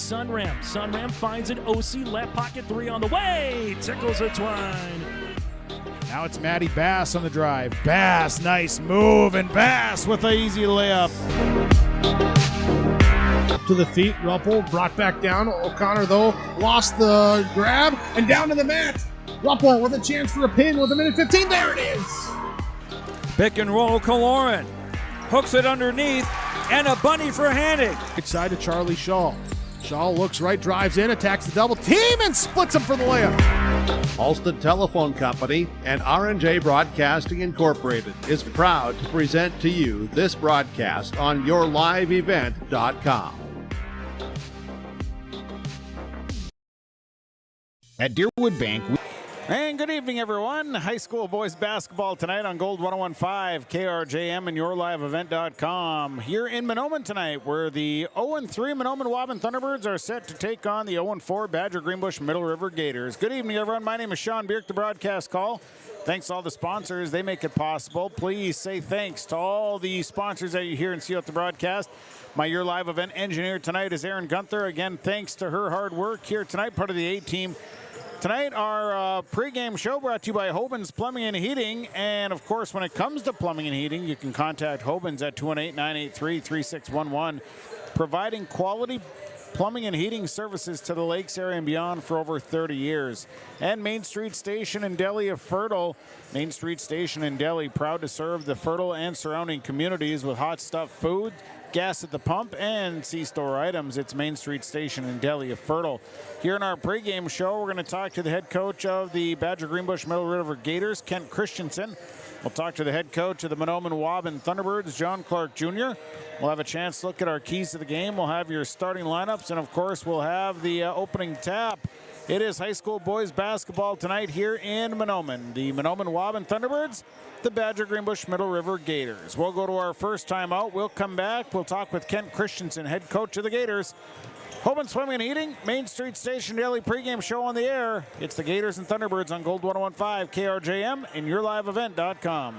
Sunram. Sunram finds it. OC left pocket 3 on the way. Tickles it Twine. Now it's Matty Bass on the drive. Bass, nice move, and Bass with an easy layup. To the feet, Ruppel brought back down. O'Connor, though, lost the grab, and down to the mat. Ruppel with a chance for a pin with a minute 15. There it is. Pick and roll, Kaloran. Hooks it underneath, and a bunny for Hannig. Right side to Charlie Shaw. Shaw looks right, drives in, attacks the double team, and splits him for the layup. Halstead Telephone Company and R&J Broadcasting Incorporated is proud to present to you this broadcast on yourliveevent.com. At Deerwood Bank. And good evening, everyone. High school boys basketball tonight on Gold 101.5, KRJM, and yourliveevent.com. Here in Mahnomen tonight, where the 0-3 Mahnomen-Waubun Thunderbirds are set to take on the 0-4 Badger Greenbush-Middle River Gators. Good evening, everyone. My name is Sean Bierk, the broadcast call. Thanks to all the sponsors. They make it possible. Please say thanks to all the sponsors that you hear and see at the broadcast. My Your Live Event engineer tonight is Erin Gunther. Again, thanks to her hard work here tonight, part of the A-team. Tonight, our pregame show brought to you by Hoban's Plumbing and Heating. And, of course, when it comes to plumbing and heating, you can contact Hoban's at 218-983-3611, providing quality plumbing and heating services to the Lakes area and beyond for over 30 years. And Main Street Station in Delhi of Fertile. Main Street Station in Delhi, proud to serve the Fertile and surrounding communities with hot stuff food, gas at the pump, and C-store items. It's Main Street Station in Delhi of Fertile. Here in our pregame show, we're going to talk to the head coach of the Badger Greenbush-Middle River Gators, Kent Christensen. We'll talk to the head coach of the Mahnomen-Waubun Thunderbirds, John Clark Jr. We'll have a chance to look at our keys to the game. We'll have your starting lineups, and of course, we'll have the opening tap. It is high school boys basketball tonight here in Mahnomen. The Mahnomen-Waubun Thunderbirds, the Badger Greenbush-Middle River Gators. We'll go to our first time out. We'll come back. We'll talk with Kent Christensen, head coach of the Gators. Hoban Swimming and Heating, Main Street Station Daily pregame show on the air. It's the Gators and Thunderbirds on Gold 101.5, KRJM, and yourliveevent.com.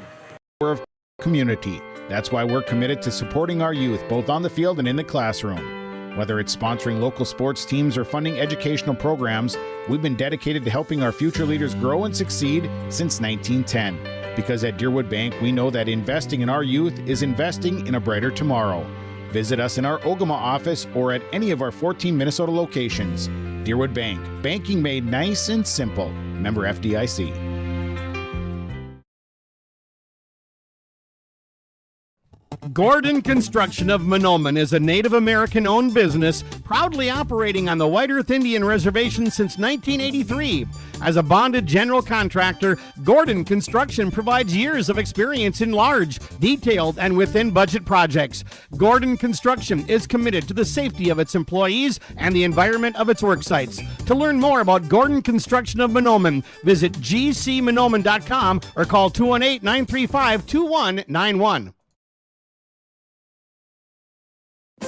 We're a community. That's why we're committed to supporting our youth, both on the field and in the classroom. Whether it's sponsoring local sports teams or funding educational programs, we've been dedicated to helping our future leaders grow and succeed since 1910. Because at Deerwood Bank, we know that investing in our youth is investing in a brighter tomorrow. Visit us in our Ogama office or at any of our 14 Minnesota locations. Deerwood Bank, banking made nice and simple. Member FDIC. Gordon Construction of Mahnomen is a Native American-owned business proudly operating on the White Earth Indian Reservation since 1983. As a bonded general contractor, Gordon Construction provides years of experience in large, detailed, and within-budget projects. Gordon Construction is committed to the safety of its employees and the environment of its work sites. To learn more about Gordon Construction of Mahnomen, visit gcmahnomen.com or call 218-935-2191.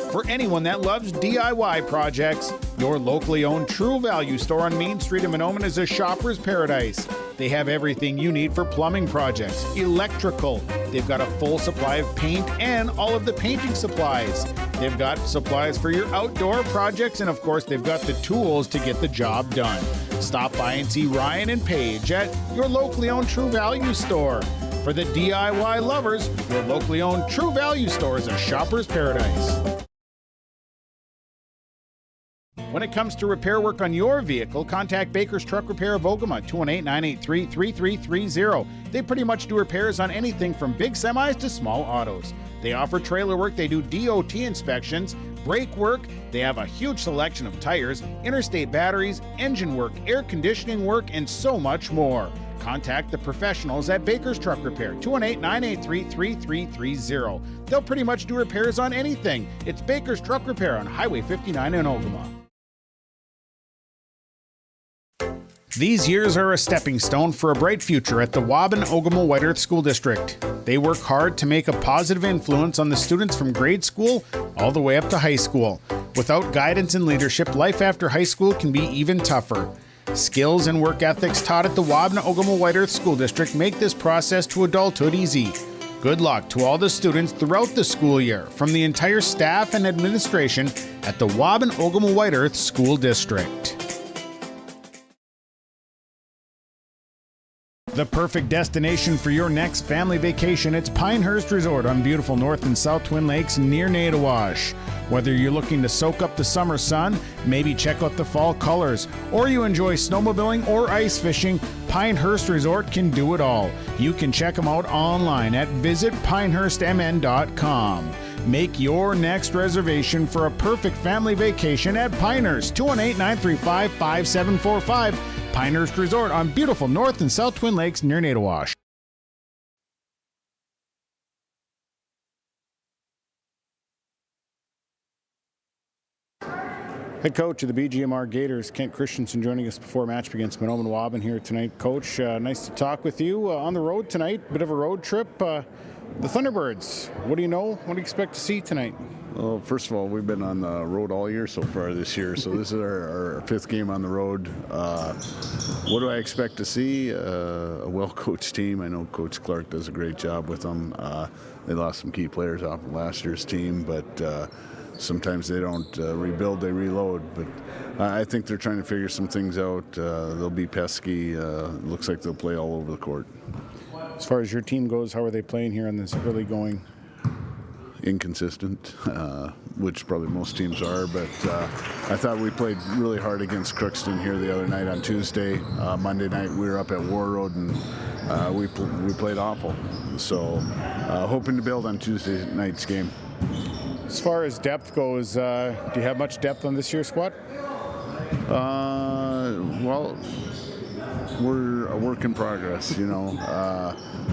For anyone that loves DIY projects, your locally owned True Value store on Main Street in Mahnomen is a shopper's paradise. They have everything you need for plumbing projects, electrical. They've got a full supply of paint and all of the painting supplies. They've got supplies for your outdoor projects, and of course, they've got the tools to get the job done. Stop by and see Ryan and Paige at your locally owned True Value store. For the DIY lovers, your locally owned True Value store is a shopper's paradise. When it comes to repair work on your vehicle, contact Baker's Truck Repair of Ogama, 218-983-3330. They pretty much do repairs on anything from big semis to small autos. They offer trailer work, they do DOT inspections, brake work, they have a huge selection of tires, interstate batteries, engine work, air conditioning work, and so much more. Contact the professionals at Baker's Truck Repair, 218-983-3330. They'll pretty much do repairs on anything. It's Baker's Truck Repair on Highway 59 in Ogama. These years are a stepping stone for a bright future at the Waubun-Ogama White Earth School District. They work hard to make a positive influence on the students from grade school all the way up to high school. Without guidance and leadership, life after high school can be even tougher. Skills and work ethics taught at the Waubun-Ogama White Earth School District make this process to adulthood easy. Good luck to all the students throughout the school year from the entire staff and administration at the Mahnomen-Waubun White Earth School District. The perfect destination for your next family vacation, it's Pinehurst Resort on beautiful North and South Twin Lakes near Nadawash. Whether you're looking to soak up the summer sun, maybe check out the fall colors, or you enjoy snowmobiling or ice fishing, Pinehurst Resort can do it all. You can check them out online at visitpinehurstmn.com. Make your next reservation for a perfect family vacation at Pinehurst, 218-935-5745. Pinehurst Resort on beautiful North and South Twin Lakes near Nadawash. Head coach of the BGMR Gators, Kent Christensen, joining us before match against Mahnomen-Waubun here tonight. Coach, nice to talk with you. On the road tonight, bit of a road trip. The Thunderbirds, what do you know? What do you expect to see tonight? Well, first of all, we've been on the road all year so far this year, so this is our fifth game on the road. What do I expect to see? A well-coached team. I know Coach Clark does a great job with them. They lost some key players off of last year's team, but sometimes they don't rebuild, they reload. But I think they're trying to figure some things out. They'll be pesky. Looks like they'll play all over the court. As far as your team goes, how are they playing here on this early going? Inconsistent, which probably most teams are, but I thought we played really hard against Crookston here the other night on Tuesday. Monday night we were up at War Road and we played awful. So hoping to build on Tuesday night's game. As far as depth goes, do you have much depth on this year's squad? Well, we're a work in progress, you know.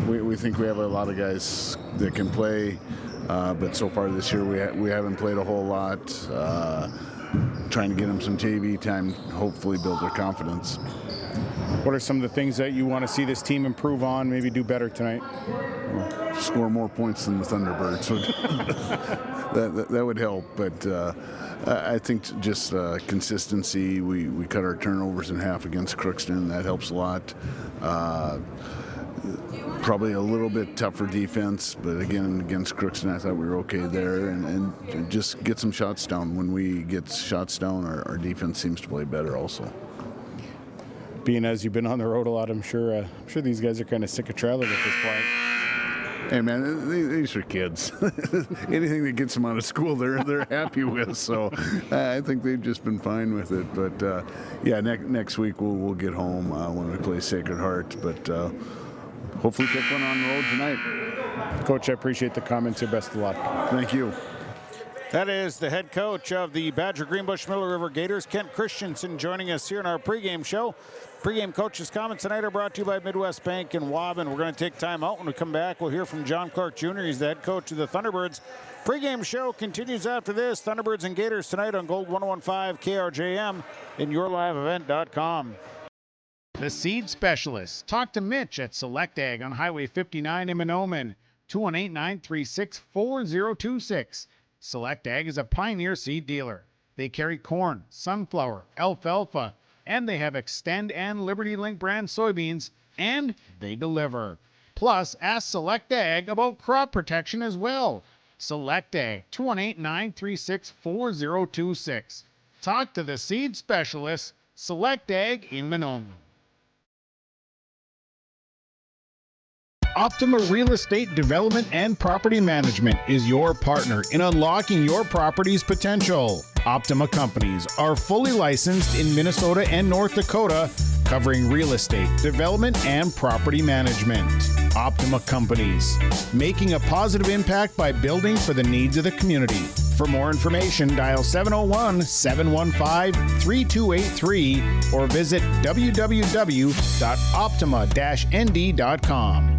We think we have a lot of guys that can play, but so far this year we haven't played a whole lot. Trying to get them some TV time, hopefully build their confidence. What are some of the things that you want to see this team improve on, maybe do better tonight? Well, score more points than the Thunderbirds. that would help, but I think just consistency. We cut our turnovers in half against Crookston. That helps a lot. Probably a little bit tougher defense, but again, against Crookston, I thought we were okay there, and just get some shots down. When we get shots down, our defense seems to play better also. Being as you've been on the road a lot, I'm sure these guys are kind of sick of traveling at this point. Hey man, these are kids. Anything that gets them out of school, they're happy with. So I think they've just been fine with it. But yeah, next week we'll get home when we play Sacred Heart. But hopefully pick one on the road tonight. Coach, I appreciate the comments here. Best of luck. Thank you. That is the head coach of the Badger Greenbush-Middle River Gators, Kent Christensen, joining us here in our pregame show. Pregame coach's comments tonight are brought to you by Midwest Bank and Waubun. We're going to take time out. When we come back, we'll hear from John Clark Jr. He's the head coach of the Thunderbirds. Pregame show continues after this. Thunderbirds and Gators tonight on Gold 101.5 KRJM and yourliveevent.com. The Seed Specialist. Talk to Mitch at Select Ag on Highway 59 in Mahnomen, 218-936-4026. Select Ag is a Pioneer seed dealer. They carry corn, sunflower, alfalfa, and they have Extend and Liberty Link brand soybeans, and they deliver. Plus, ask Select Ag about crop protection as well. Select Ag, 218-936-4026. Talk to the Seed Specialist, Select Ag in Mahnomen. Optima Real Estate Development and Property Management is your partner in unlocking your property's potential. Optima Companies are fully licensed in Minnesota and North Dakota, covering real estate, development, and property management. Optima Companies, making a positive impact by building for the needs of the community. For more information, dial 701-715-3283 or visit www.optima-nd.com.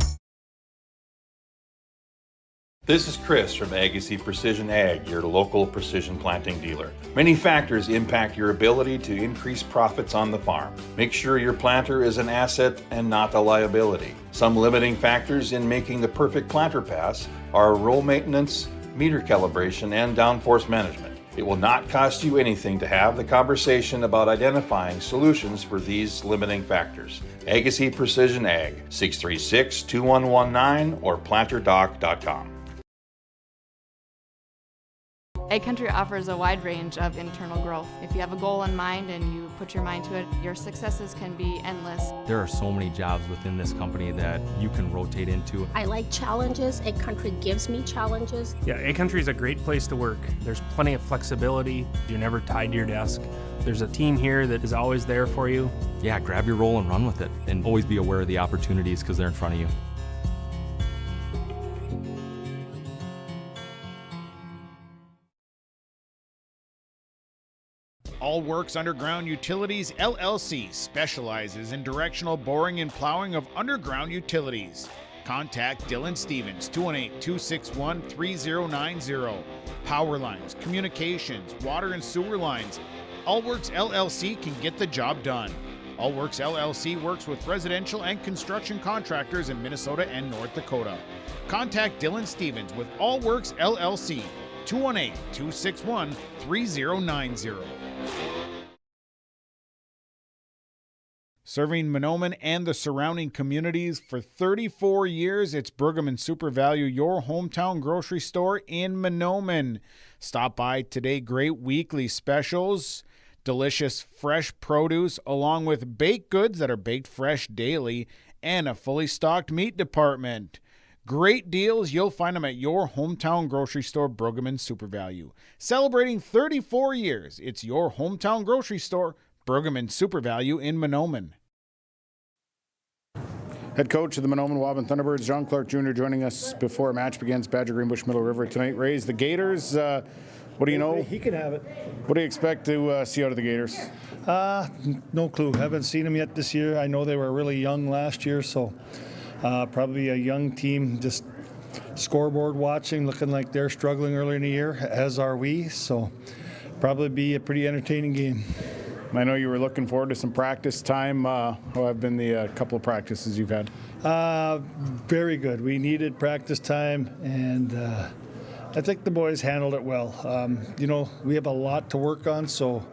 This is Chris from Agassiz Precision Ag, your local precision planting dealer. Many factors impact your ability to increase profits on the farm. Make sure your planter is an asset and not a liability. Some limiting factors in making the perfect planter pass are row maintenance, meter calibration, and downforce management. It will not cost you anything to have the conversation about identifying solutions for these limiting factors. Agassiz Precision Ag, 636-2119 or planterdoc.com. Ag Country offers a wide range of internal growth. If you have a goal in mind and you put your mind to it, your successes can be endless. There are so many jobs within this company that you can rotate into. I like challenges. Ag Country gives me challenges. Yeah, Ag Country is a great place to work. There's plenty of flexibility. You're never tied to your desk. There's a team here that is always there for you. Yeah, grab your role and run with it. And always be aware of the opportunities because they're in front of you. All Works Underground Utilities LLC specializes in directional boring and plowing of underground utilities. Contact Dylan Stevens, 218-261-3090. Power lines, communications, water and sewer lines. All Works LLC can get the job done. All Works LLC works with residential and construction contractors in Minnesota and North Dakota. Contact Dylan Stevens with All Works LLC, 218-261-3090. Serving Mahnomen and the surrounding communities for 34 years, it's Pregame Super Value, your hometown grocery store in Mahnomen. Stop by today. Great weekly specials, delicious fresh produce, along with baked goods that are baked fresh daily, and a fully stocked meat department. Great deals. You'll find them at your hometown grocery store, Pregame Super Value. Celebrating 34 years, it's your hometown grocery store, Pregame Super Value in Mahnomen. Head coach of the Mahnomen-Waubun Thunderbirds, John Clark Jr., joining us before a match begins, Badger Greenbush-Middle River tonight. Raise the Gators. What do you know? He can have it. What do you expect to see out of the Gators? No clue. Haven't seen them yet this year. I know they were really young last year, so probably a young team, just scoreboard watching, looking like they're struggling early in the year, as are we. So probably be a pretty entertaining game. I know you were looking forward to some practice time. How have been the couple of practices you've had? Very good. We needed practice time, and I think the boys handled it well. We have a lot to work on, so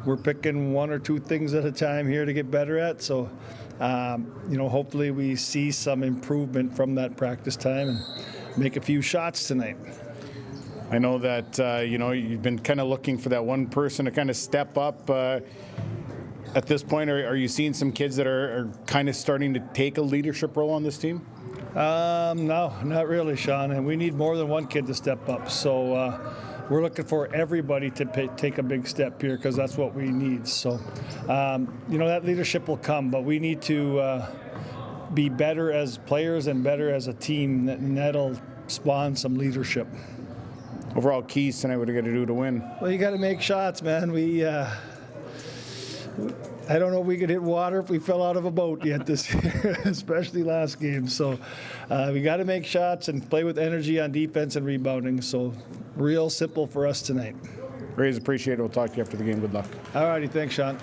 we're picking one or two things at a time here to get better at. So, hopefully we see some improvement from that practice time and make a few shots tonight. I know that, you've been kind of looking for that one person to kind of step up. At this point, are you seeing some kids that are kind of starting to take a leadership role on this team? No, not really, Sean. And we need more than one kid to step up. So we're looking for everybody to take a big step here because that's what we need. So, that leadership will come, but we need to be better as players and better as a team, and that'll spawn some leadership. Overall keys tonight, what do you got to do to win? Well, you got to make shots, man. I don't know if we could hit water if we fell out of a boat yet this year, especially last game. So we got to make shots and play with energy on defense and rebounding. So real simple for us tonight. Rays, appreciate it. We'll talk to you after the game. Good luck. All righty. Thanks, Sean.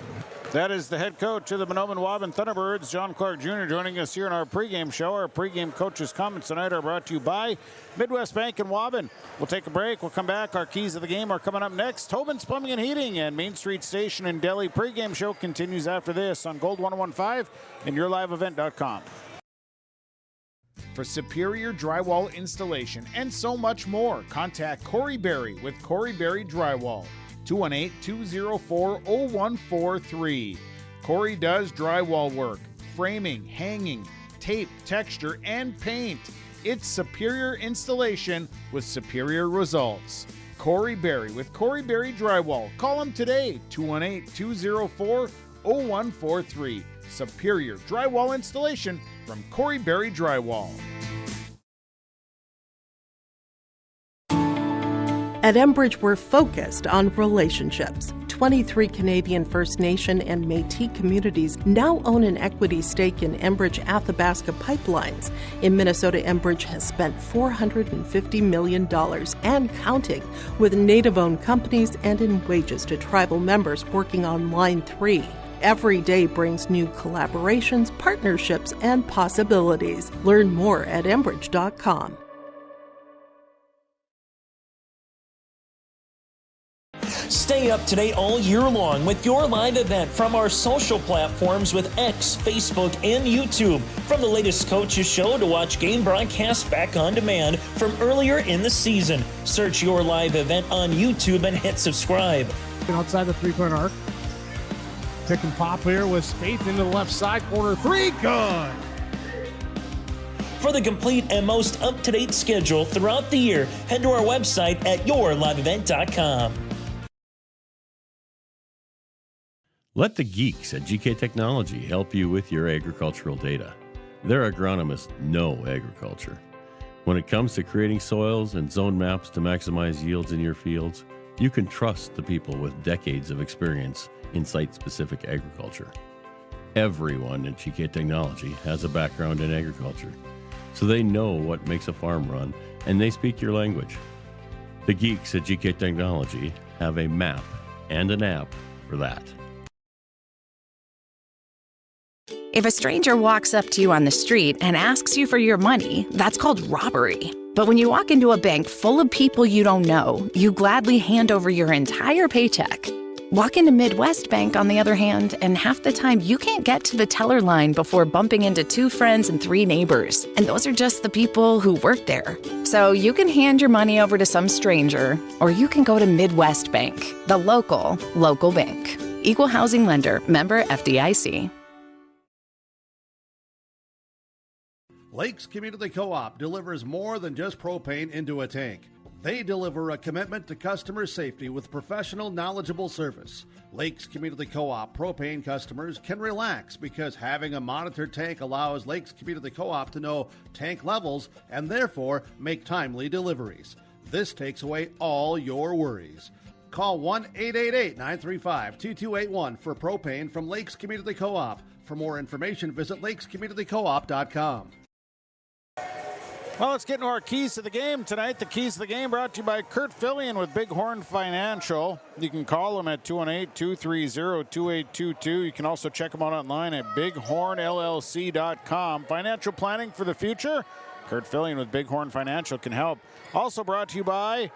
That is the head coach of the Mahnomen-Waubun Thunderbirds, John Clark Jr., joining us here in our pregame show. Our pregame coaches' comments tonight are brought to you by Midwest Bank and Waubun. We'll take a break. We'll come back. Our keys of the game are coming up next. Tobin's Plumbing and Heating and Main Street Station in Delhi. Pregame show continues after this on Gold 1015 and yourliveevent.com. For superior drywall installation and so much more, contact Corey Berry with Corey Berry Drywall. 218-204-0143. Corey does drywall work, framing, hanging, tape, texture, and paint. It's superior installation with superior results. Corey Berry with Corey Berry Drywall. Call him today, 218-204-0143. Superior drywall installation from Corey Berry Drywall. At Enbridge, we're focused on relationships. 23 Canadian First Nation and Métis communities now own an equity stake in Enbridge Athabasca Pipelines. In Minnesota, Enbridge has spent $450 million and counting with Native-owned companies and in wages to tribal members working on Line 3. Every day brings new collaborations, partnerships, and possibilities. Learn more at Enbridge.com. Stay up to date all year long with your live event from our social platforms with X, Facebook, and YouTube. From the latest coaches show to watch game broadcasts back on demand from earlier in the season. Search your live event on YouTube and hit subscribe. Outside the three-point arc. Pick and pop here with Spaeth into the left side. Corner three. Good. For the complete and most up-to-date schedule throughout the year, head to our website at yourliveevent.com. Let the geeks at GK Technology help you with your agricultural data. Their agronomists know agriculture. When it comes to creating soils and zone maps to maximize yields in your fields, you can trust the people with decades of experience in site-specific agriculture. Everyone at GK Technology has a background in agriculture, so they know what makes a farm run, and they speak your language. The geeks at GK Technology have a map and an app for that. If a stranger walks up to you on the street and asks you for your money, that's called robbery. But when you walk into a bank full of people you don't know, you gladly hand over your entire paycheck. Walk into Midwest Bank, on the other hand, and half the time you can't get to the teller line before bumping into 2 friends and 3 neighbors. And those are just the people who work there. So you can hand your money over to some stranger, or you can go to Midwest Bank, the local bank. Equal housing lender, member FDIC. Lakes Community Co-op delivers more than just propane into a tank. They deliver a commitment to customer safety with professional, knowledgeable service. Lakes Community Co-op propane customers can relax because having a monitored tank allows Lakes Community Co-op to know tank levels and therefore make timely deliveries. This takes away all your worries. Call 1-888-935-2281 for propane from Lakes Community Co-op. For more information, visit lakescommunitycoop.com. Well, let's get into our keys to the game tonight. The keys to the game brought to you by Kurt Fillion with Bighorn Financial. You can call them at 218-230-2822. You can also check them out online at bighornllc.com. Financial planning for the future? Kurt Fillion with Bighorn Financial can help. Also brought to you by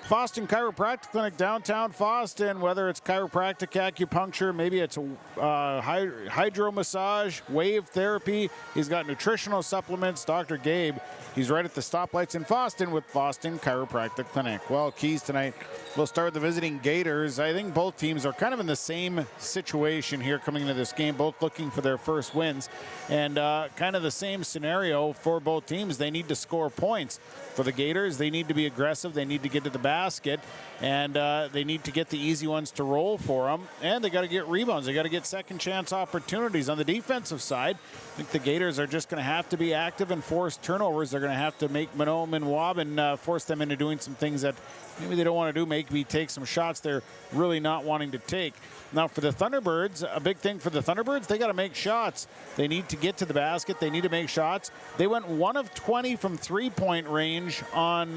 Foston Chiropractic Clinic, downtown Foston. Whether it's chiropractic, acupuncture, maybe it's hydro massage, wave therapy. He's got nutritional supplements. Dr. Gabe, he's right at the stoplights in Foston with Foston Chiropractic Clinic. Well, keys tonight, we'll start with the visiting Gators. I think both teams are kind of in the same situation here coming into this game, both looking for their first wins. And kind of the same scenario for both teams. They need to score points. For the Gators, they need to be aggressive. They need to get to the basket, and they need to get the easy ones to roll for them. And they got to get rebounds. They got to get second chance opportunities. On the defensive side, I think the Gators are just going to have to be active and force turnovers. They're going to have to make Mahnomen-Waubun force them into doing some things that maybe they don't want to do, maybe take some shots they're really not wanting to take. Now for the Thunderbirds, a big thing for the Thunderbirds, they got to make shots. They need to get to the basket. They need to make shots. They went 1 of 20 from three-point range on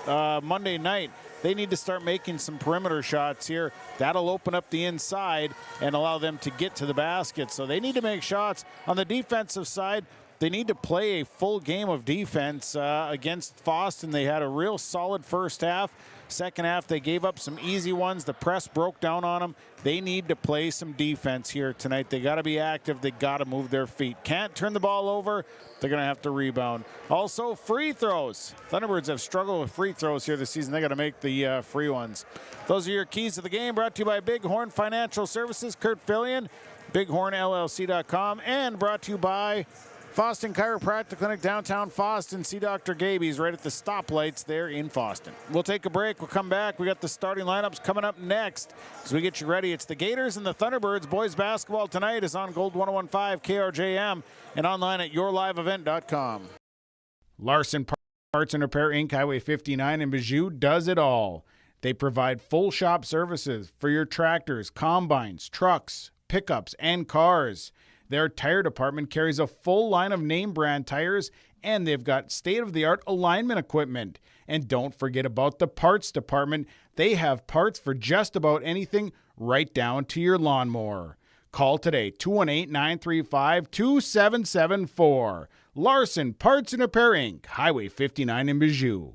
Monday night. They need to start making some perimeter shots here. That'll open up the inside and allow them to get to the basket. So they need to make shots. On the defensive side, they need to play a full game of defense against Foston. They had a real solid first half. Second half, they gave up some easy ones. The press broke down on them. They need to play some defense here tonight. They got to be active. They got to move their feet. Can't turn the ball over. They're going to have to rebound. Also, free throws. Thunderbirds have struggled with free throws here this season. They got to make the free ones. Those are your keys to the game, brought to you by Bighorn Financial Services, Kurt Fillion, bighornllc.com, and brought to you by Foston Chiropractic Clinic, downtown Foston. See Dr. Gabe. He's right at the stoplights there in Foston. We'll take a break. We'll come back. We got the starting lineups coming up next as we get you ready. It's the Gators and the Thunderbirds. Boys basketball tonight is on Gold 101.5 KRJM and online at yourliveevent.com. Larson Parts and Repair Inc., Highway 59 in Bijou does it all. They provide full shop services for your tractors, combines, trucks, pickups, and cars. Their tire department carries a full line of name brand tires, and they've got state-of-the-art alignment equipment. And don't forget about the parts department. They have parts for just about anything, right down to your lawnmower. Call today, 218-935-2774. Larson Parts and Repair Inc., Highway 59 in Bijou.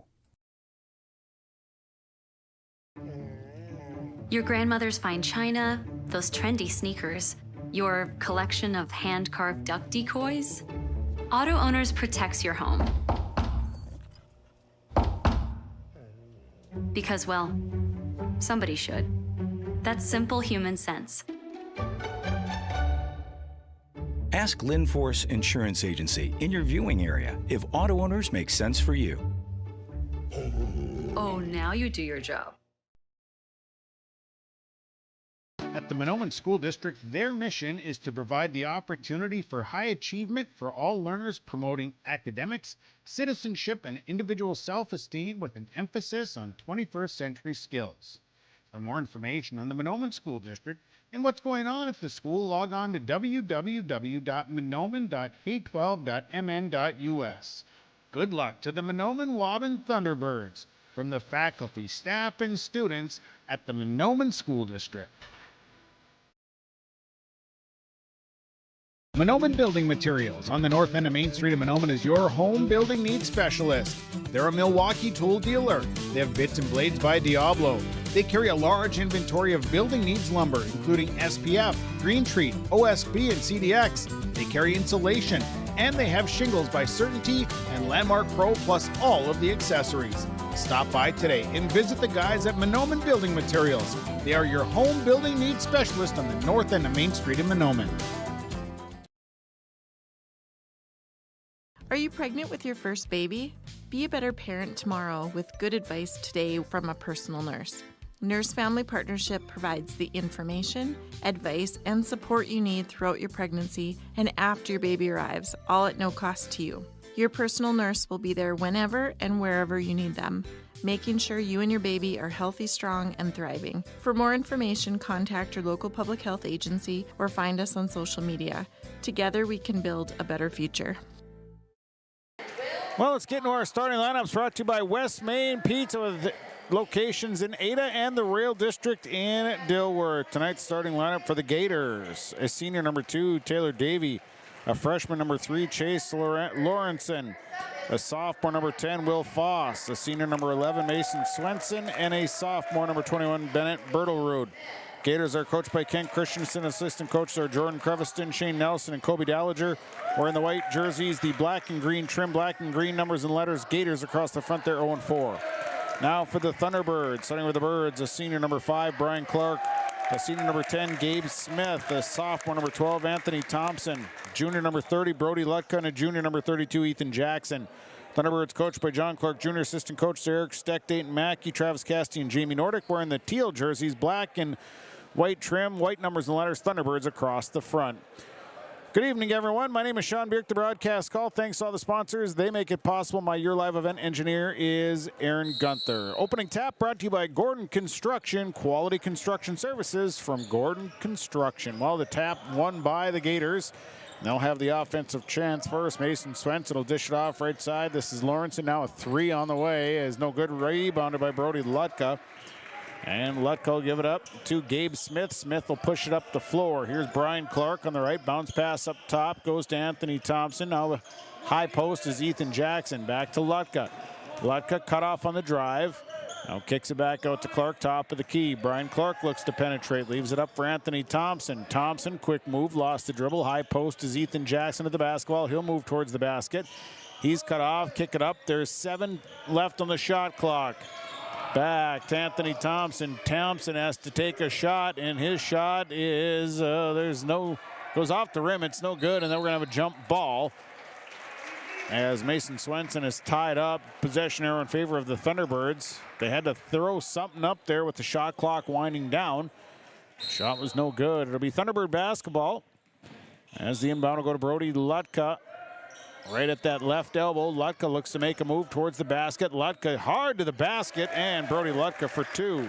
Your grandmother's fine china, those trendy sneakers, your collection of hand-carved duck decoys. Auto Owners protects your home. Because, well, somebody should. That's simple human sense. Ask Linforce Insurance Agency in your viewing area if Auto Owners makes sense for you. Oh, now you do your job. At the Mahnomen School District, their mission is to provide the opportunity for high achievement for all learners, promoting academics, citizenship, and individual self-esteem with an emphasis on 21st century skills. For more information on the Mahnomen School District and what's going on at the school, log on to www.mahnomen.k12.mn.us. Good luck to the Mahnomen-Waubun Thunderbirds from the faculty, staff, and students at the Mahnomen School District. Mahnomen Building Materials on the north end of Main Street in Mahnomen is your home building needs specialist. They're a Milwaukee tool dealer. They have bits and blades by Diablo. They carry a large inventory of building needs lumber, including SPF, Green Treat, OSB, and CDX. They carry insulation, and they have shingles by Certainty and Landmark Pro, plus all of the accessories. Stop by today and visit the guys at Mahnomen Building Materials. They are your home building needs specialist on the north end of Main Street in Mahnomen. Are you pregnant with your first baby? Be a better parent tomorrow with good advice today from a personal nurse. Nurse Family Partnership provides the information, advice, and support you need throughout your pregnancy and after your baby arrives, all at no cost to you. Your personal nurse will be there whenever and wherever you need them, making sure you and your baby are healthy, strong, and thriving. For more information, contact your local public health agency or find us on social media. Together, we can build a better future. Well, let's get into our starting lineups, brought to you by West Main Pizza with locations in Ada and the Rail District in Dilworth. Tonight's starting lineup for the Gators: a senior number 2, Taylor Davey; a freshman number 3, Chase Lawrenson; a sophomore number 10, Will Foss; a senior number 11, Mason Swenson; and a sophomore number 21, Bennett Bertelrud. Gators are coached by Ken Christensen. Assistant coaches are Jordan Creviston, Shane Nelson, and Kobe Dallager. Wearing the white jerseys, the black and green trim, black and green numbers and letters. Gators across the front there, 0-4. Now for the Thunderbirds, starting with the Birds, a senior number 5, Brian Clark; a senior number 10, Gabe Smith; a sophomore number 12, Anthony Thompson; junior number 30, Brody Lutka; and a junior number 32, Ethan Jackson. Thunderbirds coached by John Clark Jr., assistant coach Eric Steck, Dayton Mackey, Travis Casti, and Jamie Nordic. Wearing the teal jerseys, black and white trim, white numbers and letters, Thunderbirds across the front. Good evening, everyone. My name is Sean Bierk, the broadcast call. Thanks to all the sponsors. They make it possible. My Your Live event engineer is Aaron Gunther. Opening tap brought to you by Gordon Construction, quality construction services from Gordon Construction. Well, the tap won by the Gators. They'll have the offensive chance first. Mason Swenson will dish it off right side. This is Lawrence, and now a 3 on the way. Is no good. Rebounded by Brody Lutka. And Lutka will give it up to Gabe Smith. Smith will push it up the floor. Here's Brian Clark on the right. Bounce pass up top. Goes to Anthony Thompson. Now the high post is Ethan Jackson. Back to Lutka. Lutka cut off on the drive. Now kicks it back out to Clark, top of the key. Brian Clark looks to penetrate. Leaves it up for Anthony Thompson. Thompson, quick move, lost the dribble. High post is Ethan Jackson at the basketball. He'll move towards the basket. He's cut off. Kick it up. There's 7 left on the shot clock. Back to Anthony Thompson. Thompson has to take a shot, and his shot is, goes off the rim. It's no good, and then we're going to have a jump ball as Mason Swenson is tied up. Possession arrow in favor of the Thunderbirds. They had to throw something up there with the shot clock winding down. Shot was no good. It'll be Thunderbird basketball as the inbound will go to Brody Lutka. Right at that left elbow, Lutka looks to make a move towards the basket. Lutka hard to the basket, and Brody Lutka for 2.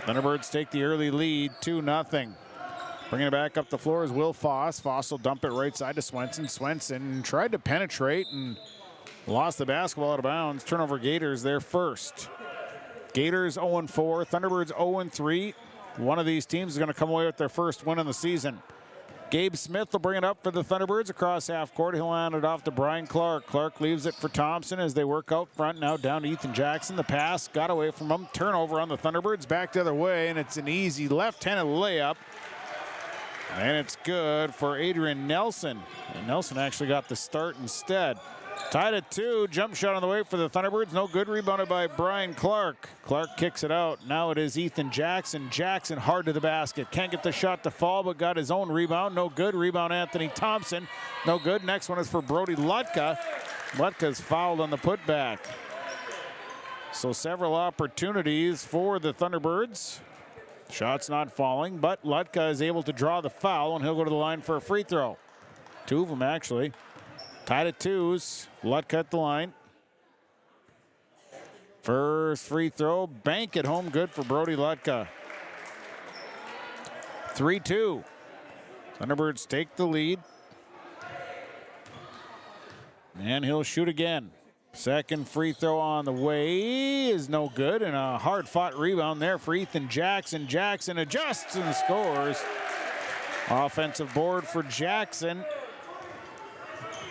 Thunderbirds take the early lead, 2-0. Bringing it back up the floor is Will Foss. Foss will dump it right side to Swenson. Swenson tried to penetrate and lost the basketball out of bounds. Turnover Gators there first. Gators 0-4, Thunderbirds 0-3. One of these teams is going to come away with their first win in the season. Gabe Smith will bring it up for the Thunderbirds across half court. He'll hand it off to Brian Clark. Clark leaves it for Thompson as they work out front. Now down to Ethan Jackson. The pass got away from him. Turnover on the Thunderbirds. Back the other way, and it's an easy left-handed layup. And it's good for Adrian Nelson. And Nelson actually got the start instead. Tied at 2. Jump shot on the way for the Thunderbirds. No good. Rebounded by Brian Clark. Clark kicks it out. Now it is Ethan Jackson. Jackson hard to the basket. Can't get the shot to fall, but got his own rebound. No good. Rebound Anthony Thompson. No good. Next one is for Brody Lutka. Lutka's fouled on the putback. So several opportunities for the Thunderbirds. Shots not falling, but Lutka is able to draw the foul, and he'll go to the line for a free throw. 2 of them, actually. Tied at 2s. Lutka at the line. First free throw. Bank at home. Good for Brody Lutka. 3-2. Thunderbirds take the lead. And he'll shoot again. Second free throw on the way is no good. And a hard-fought rebound there for Ethan Jackson. Jackson adjusts and scores. Offensive board for Jackson.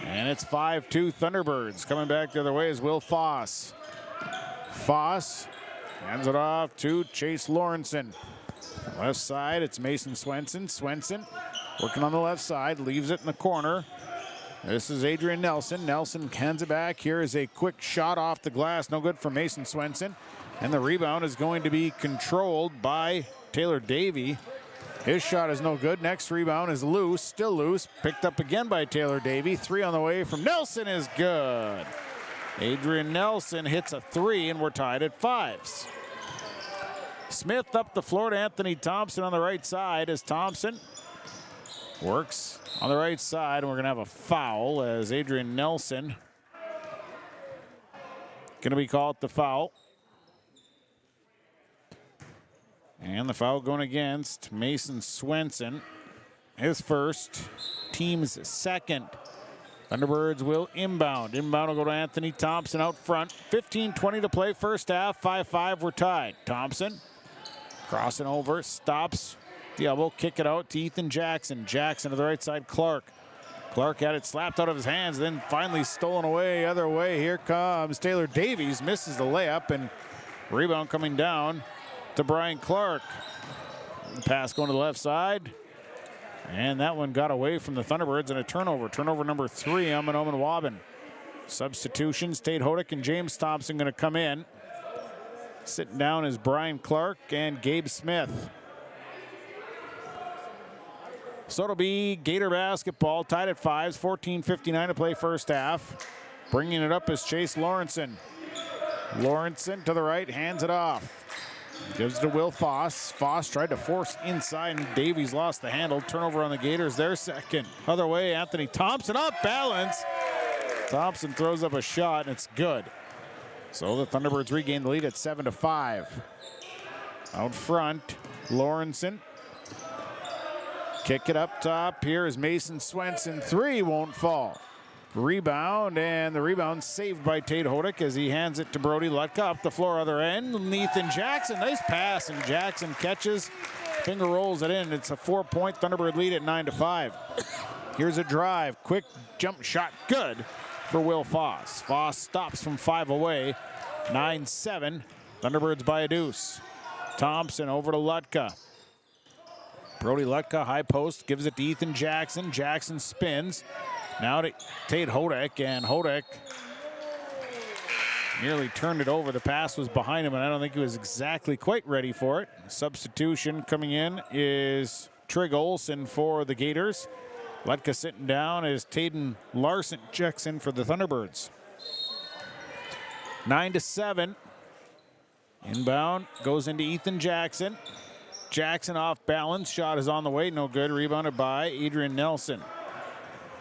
And it's 5-2 Thunderbirds. Coming back the other way is Will Foss. Foss hands it off to Chase Lawrenson. Left side, it's Mason Swenson. Swenson working on the left side, leaves it in the corner. This is Adrian Nelson. Nelson hands it back. Here is a quick shot off the glass. No good for Mason Swenson. And the rebound is going to be controlled by Taylor Davey. His shot is no good. Next rebound is loose, still loose. Picked up again by Taylor Davey. 3 on the way from Nelson is good. Adrian Nelson hits a 3, and we're tied at 5s. Smith up the floor to Anthony Thompson on the right side as Thompson works on the right side, and we're going to have a foul as Adrian Nelson going to be called the foul. And the foul going against Mason Swenson. His first, team's second. Thunderbirds will inbound. Inbound will go to Anthony Thompson out front. 15-20 to play first half. 5-5, we're tied. Thompson crossing over, stops the elbow, kick it out to Ethan Jackson. Jackson to the right side, Clark. Clark had it slapped out of his hands, then finally stolen away other way. Here comes Taylor Davies, misses the layup, and rebound coming down to Brian Clark. Pass going to the left side. And that one got away from the Thunderbirds and a turnover. Turnover number 3 on Mahnomen-Waubun. Substitutions, Tate Hodick and James Thompson going to come in. Sitting down is Brian Clark and Gabe Smith. So it'll be Gator basketball, tied at 5s, 14:59 to play first half. Bringing it up is Chase Lawrenson. Lawrenson to the right, hands it off. Gives it to Will Foss. Foss tried to force inside, and Davies lost the handle. Turnover on the Gators, their second. Other way, Anthony Thompson off balance. Thompson throws up a shot, and it's good. So the Thunderbirds regain the lead at 7-5. Out front, Lawrenson. Kick it up top. Here is Mason Swenson. 3 won't fall. Rebound, and the rebound saved by Tate Hodick as he hands it to Brody Lutka up the floor other end. Ethan Jackson, nice pass, and Jackson catches, finger rolls it in. It's a 4-point Thunderbird lead at 9-5. Here's a drive, quick jump shot, good for Will Foss. Foss stops from 5 away, 9-7. Thunderbirds by a deuce. Thompson over to Lutka. Brody Lutka, high post, gives it to Ethan Jackson. Jackson spins. Now to Tate Hodick, and Hodick nearly turned it over. The pass was behind him, and I don't think he was exactly quite ready for it. Substitution coming in is Trig Olsen for the Gators. Lutka sitting down as Taden Larson checks in for the Thunderbirds. 9-7. Inbound goes into Ethan Jackson. Jackson off balance. Shot is on the way. No good. Rebounded by Adrian Nelson.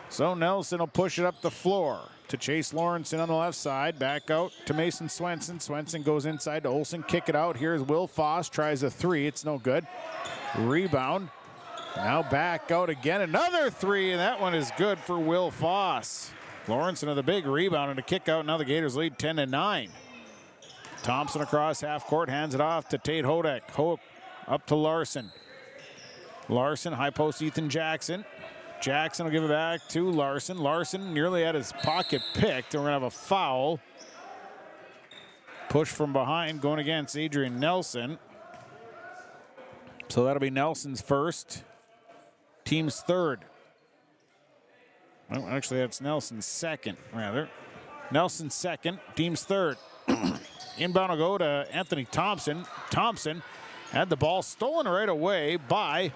So Nelson will push it up the floor to Chase Lawrenson on the left side. Back out to Mason Swenson. Swenson goes inside to Olsen. Kick it out. Here's Will Foss. Tries a 3. It's no good. Rebound. Now back out again. Another 3, and that one is good for Will Foss. Lawrenson with a big rebound and a kick out. Now the Gators lead 10-9. Thompson across half court. Hands it off to Tate Hodick. Up to Larson. Larson, high post Ethan Jackson. Jackson will give it back to Larson. Larson nearly had his pocket picked. And we're going to have a foul. Push from behind going against Adrian Nelson. So that'll be Nelson's first. Team's third. Well, actually, that's Nelson's second, rather. Nelson's second. Team's third. Inbound will go to Anthony Thompson. Thompson had the ball stolen right away by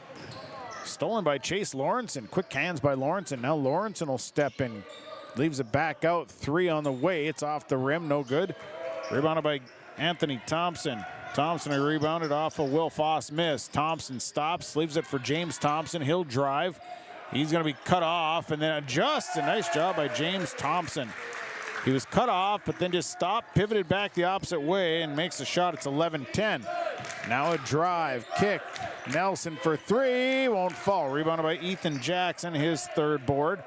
Chase Lawrenson. Quick hands by Lawrenson. Now Lawrenson will step in. Leaves it back out. 3 on the way. It's off the rim. No good. Rebounded by Anthony Thompson. Thompson rebounded off a Will Foss miss. Thompson stops. Leaves it for James Thompson. He'll drive. He's going to be cut off and then adjusts. A nice job by James Thompson. He was cut off, but then just stopped, pivoted back the opposite way, and makes a shot. It's 11-10. Now a drive, kick. Nelson for 3, won't fall. Rebounded by Ethan Jackson, his third board.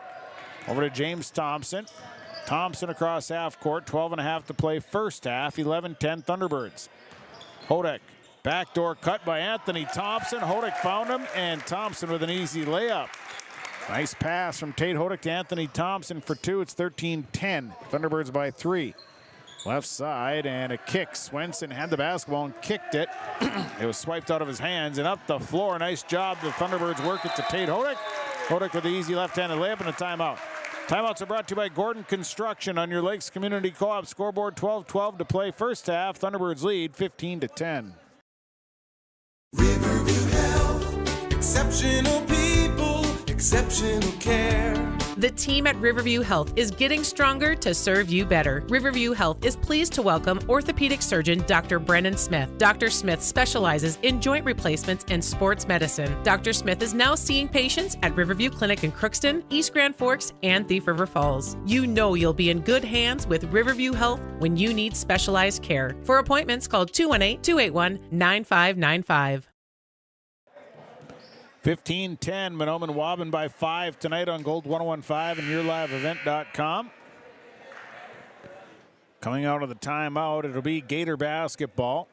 Over to James Thompson. Thompson across half court, 12.5 to play first half, 11-10 Thunderbirds. Hodek, backdoor cut by Anthony Thompson. Hodek found him, and Thompson with an easy layup. Nice pass from Tate Hodek to Anthony Thompson for 2. It's 13-10. Thunderbirds by 3. Left side and a kick. Swenson had the basketball and kicked it. It was swiped out of his hands and up the floor. Nice job. The Thunderbirds work it to Tate Hodek. Hodek with the easy left-handed layup and a timeout. Timeouts are brought to you by Gordon Construction on your Lakes Community Co-op. Scoreboard 12-12 to play first half. Thunderbirds lead 15-10. Riverview Health, exceptional people, exceptional care. The team at Riverview Health is getting stronger to serve you better. Riverview Health is pleased to welcome orthopedic surgeon Dr. Brennan Smith. Dr. Smith specializes in joint replacements and sports medicine. Dr. Smith is now seeing patients at Riverview Clinic in Crookston, East Grand Forks, and Thief River Falls. You know you'll be in good hands with Riverview Health when you need specialized care. For appointments, call 218-281-9595. 15-10, Mahnomen-Waubun by 5 tonight on Gold 101.5 and YourLiveEvent.com. Coming out of the timeout, it'll be Gator basketball.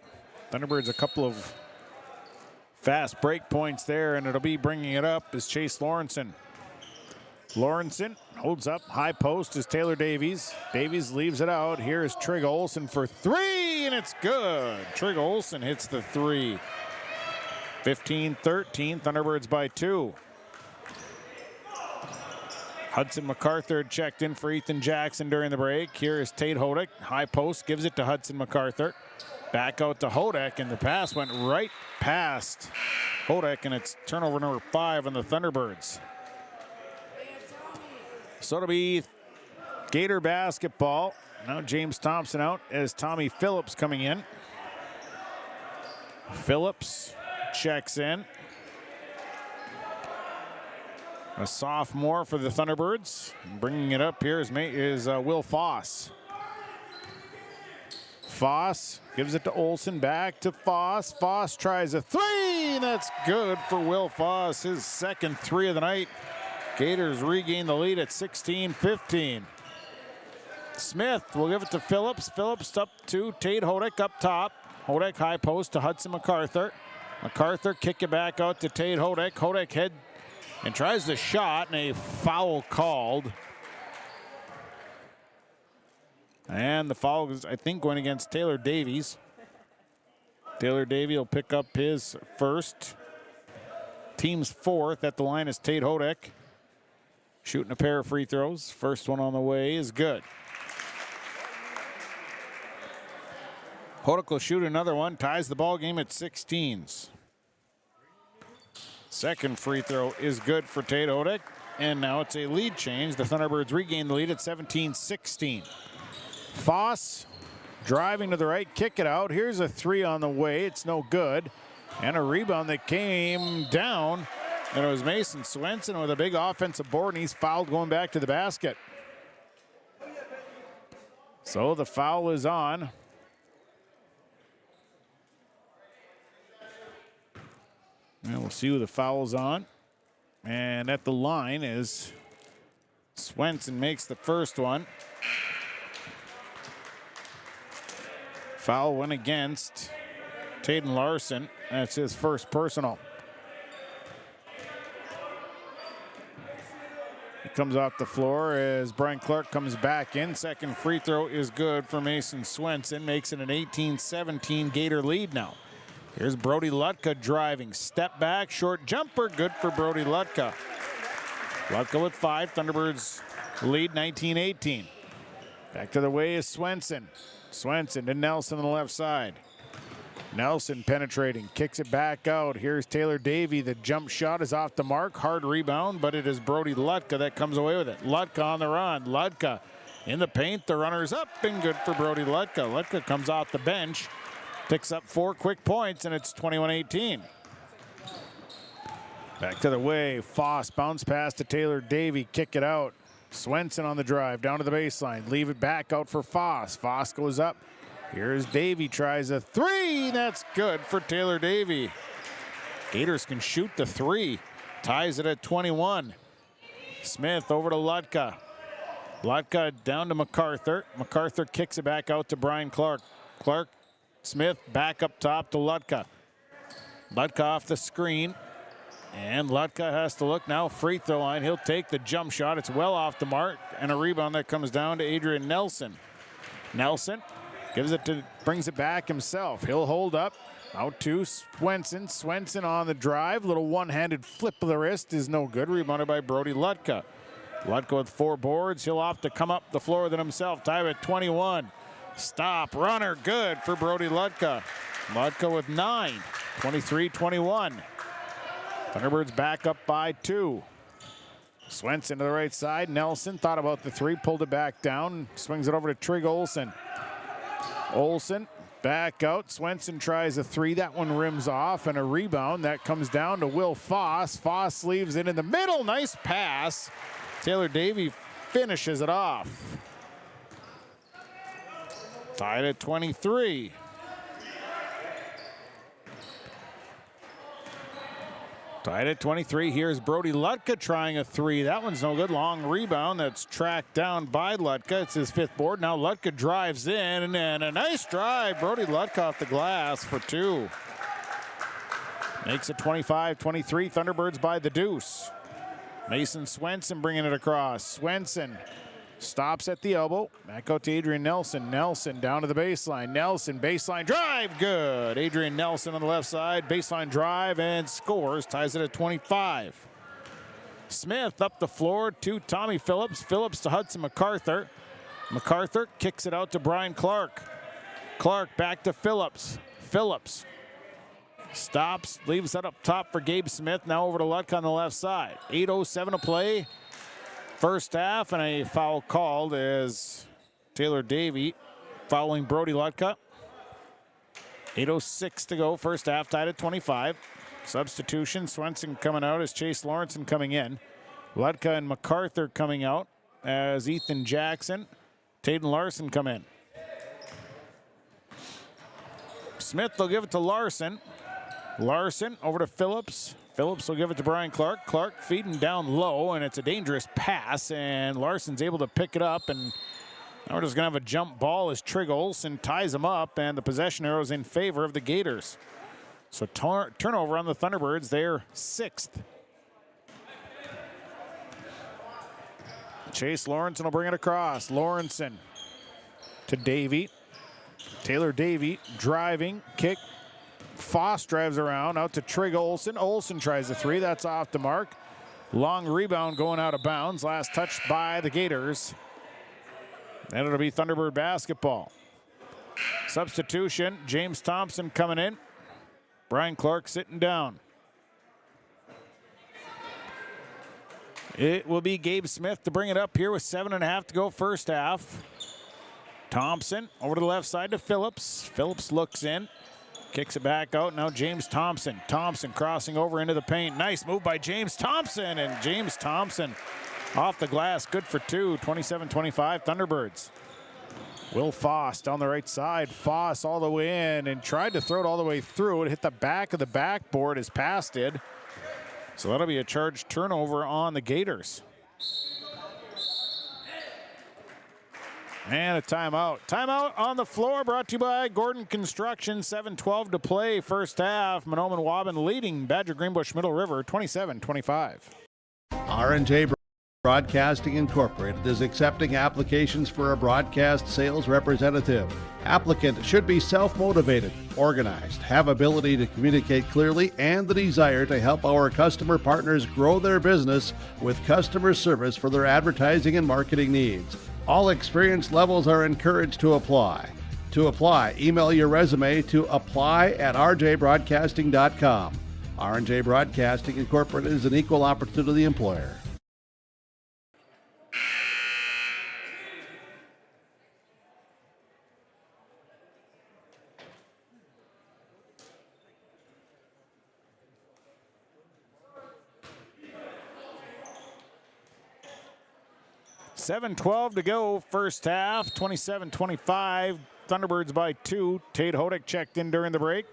Thunderbirds a couple of fast break points there, and it'll be bringing it up is Chase Lawrenson. Lawrenson holds up, high post is Taylor Davies. Davies leaves it out. Here is Trig Olsen for 3, and it's good. Trig Olsen hits the 3. 15-13, Thunderbirds by 2. Hudson MacArthur checked in for Ethan Jackson during the break. Here is Tate Hodek. High post, gives it to Hudson MacArthur. Back out to Hodek, and the pass went right past Hodek, and it's turnover number 5 on the Thunderbirds. So it'll be Gator basketball. Now James Thompson out as Tommy Phillips coming in. Phillips checks in. A sophomore for the Thunderbirds. Bringing it up here is Will Foss. Foss gives it to Olsen, back to Foss. Foss tries a 3. That's good for Will Foss, his second 3 of the night. Gators regain the lead at 16-15. Smith will give it to Phillips. Phillips up to Tate Hodek up top. Hodek high post to Hudson MacArthur. MacArthur kick it back out to Tate Hodek. Hodek head and tries the shot, and a foul called. And the foul is, I think, going against Taylor Davies. Taylor Davies will pick up his first. Team's 4th at the line is Tate Hodek. Shooting a pair of free throws. First one on the way is good. Hodek will shoot another one, ties the ball game at 16s. Second free throw is good for Tate Hodek, and now it's a lead change. The Thunderbirds regain the lead at 17-16. Foss driving to the right, kick it out. Here's a 3 on the way. It's no good. And a rebound that came down, and it was Mason Swenson with a big offensive board, and he's fouled going back to the basket. So the foul is on. And we'll see who the foul's on. And at the line is Swenson, makes the first one. Foul went against Taden Larson. That's his first personal. comes off the floor as Brian Clark comes back in. Second free throw is good for Mason Swenson. Makes it an 18-17 Gator lead now. Here's Brody Lutka driving. Step back, short jumper. Good for Brody Lutka. Lutka with 5. Thunderbirds lead 19-18. Back to the way is Swenson. Swenson to Nelson on the left side. Nelson penetrating, kicks it back out. Here's Taylor Davey. The jump shot is off the mark. Hard rebound, but it is Brody Lutka that comes away with it. Lutka on the run. Lutka in the paint. The runner's up and good for Brody Lutka. Lutka comes off the bench, picks up 4 quick points, and it's 21-18. Back to the way. Foss bounce pass to Taylor Davey. Kick it out. Swenson on the drive down to the baseline. Leave it back out for Foss. Foss goes up. Here's Davey, tries a 3. That's good for Taylor Davey. Gators can shoot the 3. Ties it at 21. Smith over to Lutka. Lutka down to MacArthur. MacArthur kicks it back out to Brian Clark. Clark, Smith back up top to Lutka. Lutka off the screen. And Lutka has to look now. Free throw line. He'll take the jump shot. It's well off the mark. And a rebound that comes down to Adrian Nelson. Nelson gives it to, brings it back himself. He'll hold up. Out to Swenson. Swenson on the drive. Little one-handed flip of the wrist is no good. Rebounded by Brody Lutka. Lutka with 4 boards. He'll opt to come up the floor with it himself. Tie at 21. Stop. Runner. Good for Brody Lutka. Lutka with 9. 23-21. Thunderbirds back up by 2. Swenson to the right side. Nelson thought about the 3. Pulled it back down. Swings it over to Trig Olsen. Olsen back out. Swenson tries a 3. That one rims off, and a rebound that comes down to Will Foss. Foss leaves it in the middle. Nice pass. Taylor Davey finishes it off. Tied at 23. Tied at 23. Here's Brody Lutka trying a 3. That one's no good. Long rebound that's tracked down by Lutka. It's his 5th board. Now Lutka drives in, and then a nice drive. Brody Lutka off the glass for 2. Makes it 25-23. Thunderbirds by the deuce. Mason Swenson bringing it across. Swenson stops at the elbow. Back out to Adrian Nelson. Nelson down to the baseline. Nelson, baseline drive, good. Adrian Nelson on the left side. Baseline drive and scores. Ties it at 25. Smith up the floor to Tommy Phillips. Phillips to Hudson MacArthur. MacArthur kicks it out to Brian Clark. Clark back to Phillips. Phillips stops, leaves it up top for Gabe Smith. Now over to Lutka on the left side. 8:07 to play. First half, and a foul called as Taylor Davey fouling Brody Lutka. 8:06 to go. First half, tied at 25. Substitution, Swenson coming out as Chase Lawrenson coming in. Lutka and MacArthur coming out as Ethan Jackson, Taden Larson come in. Smith will give it to Larson. Larson over to Phillips. Phillips will give it to Brian Clark. Clark feeding down low, and it's a dangerous pass, and Larson's able to pick it up, and now we're just going to have a jump ball as Trig Olsen ties him up, and the possession arrow is in favor of the Gators. So turnover on the Thunderbirds, they're 6th. Chase Lawrenson will bring it across. Lawrenson to Davey. Taylor Davey driving, kick. Foss drives around, out to Trig Olsen. Olsen tries a 3, that's off the mark. Long rebound going out of bounds. Last touch by the Gators. And it'll be Thunderbird basketball. Substitution, James Thompson coming in. Brian Clark sitting down. It will be Gabe Smith to bring it up here with 7.5 to go first half. Thompson over to the left side to Phillips. Phillips looks in. Kicks it back out. Now James Thompson. Thompson crossing over into the paint. Nice move by James Thompson. And James Thompson off the glass. Good for 2. 27-25 Thunderbirds. Will Foss down the right side. Foss all the way in and tried to throw it all the way through. It hit the back of the backboard. His pass did. So that'll be a charged turnover on the Gators. And a timeout. Timeout on the floor brought to you by Gordon Construction. 7:12 to play first half. Mahnomen-Waubun leading Badger Greenbush-Middle River 27-25. R&J Broadcasting Incorporated is accepting applications for a broadcast sales representative. Applicant should be self-motivated, organized, have ability to communicate clearly, and the desire to help our customer partners grow their business with customer service for their advertising and marketing needs. All experience levels are encouraged to apply. To apply, email your resume to apply@rjbroadcasting.com. R&J Broadcasting Incorporated is an equal opportunity employer. $7:12 to go, first half, 27-25. Thunderbirds by 2. Tate Hodick checked in during the break.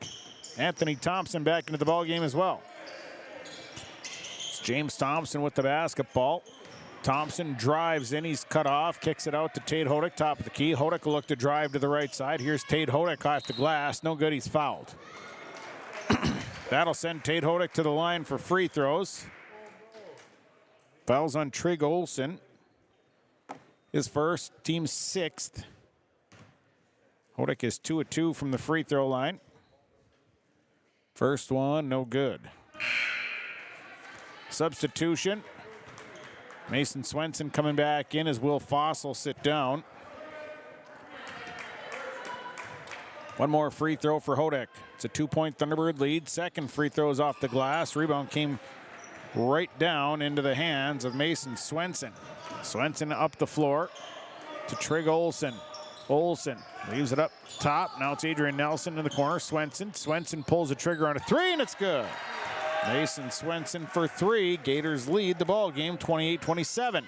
Anthony Thompson back into the ball game as well. It's James Thompson with the basketball. Thompson drives in, he's cut off, kicks it out to Tate Hodick, top of the key. Hodick will look to drive to the right side. Here's Tate Hodick off the glass. No good, he's fouled. That'll send Tate Hodick to the line for free throws. Fouls on Trig Olsen. His first, team 6th. Hodick is 2 of 2 from the free throw line. First one, no good. Substitution. Mason Swenson coming back in as Will Foss will sit down. One more free throw for Hodick. It's a 2-point Thunderbird lead. Second free throw is off the glass. Rebound came right down into the hands of Mason Swenson. Swenson up the floor to Trig Olsen. Olsen leaves it up top. Now it's Adrian Nelson in the corner. Swenson pulls the trigger on a 3, and it's good. Mason Swenson for 3. Gators lead the ball game 28-27.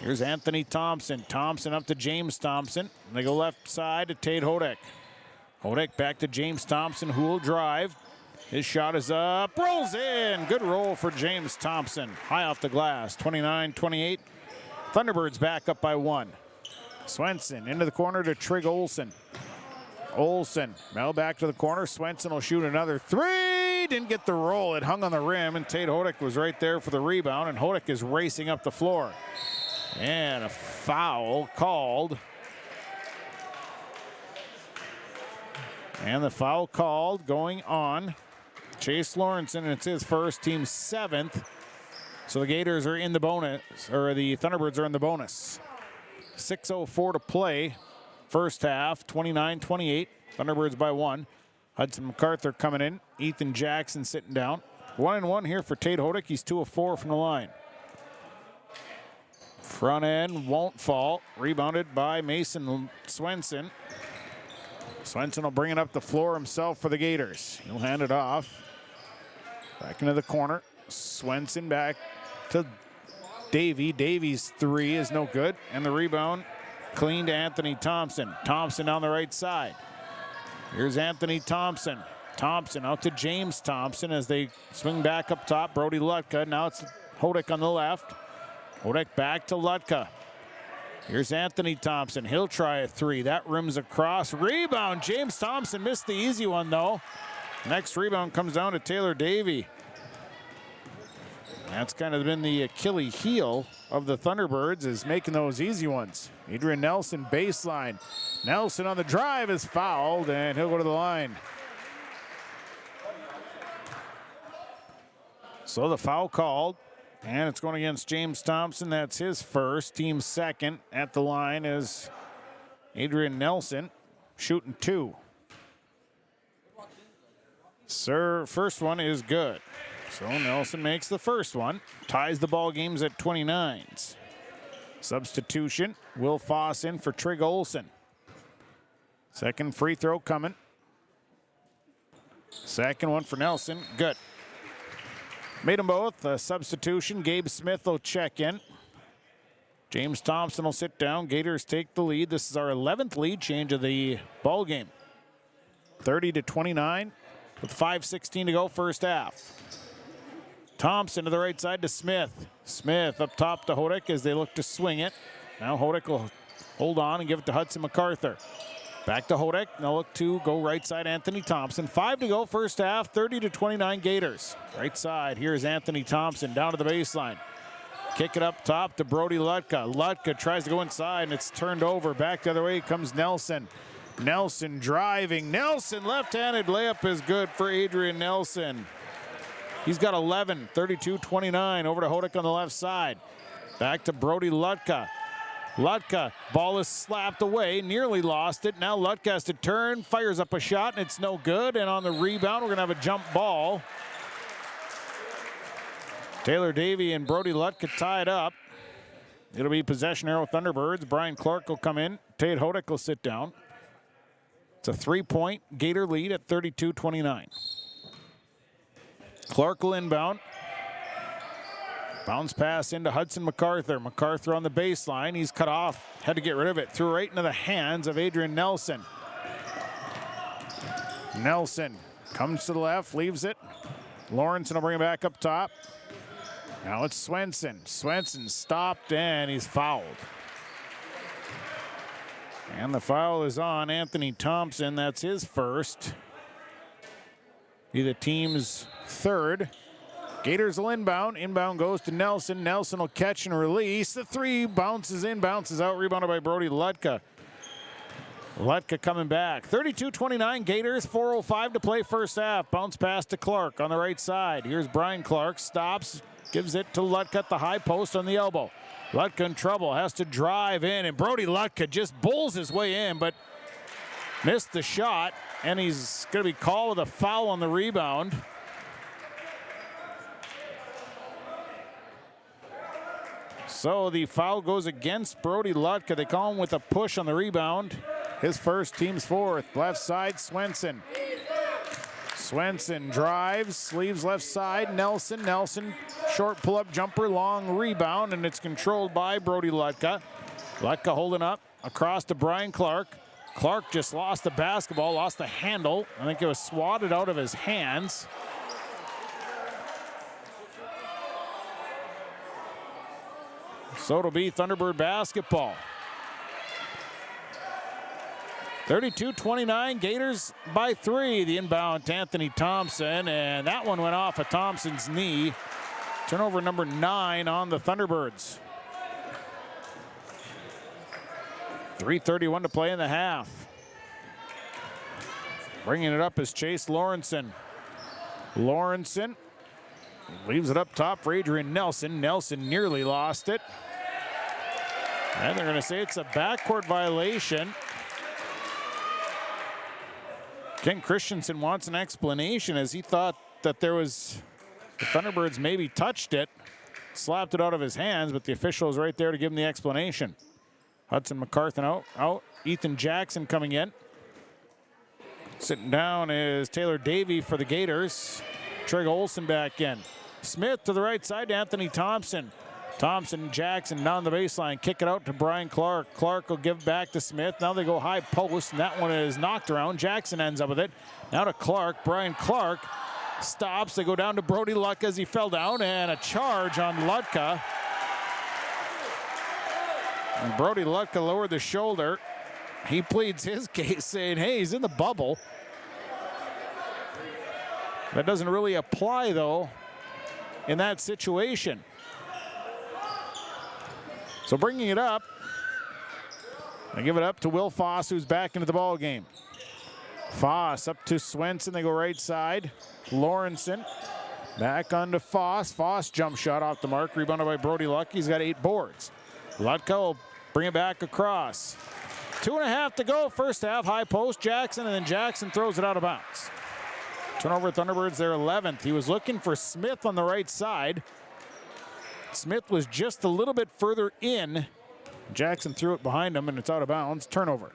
Here's Anthony Thompson. Thompson up to James Thompson. They go left side to Tate Hodick. Hodick back to James Thompson, who will drive. His shot is up, rolls in. Good roll for James Thompson. High off the glass, 29-28. Thunderbirds back up by 1. Swenson into the corner to Trig Olsen. Olsen, now back to the corner. Swenson will shoot another 3. Didn't get the roll. It hung on the rim, and Tate Hodick was right there for the rebound, and Hodick is racing up the floor. And a foul called. And the foul called going on Chase Lawrenson, and it's his first, team 7th. So the Gators are in the bonus, or the Thunderbirds are in the bonus. 6:04 to play. First half, 29-28. Thunderbirds by 1. Hudson MacArthur coming in. Ethan Jackson sitting down. 1-1 here for Tate Hodick. He's 2 of 4 from the line. Front end won't fall. Rebounded by Mason Swenson. Swenson will bring it up the floor himself for the Gators. He'll hand it off. Back into the corner. Swenson back to Davey. Davies 3 is no good. And the rebound clean to Anthony Thompson. Thompson on the right side. Here's Anthony Thompson. Thompson out to James Thompson as they swing back up top. Brody Lutka. Now it's Hodick on the left. Hodick back to Lutka. Here's Anthony Thompson. He'll try a 3. That rims across. Rebound. James Thompson missed the easy one, though. Next rebound comes down to Taylor Davey. That's kind of been the Achilles heel of the Thunderbirds, is making those easy ones. Adrian Nelson baseline. Nelson on the drive is fouled, and he'll go to the line. So the foul called. And it's going against James Thompson. That's his first. Team 2nd at the line is Adrian Nelson, shooting 2. First one is good. So Nelson makes the first one. Ties the ball games at 29s. Substitution. Will Foss in for Trig Olsen. Second free throw coming. Second one for Nelson. Good. Made them both. A substitution. Gabe Smith will check in. James Thompson will sit down. Gators take the lead. This is our 11th lead change of the ball game. 30-29 with 5:16 to go first half. Thompson to the right side to Smith. Smith up top to Hodick as they look to swing it. Now Hodick will hold on and give it to Hudson MacArthur. Back to Hodick. Now look to go right side, Anthony Thompson. 5 to go first half, 30-29 Gators. Right side, here's Anthony Thompson down to the baseline. Kick it up top to Brody Lutka. Lutka tries to go inside, and it's turned over. Back the other way comes Nelson. Nelson driving. Nelson, left-handed layup is good for Adrian Nelson. He's got 11, 32-29. Over to Hodak on the left side. Back to Brody Lutka. Lutka, ball is slapped away, nearly lost it. Now Lutka has to turn, fires up a shot, and it's no good. And on the rebound, we're going to have a jump ball. Taylor Davey and Brody Lutka tied up. It'll be possession arrow Thunderbirds. Brian Clark will come in. Tate Hodak will sit down. It's a 3-point Gator lead at 32-29. Clark will inbound. Bounce pass into Hudson MacArthur. MacArthur on the baseline. He's cut off. Had to get rid of it. Threw right into the hands of Adrian Nelson. Nelson comes to the left, leaves it. Lawrence will bring it back up top. Now it's Swenson. Swenson stopped and he's fouled. And the foul is on Anthony Thompson. That's his first. Be the team's third. Gators will inbound. Inbound goes to Nelson. Nelson will catch and release. The three bounces in, bounces out. Rebounded by Brody Lutka. Lutka coming back. 32-29 Gators. 4:05 to play first half. Bounce pass to Clark on the right side. Here's Brian Clark. Stops. Gives it to Lutka at the high post on the elbow. Lutka in trouble. Has to drive in. And Brody Lutka just bowls his way in, but missed the shot. And he's going to be called with a foul on the rebound. So the foul goes against Brody Lutka. They call him with a push on the rebound. His first, team's fourth. Left side, Swenson. Swenson drives, leaves left side. Nelson, short pull-up jumper, long rebound, and it's controlled by Brody Lutka. Lutka holding up across to Brian Clark. Clark just lost the basketball, lost the handle. I think it was swatted out of his hands. So it'll be Thunderbird basketball. 32-29, Gators by 3. The inbound to Anthony Thompson, and that one went off of Thompson's knee. Turnover number 9 on the Thunderbirds. 3:31 to play in the half. Bringing it up is Chase Lawrenson. Lawrenson leaves it up top for Adrian Nelson. Nelson nearly lost it. And they're going to say it's a backcourt violation. Ken Christensen wants an explanation as he thought that there was, the Thunderbirds maybe touched it, slapped it out of his hands, but the official is right there to give him the explanation. Hudson MacArthur out. Ethan Jackson coming in. Sitting down is Taylor Davey for the Gators. Treg Olsen back in. Smith to the right side to Anthony Thompson. Thompson, Jackson down the baseline. Kick it out to Brian Clark. Clark will give back to Smith. Now they go high post, and that one is knocked around. Jackson ends up with it. Now to Clark. Brian Clark stops. They go down to Brody Lutka as he fell down, and a charge on Lutka. And Brody Lutka lowered the shoulder. He pleads his case, saying, hey, he's in the bubble. That doesn't really apply, though, in that situation. So bringing it up, I give it up to Will Foss, who's back into the ball game. Foss up to Swenson. They go right side. Lawrenson back onto Foss. Foss jump shot off the mark. Rebounded by Brody Lutka. He's got 8 boards. Lutka will bring it back across. 2.5 to go. First half. High post. Jackson, and then Jackson throws it out of bounds. Turnover Thunderbirds, their 11th. He was looking for Smith on the right side. Smith was just a little bit further in. Jackson threw it behind him, and it's out of bounds. Turnover.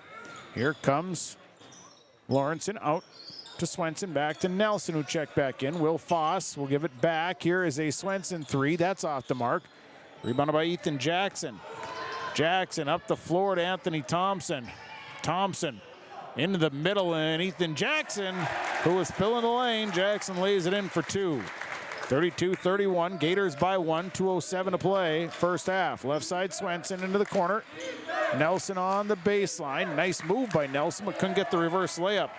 Here comes Lawrenson out to Swenson. Back to Nelson, who checked back in. Will Foss will give it back. Here is a Swenson 3. That's off the mark. Rebounded by Ethan Jackson. Jackson up the floor to Anthony Thompson. Thompson into the middle, and Ethan Jackson, who was filling the lane. Jackson lays it in for 2. 32-31, Gators by 1, 2:07 to play, first half. Left side, Swenson into the corner. Nelson on the baseline. Nice move by Nelson, but couldn't get the reverse layup.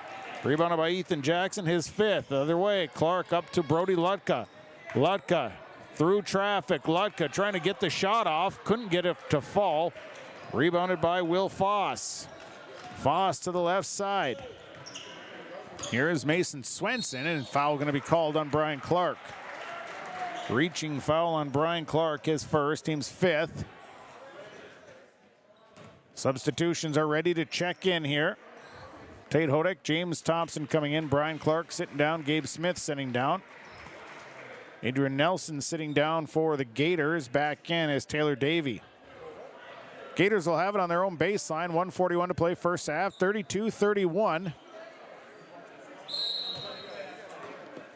Rebounded by Ethan Jackson, his 5th. The other way, Clark up to Brody Lutka. Lutka through traffic. Lutka trying to get the shot off. Couldn't get it to fall. Rebounded by Will Foss. Foss to the left side. Here is Mason Swenson, and foul going to be called on Brian Clark. Reaching foul on Brian Clark, his first, team's fifth. Substitutions are ready to check in here. Tate Hodek, James Thompson coming in, Brian Clark sitting down, Gabe Smith sitting down. Adrian Nelson sitting down for the Gators. Back in is Taylor Davey. Gators will have it on their own baseline. 1:41 to play first half, 32-31.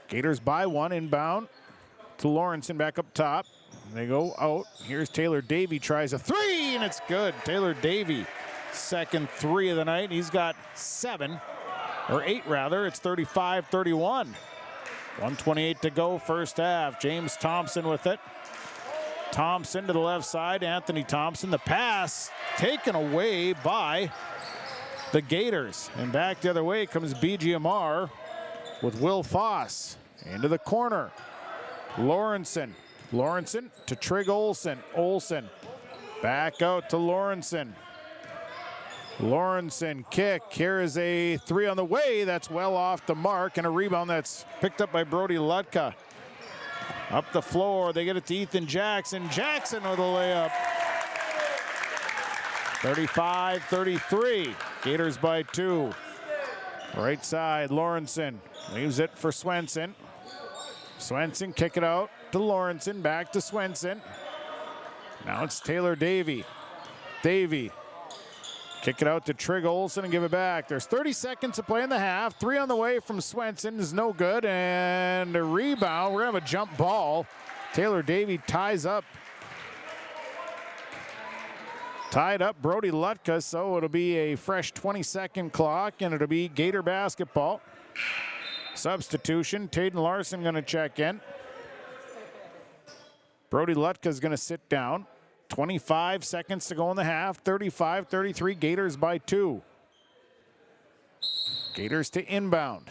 Gators by one, inbound to Lawrenson back up top. They go out. Here's Taylor Davey, tries a three, and it's good. Taylor Davey, second three of the night. He's got 8 rather. It's 35-31. 1:28 to go first half. James Thompson with it. Thompson to the left side. Anthony Thompson. The pass taken away by the Gators. And back the other way comes BGMR with Will Foss. Into the corner. Lawrenson to Trig Olsen. Olsen back out to Lawrenson. Lawrenson kick. Here is a three on the way. That's well off the mark, and a rebound that's picked up by Brody Lutka. Up the floor, they get it to Ethan Jackson. Jackson with a layup. 35-33. Gators by 2. Right side, Lawrenson leaves it for Swenson. Swenson kick it out to Lawrenson, back to Swenson. Now it's Taylor Davey. Davey kick it out to Trig Olsen and give it back. There's 30 seconds to play in the half. 3 on the way from Swenson is no good, and a rebound. We're gonna have a jump ball. Taylor Davey ties up. Tied up Brody Lutka, so it'll be a fresh 20-second clock, and it'll be Gator basketball. Substitution, Tayden Larson gonna check in. Brody Lutka's gonna sit down. 25 seconds to go in the half. 35-33, Gators by 2. Gators to inbound.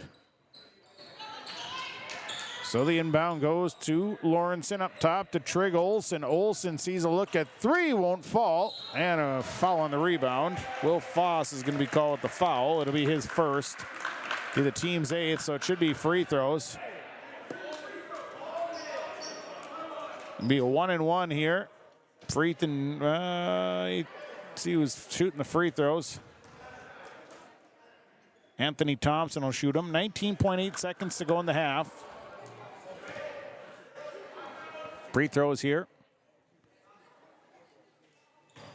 So the inbound goes to Lawrenson up top to Trig Olsen. Olsen sees a look at 3, won't fall, and a foul on the rebound. Will Foss is going to be called with the foul. It'll be his first. Be the team's 8th, so it should be free throws. It'll be a 1-and-1 here. For Ethan, see who's shooting the free throws. Anthony Thompson will shoot them. 19.8 seconds to go in the half. Free throws here.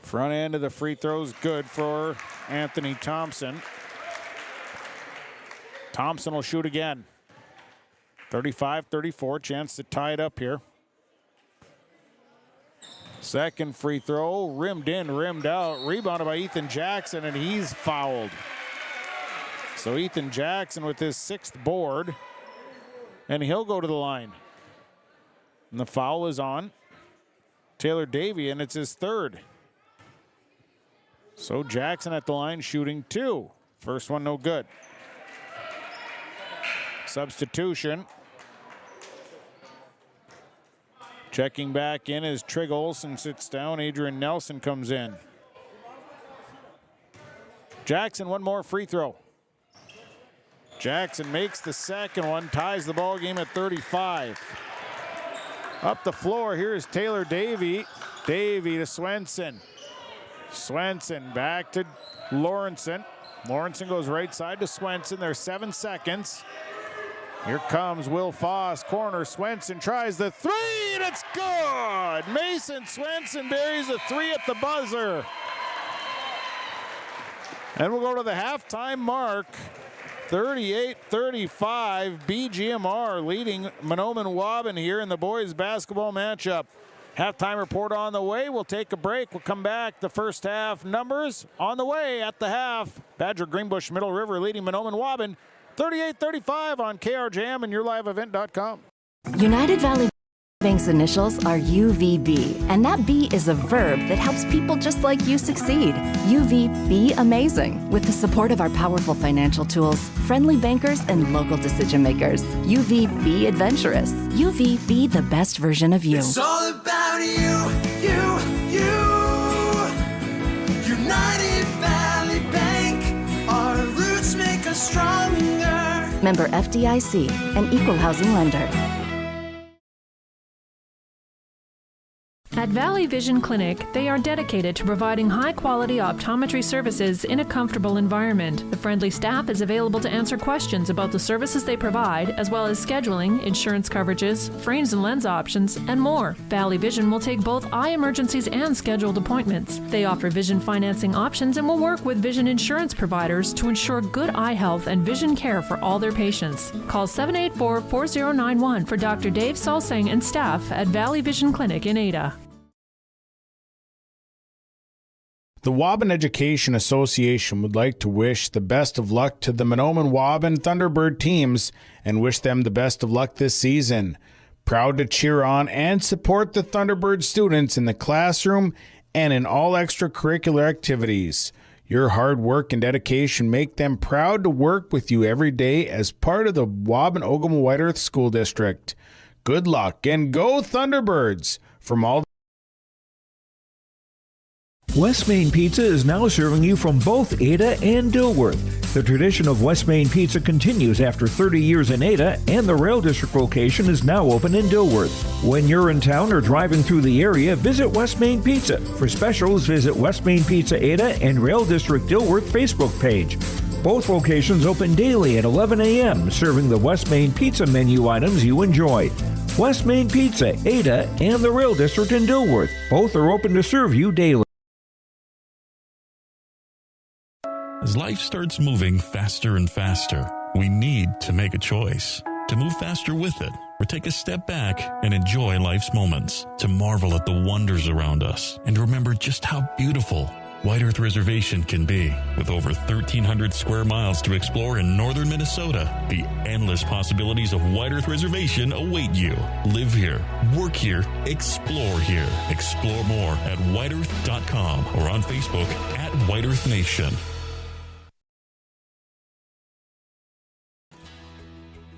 Front end of the free throws good for Anthony Thompson. Thompson will shoot again. 35-34, chance to tie it up here. Second free throw, rimmed in, rimmed out, rebounded by Ethan Jackson, and he's fouled. So Ethan Jackson with his 6th board, and he'll go to the line. And the foul is on Taylor Davey, and it's his 3rd. So Jackson at the line shooting 2. First one no good. Substitution. Checking back in as Trig Olsen sits down. Adrian Nelson comes in. Jackson, one more free throw. Jackson makes the second one, ties the ball game at 35. Up the floor, here's Taylor Davey. Davey to Swenson. Swenson back to Lawrenson. Lawrenson goes right side to Swenson. There's 7 seconds. Here comes Will Foss, corner. Swenson tries the 3, and it's good! Mason Swenson buries a 3 at the buzzer. And we'll go to the halftime mark. 38-35, BGMR leading Mahnomen-Waubun here in the boys basketball matchup. Halftime report on the way. We'll take a break. We'll come back. The first half numbers on the way at the half. Badger Greenbush-Middle River leading Mahnomen-Waubun 38-35 on KRJM and YourLiveEvent.com. United Valley Bank's initials are UVB, and that B is a verb that helps people just like you succeed. UVB amazing, with the support of our powerful financial tools, friendly bankers, and local decision makers. UVB adventurous. UVB the best version of you. It's all about you. United Valley Bank, our roots make us stronger. Member FDIC, an equal housing lender. At Valley Vision Clinic, they are dedicated to providing high-quality optometry services in a comfortable environment. The friendly staff is available to answer questions about the services they provide, as well as scheduling, insurance coverages, frames and lens options, and more. Valley Vision will take both eye emergencies and scheduled appointments. They offer vision financing options and will work with vision insurance providers to ensure good eye health and vision care for all their patients. Call 784-4091 for Dr. Dave Salsing and staff at Valley Vision Clinic in Ada. The Waubun Education Association would like to wish the best of luck to the Mahnomen-Waubun Thunderbird teams and wish them the best of luck this season. Proud to cheer on and support the Thunderbird students in the classroom and in all extracurricular activities. Your hard work and dedication make them proud to work with you every day as part of the Waubun-Ogama-White Earth School District. Good luck and go Thunderbirds! From all West Main Pizza is now serving you from both Ada and Dilworth. The tradition of West Main Pizza continues after 30 years in Ada, and the Rail District location is now open in Dilworth. When you're in town or driving through the area, visit West Main Pizza. For specials, visit West Main Pizza Ada and Rail District Dilworth Facebook page. Both locations open daily at 11 a.m., serving the West Main Pizza menu items you enjoy. West Main Pizza, Ada, and the Rail District in Dilworth. Both are open to serve you daily. As life starts moving faster and faster, we need to make a choice. To move faster with it, or take a step back and enjoy life's moments. To marvel at the wonders around us, and remember just how beautiful White Earth Reservation can be. With over 1,300 square miles to explore in northern Minnesota, the endless possibilities of White Earth Reservation await you. Live here, work here, explore here. Explore more at whiteearth.com or on Facebook at White Earth Nation.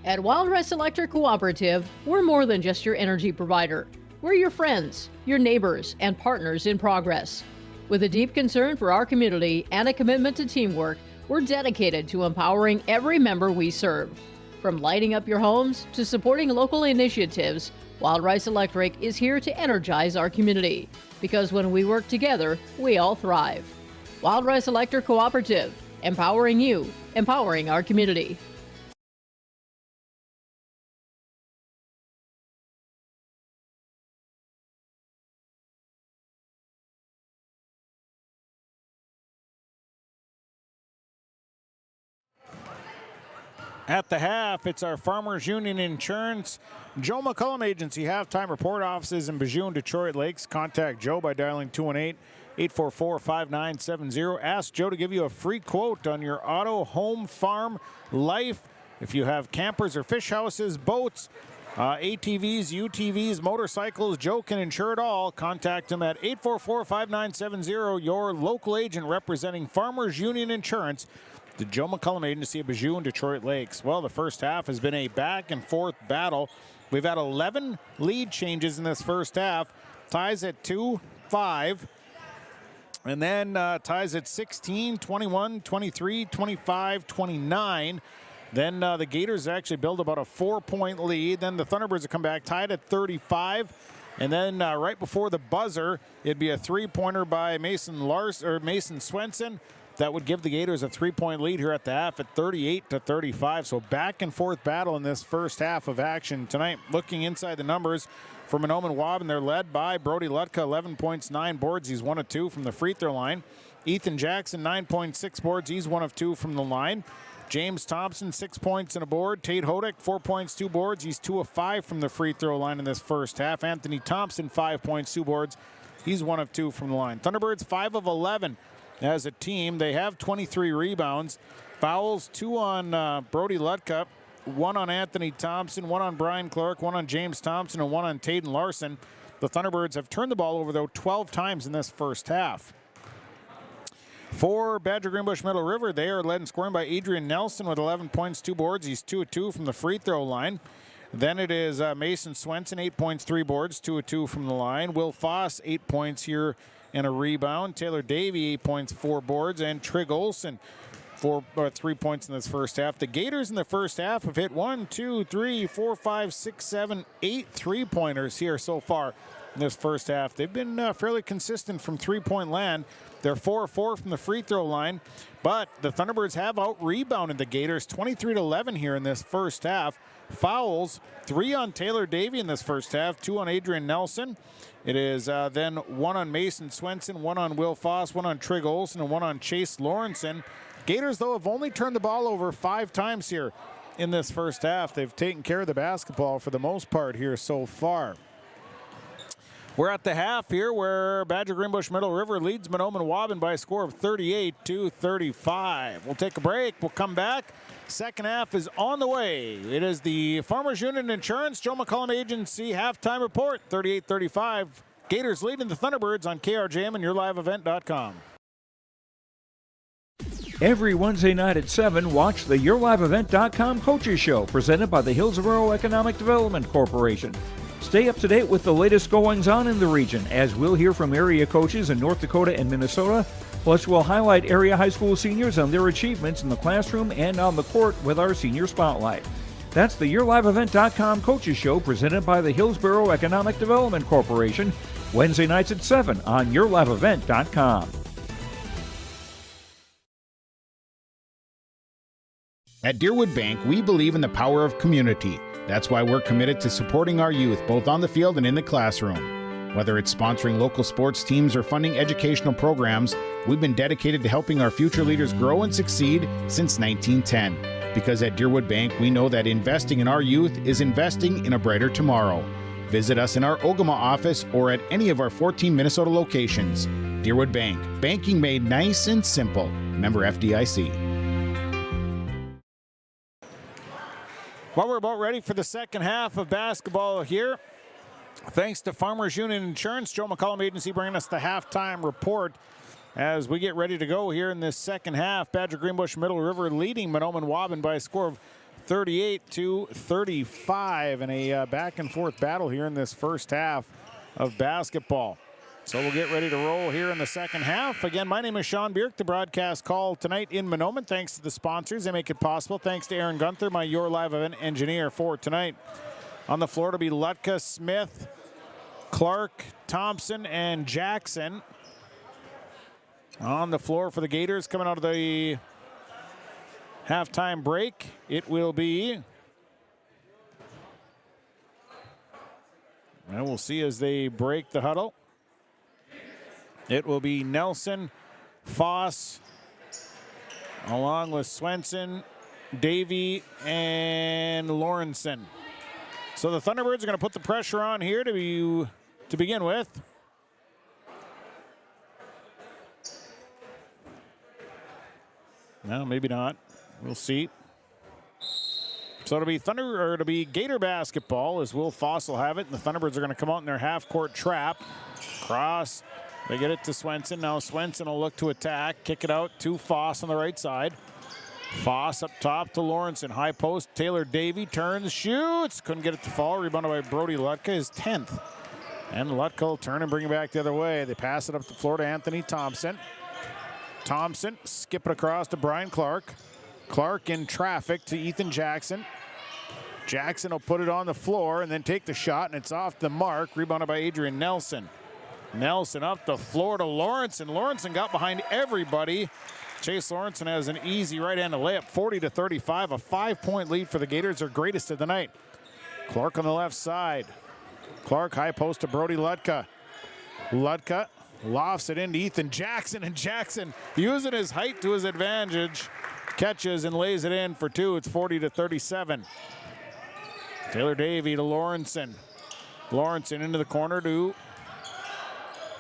At Wild Rice Electric Cooperative, we're more than just your energy provider. We're your friends, your neighbors, and partners in progress. With a deep concern for our community and a commitment to teamwork, we're dedicated to empowering every member we serve. From lighting up your homes to supporting local initiatives, Wild Rice Electric is here to energize our community. Because when we work together, we all thrive. Wild Rice Electric Cooperative, empowering you, empowering our community. At the half, it's our Farmers Union Insurance Joe McCullum Agency halftime report. Offices in Bijou, Detroit Lakes. Contact Joe by dialing 218-844-5970. Ask Joe to give you a free quote on your auto, home, farm, life. If you have campers or fish houses, boats, ATVs, UTVs, motorcycles, Joe can insure it all. Contact him at 844-5970, your local agent representing Farmers Union Insurance. The Joe McCullum Agency of Bijou and Detroit Lakes. Well, the first half has been a back and forth battle. We've had 11 lead changes in this first half. Ties at 2-5. And then ties at 16, 21, 23, 25, 29. Then the Gators actually build about a 4-point lead. Then the Thunderbirds have come back tied at 35. And then right before the buzzer, it'd be a three-pointer by Mason Swenson. That would give the Gators a 3-point lead here at the half at 38-35. So back and forth battle in this first half of action tonight. Looking inside the numbers for Mahnomen-Waubun, they're led by Brody Lutka, 11 points, 9 boards. He's 1 of 2 from the free throw line. Ethan Jackson, 9.6 boards. He's 1 of 2 from the line. James Thompson, 6 points and a board. Tate Hodek, 4 points, 2 boards. He's 2 of 5 from the free throw line in this first half. Anthony Thompson, 5 points, 2 boards. He's 1 of 2 from the line. Thunderbirds, 5 of 11. As a team, they have 23 rebounds. Fouls, 2 on Brody Lutka, one on Anthony Thompson, one on Brian Clark, one on James Thompson, and one on Taden Larson. The Thunderbirds have turned the ball over, though, 12 times in this first half. For Badger Greenbush-Middle River, they are led in scoring by Adrian Nelson with 11 points, 2 boards. He's 2 of 2 from the free throw line. Then it is Mason Swenson, 8 points, 3 boards, 2 of 2 from the line. Will Foss, 8 points here and a rebound. Taylor Davey, 8 points, 4 boards. And Trig Olson, 3 points in this first half. The Gators in the first half have hit 1, 2, 3, 4, 5, 6, 7, 8 3-pointers here so far in this first half. They've been fairly consistent from three-point land. They're 4 of 4 from the free throw line, but the Thunderbirds have out-rebounded the Gators 23-11 here in this first half. Fouls, 3 on Taylor Davey in this first half, 2 on Adrian Nelson. It is then 1 on Mason Swenson, 1 on Will Foss, 1 on Trig Olson, and 1 on Chase Lawrenson. Gators, though, have only turned the ball over 5 times here in this first half. They've taken care of the basketball for the most part here so far. We're at the half here where Badger Greenbush-Middle River leads Mahnomen-Waubun by a score of 38-35. We'll take a break. We'll come back. Second half is on the way. It is the Farmers Union Insurance Joe McCullum Agency halftime report. 38-35. Gators leading the Thunderbirds on KRJM and YourLiveEvent.com. Every Wednesday night at 7, watch the YourLiveEvent.com Coaches Show presented by the Hillsborough Economic Development Corporation. Stay up to date with the latest goings-on in the region, as we'll hear from area coaches in North Dakota and Minnesota. Plus, we'll highlight area high school seniors on their achievements in the classroom and on the court with our Senior Spotlight. That's the YourLiveEvent.com Coaches Show presented by the Hillsborough Economic Development Corporation, Wednesday nights at 7 on YourLiveEvent.com. At Deerwood Bank, we believe in the power of community. That's why we're committed to supporting our youth, both on the field and in the classroom. Whether it's sponsoring local sports teams or funding educational programs, we've been dedicated to helping our future leaders grow and succeed since 1910. Because at Deerwood Bank, we know that investing in our youth is investing in a brighter tomorrow. Visit us in our Ogama office or at any of our 14 Minnesota locations. Deerwood Bank, banking made nice and simple. Member FDIC. Well, we're about ready for the second half of basketball here. Thanks to Farmers Union Insurance, Joe McCullum Agency bringing us the halftime report as we get ready to go here in this second half. Badger Greenbush-Middle River leading Mahnomen-Waubun by a score of 38-35 in a back-and-forth battle here in this first half of basketball. So we'll get ready to roll here in the second half. Again, my name is Sean Bierk. The broadcast call tonight in Mahnomen. Thanks to the sponsors. They make it possible. Thanks to Aaron Gunther, my Your Live Event engineer for tonight. On the floor to be Lutka, Smith, Clark, Thompson, and Jackson. On the floor for the Gators coming out of the halftime break, it will be, and we'll see as they break the huddle. It will be Nelson, Foss, along with Swenson, Davey, and Lawrenson. So the Thunderbirds are going to put the pressure on here to begin with. No, maybe not. We'll see. So it'll be Gator basketball as Will Foss will have it, and the Thunderbirds are going to come out in their half-court trap. Cross. They get it to Swenson. Now Swenson will look to attack. Kick it out to Foss on the right side. Foss up top to Lawrenson. High post. Taylor Davey turns, shoots. Couldn't get it to fall. Rebounded by Brody Lutka, his 10th. And Lutka will turn and bring it back the other way. They pass it up the floor to Anthony Thompson. Thompson skip it across to Brian Clark. Clark in traffic to Ethan Jackson. Jackson will put it on the floor and then take the shot, and it's off the mark. Rebounded by Adrian Nelson. Nelson up the floor to Lawrenson. Lawrenson got behind everybody. Chase Lawrenson has an easy right-handed layup, 40-35, a 5-point lead for the Gators, their greatest of the night. Clark on the left side. Clark high post to Brody Lutka. Lutka lofts it into Ethan Jackson, and Jackson using his height to his advantage. Catches and lays it in for two. It's 40-37. Taylor Davey to Lawrenson. Lawrenson into the corner to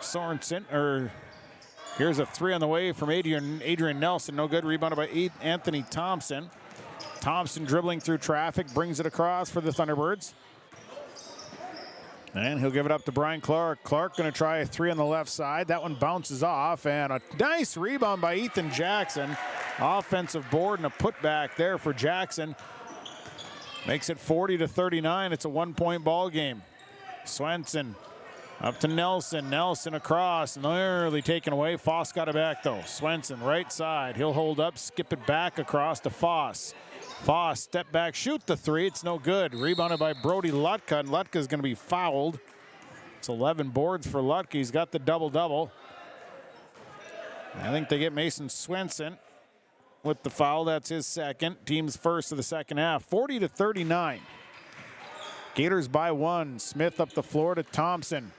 Sorensen, or here's a three on the way from Adrian Nelson. No good. Rebounded by Anthony Thompson. Thompson dribbling through traffic, brings it across for the Thunderbirds. And he'll give it up to Brian Clark. Clark going to try a three on the left side. That one bounces off, and a nice rebound by Ethan Jackson. Offensive board and a putback there for Jackson. Makes it 40-39. It's a 1-point ball game. Swenson up to Nelson. Nelson across, nearly taken away. Foss got it back though. Swenson right side. He'll hold up, skip it back across to Foss. Foss, step back, shoot the three. It's no good. Rebounded by Brody Lutka, and Lutka's going to be fouled. It's 11 boards for Lutka. He's got the double-double. I think they get Mason Swenson with the foul. That's his second. Team's first of the second half. 40-39. Gators by 1. Smith up the floor to Thompson.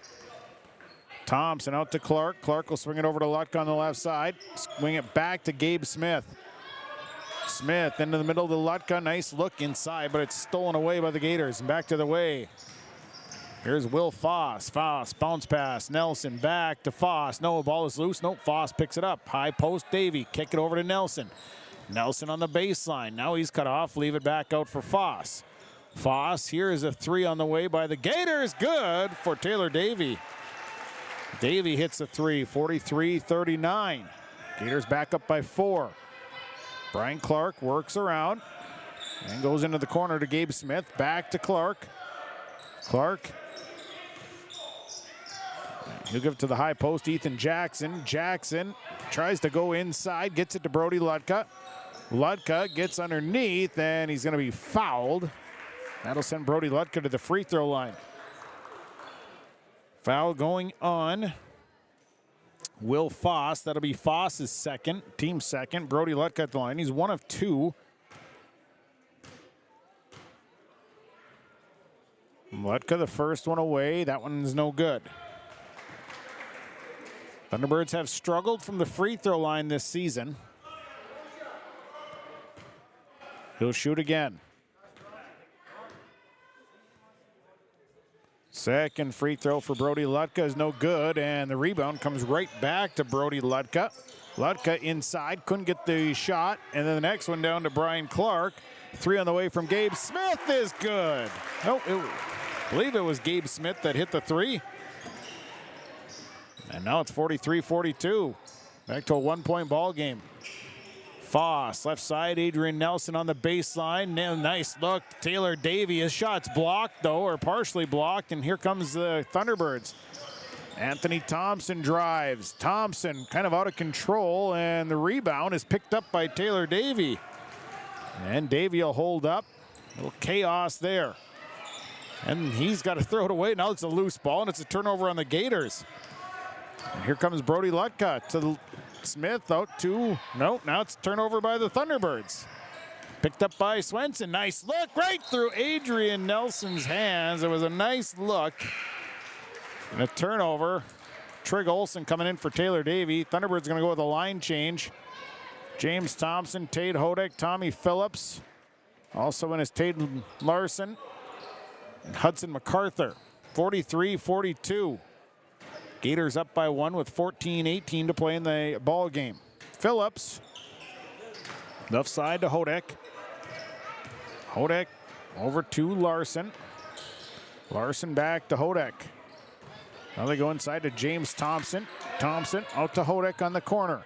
Thompson out to Clark. Clark will swing it over to Lutka on the left side. Swing it back to Gabe Smith. Smith into the middle of the Lutka. Nice look inside, but it's stolen away by the Gators. And back to the way. Here's Will Foss. Foss, bounce pass. Nelson back to Foss. No, ball is loose. Nope, Foss picks it up. High post, Davey. Kick it over to Nelson. Nelson on the baseline. Now he's cut off. Leave it back out for Foss. Foss, here is a three on the way by the Gators. Good for Taylor Davey. Davey hits a three, 43-39. Gators back up by 4. Brian Clark works around and goes into the corner to Gabe Smith. Back to Clark. Clark. He'll give it to the high post, Ethan Jackson. Jackson tries to go inside, gets it to Brody Lutka. Lutka gets underneath, and he's going to be fouled. That'll send Brody Lutka to the free throw line. Foul going on Will Foss. That'll be Foss's second, team second. Brody Lutka at the line. He's 1 of 2. Lutka, the first one away. That one's no good. Thunderbirds have struggled from the free throw line this season. He'll shoot again. Second free throw for Brody Lutka is no good, and the rebound comes right back to Brody Lutka. Lutka inside, couldn't get the shot, and then the next one down to Brian Clark. Three on the way from Gabe Smith is good. Nope, I believe it was Gabe Smith that hit the three. And now it's 43-42. Back to a 1-point ball game. Foss, left side, Adrian Nelson on the baseline. Nice look. Taylor Davey, his shot's blocked though, or partially blocked, and here comes the Thunderbirds. Anthony Thompson drives. Thompson kind of out of control, and the rebound is picked up by Taylor Davey. And Davey will hold up. A little chaos there. And he's got to throw it away. Now it's a loose ball, and it's a turnover on the Gators. And here comes Brody Lutka to Smith out to, no, now it's turnover by the Thunderbirds. Picked up by Swenson. Nice look right through Adrian Nelson's hands. It was a nice look. And a turnover. Trig Olsen coming in for Taylor Davey. Thunderbirds going to go with a line change. James Thompson, Tate Hodek, Tommy Phillips. Also in is Taden Larson and Hudson MacArthur. 43-42. Gators up by 1 with 14-18 to play in the ball game. Phillips, left side to Hodek. Hodek over to Larson. Larson back to Hodek. Now they go inside to James Thompson. Thompson out to Hodek on the corner.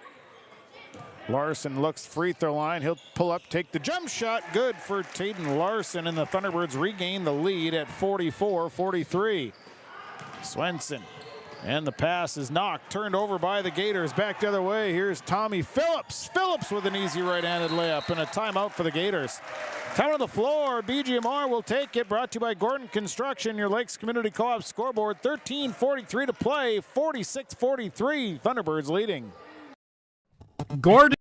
Larson looks free throw line. He'll pull up, take the jump shot. Good for Taden Larson, and the Thunderbirds regain the lead at 44-43. Swenson. And the pass is knocked, turned over by the Gators. Back the other way, here's Tommy Phillips. Phillips with an easy right-handed layup and a timeout for the Gators. Time on the floor, BGMR will take it. Brought to you by Gordon Construction, your Lakes Community Co-op scoreboard. 13:43 to play, 46-43, Thunderbirds leading. Gordon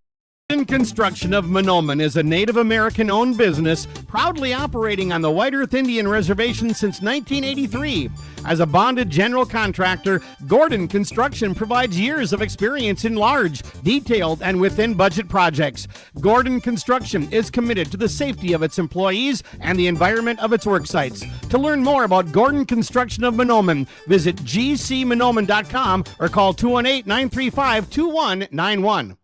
Construction of Mahnomen is a Native American-owned business proudly operating on the White Earth Indian Reservation since 1983. As a bonded general contractor, Gordon Construction provides years of experience in large, detailed, and within-budget projects. Gordon Construction is committed to the safety of its employees and the environment of its work sites. To learn more about Gordon Construction of Mahnomen, visit gcmahnomen.com or call 218-935-2191.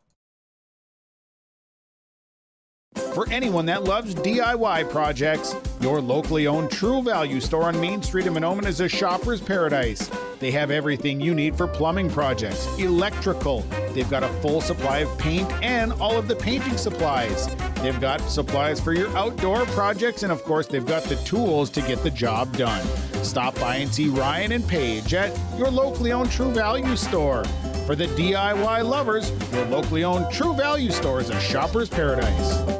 For anyone that loves DIY projects, your locally owned True Value store on Main Street in Mahnomen is a shopper's paradise. They have everything you need for plumbing projects, electrical. They've got a full supply of paint and all of the painting supplies. They've got supplies for your outdoor projects, and of course, they've got the tools to get the job done. Stop by and see Ryan and Paige at your locally owned True Value store. For the DIY lovers, your locally owned True Value store is a shopper's paradise.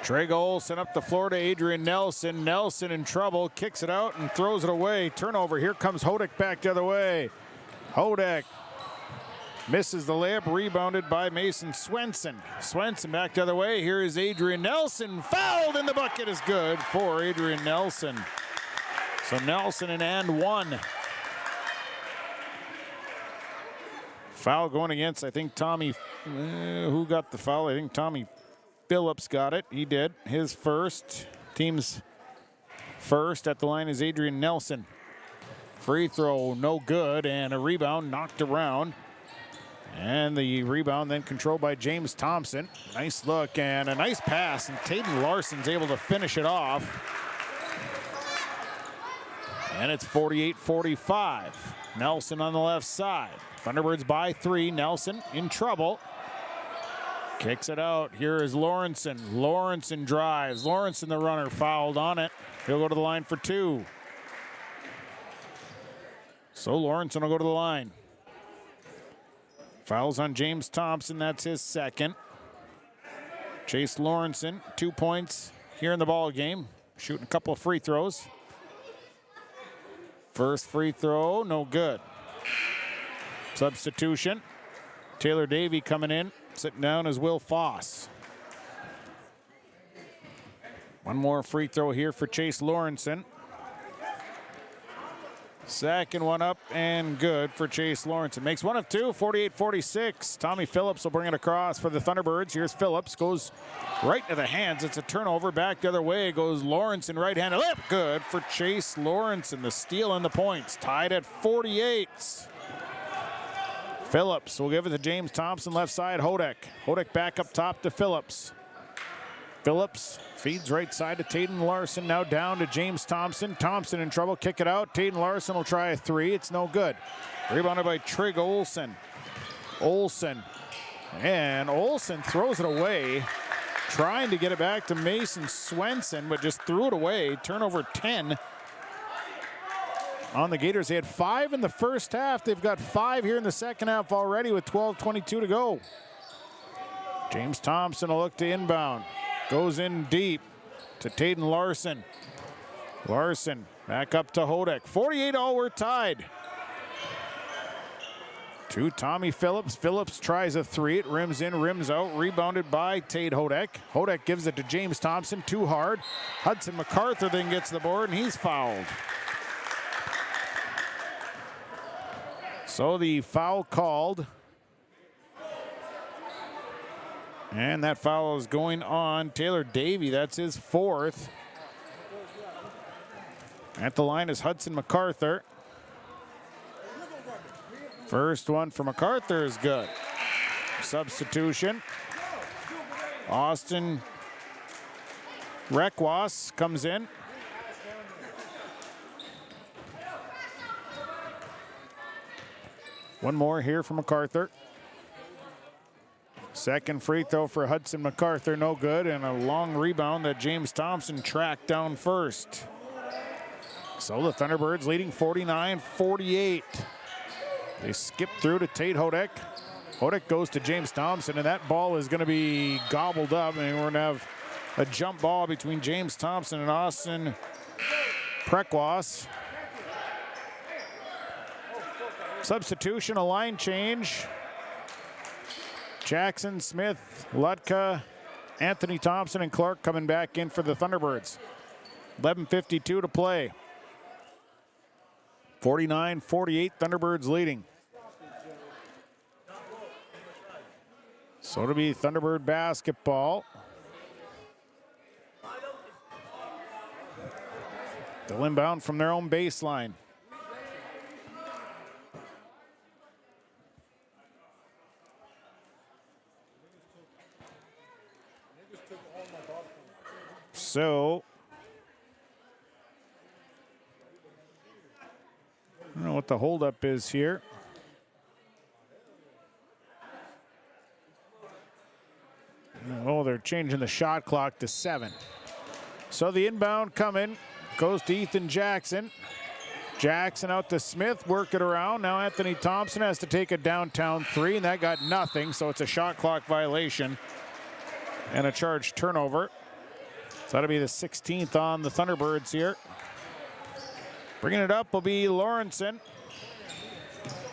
Trey Olsen up the floor to Adrian Nelson. Nelson in trouble, kicks it out and throws it away. Turnover. Here comes Hodek back the other way. Hodek misses the layup, rebounded by Mason Swenson. Swenson back the other way. Here is Adrian Nelson. Fouled, and the bucket is good for Adrian Nelson. So Nelson and one. Foul going against, I think, Tommy. Who got the foul? I think Tommy Phillips got it. He did. His first. Team's first at the line is Adrian Nelson. Free throw, no good, and a rebound knocked around. And the rebound then controlled by James Thompson. Nice look and a nice pass, and Taden Larson's able to finish it off. And it's 48-45. Nelson on the left side. Thunderbirds by 3. Nelson in trouble. Kicks it out. Here is Lawrenson. Lawrenson drives. Lawrenson, the runner, fouled on it. He'll go to the line for 2. So Lawrenson will go to the line. Fouls on James Thompson. That's his second. Chase Lawrenson, 2 points here in the ball game. Shooting a couple of free throws. First free throw, no good. Substitution. Taylor Davey coming in. Sitting down is Will Foss. One more free throw here for Chase Lawrenson. Second one up and good for Chase Lawrenson. Makes one of 2, 48-46. Tommy Phillips will bring it across for the Thunderbirds. Here's Phillips, goes right to the hands. It's a turnover. Back the other way goes Lawrenson, right-handed lip. Good for Chase Lawrenson. The steal and the points. Tied at 48. Phillips will give it to James Thompson, left side, Hodek. Hodek back up top to Phillips. Phillips feeds right side to Taden Larson, now down to James Thompson. Thompson in trouble, kick it out. Taden Larson will try a 3, it's no good. Rebounded by Trig Olsen. Olsen, and Olsen throws it away, trying to get it back to Mason Swenson, but just threw it away. Turnover 10. On the Gators. They had 5 in the first half. They've got 5 here in the second half already with 12:22 to go. James Thompson will look to inbound. Goes in deep to Taden Larson. Larson back up to Hodek. 48 all, we're tied. To Tommy Phillips. Phillips tries a 3. It rims in, rims out. Rebounded by Tate Hodek. Hodek gives it to James Thompson. Too hard. Hudson MacArthur then gets the board, and he's fouled. So the foul called. And that foul is going on Taylor Davey. That's his 4th. At the line is Hudson MacArthur. First one for MacArthur is good. Substitution. Austin Rekwas comes in. One more here for MacArthur. Second free throw for Hudson MacArthur, no good, and a long rebound that James Thompson tracked down first. So the Thunderbirds leading 49-48. They skip through to Tate Hodek. Hodek goes to James Thompson, and that ball is going to be gobbled up, and we're going to have a jump ball between James Thompson and Austin Prekwas. Substitution, a line change. Jackson, Smith, Lutka, Anthony Thompson, and Clark coming back in for the Thunderbirds. 11:52 to play. 49-48, Thunderbirds leading. So to be Thunderbird basketball. They'll inbound from their own baseline. So, I don't know what the holdup is here. Oh, they're changing the shot clock to 7. So the inbound coming goes to Ethan Jackson. Jackson out to Smith, work it around. Now Anthony Thompson has to take a downtown 3, and that got nothing, so it's a shot clock violation and a charged turnover. So that'll be the 16th on the Thunderbirds here. Bringing it up will be Lawrenson.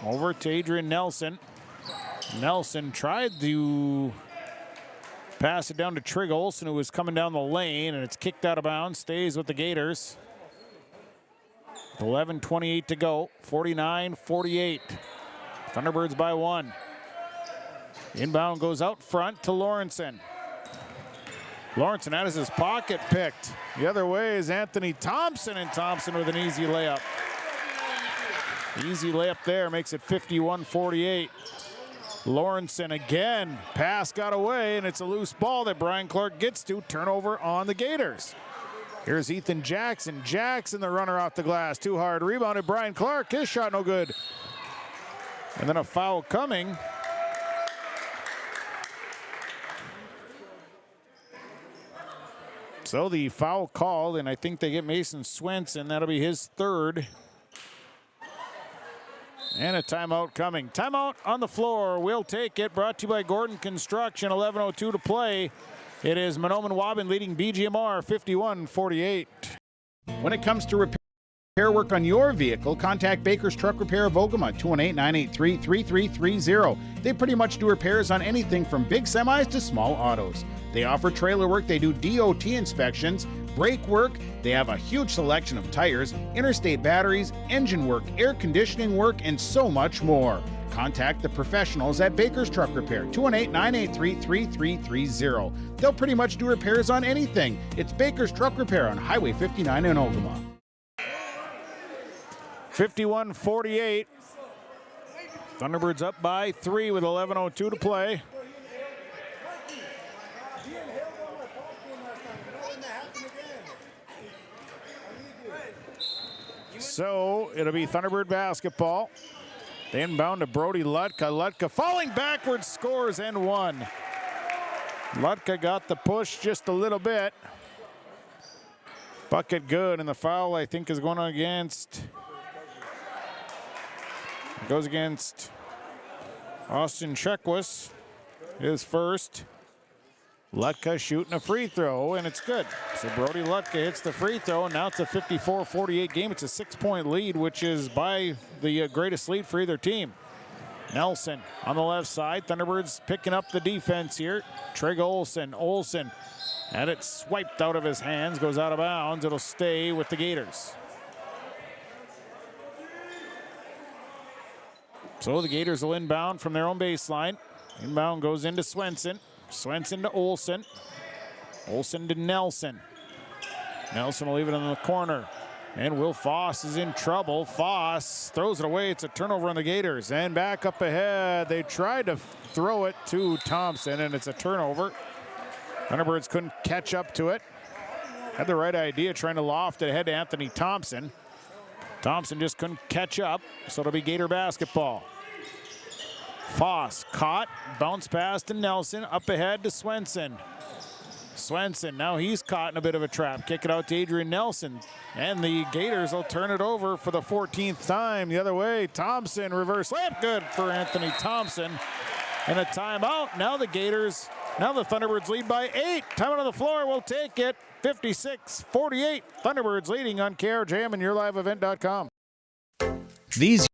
Over to Adrian Nelson. Nelson tried to pass it down to Trig Olsen, who was coming down the lane, and it's kicked out of bounds. Stays with the Gators. 11:28 to go. 49-48. Thunderbirds by 1. Inbound goes out front to Lawrenson. Lawrenson has his pocket picked. The other way is Anthony Thompson, and Thompson with an easy layup. Easy layup there makes it 51-48. Lawrenson again. Pass got away, and it's a loose ball that Brian Clark gets to. Turnover on the Gators. Here's Ethan Jackson. Jackson, the runner off the glass. Too hard. Rebounded Brian Clark. His shot no good. And then a foul coming. So the foul called, and I think they get Mason Swenson. That'll be his 3rd. And a timeout coming. Timeout on the floor. We'll take it. Brought to you by Gordon Construction. 11:02 to play. It is Mahnomen-Waubun leading BGMR 51-48. When it comes to repair work on your vehicle, contact Baker's Truck Repair of Ogama, 218-983-3330. They pretty much do repairs on anything from big semis to small autos. They offer trailer work, they do DOT inspections, brake work, they have a huge selection of tires, interstate batteries, engine work, air conditioning work, and so much more. Contact the professionals at Baker's Truck Repair, 218-983-3330. They'll pretty much do repairs on anything. It's Baker's Truck Repair on Highway 59 in Ogama. 51-48. Thunderbirds up by 3 with 11:02 to play. So it'll be Thunderbird basketball. They inbound to Brody Lutka. Lutka falling backwards, scores and 1. Lutka got the push just a little bit. Bucket good, and the foul I think is going against. Goes against Austin Chekwis. His first. Lutka shooting a free throw, and it's good. So Brody Lutka hits the free throw, and now it's a 54-48 game. It's a 6-point lead, which is by the greatest lead for either team. Nelson on the left side. Thunderbirds picking up the defense here. Trig Olsen. Olsen had it swiped out of his hands. Goes out of bounds. It'll stay with the Gators. So the Gators will inbound from their own baseline. Inbound goes into Swenson. Swenson to Olsen. Olsen to Nelson. Nelson will leave it in the corner. And Will Foss is in trouble. Foss throws it away. It's a turnover on the Gators. And back up ahead. They tried to throw it to Thompson, and it's a turnover. Thunderbirds couldn't catch up to it. Had the right idea trying to loft it ahead to Anthony Thompson. Thompson just couldn't catch up, so it'll be Gator basketball. Foss caught, bounce pass to Nelson, up ahead to Swenson. Swenson, now he's caught in a bit of a trap. Kick it out to Adrian Nelson, and the Gators will turn it over for the 14th time. The other way, Thompson, reverse layup, good for Anthony Thompson. And a timeout. Now the Thunderbirds lead by 8. Timeout on the floor, we'll take it. 56-48. Thunderbirds leading on KRJM and YourLiveEvent.com. These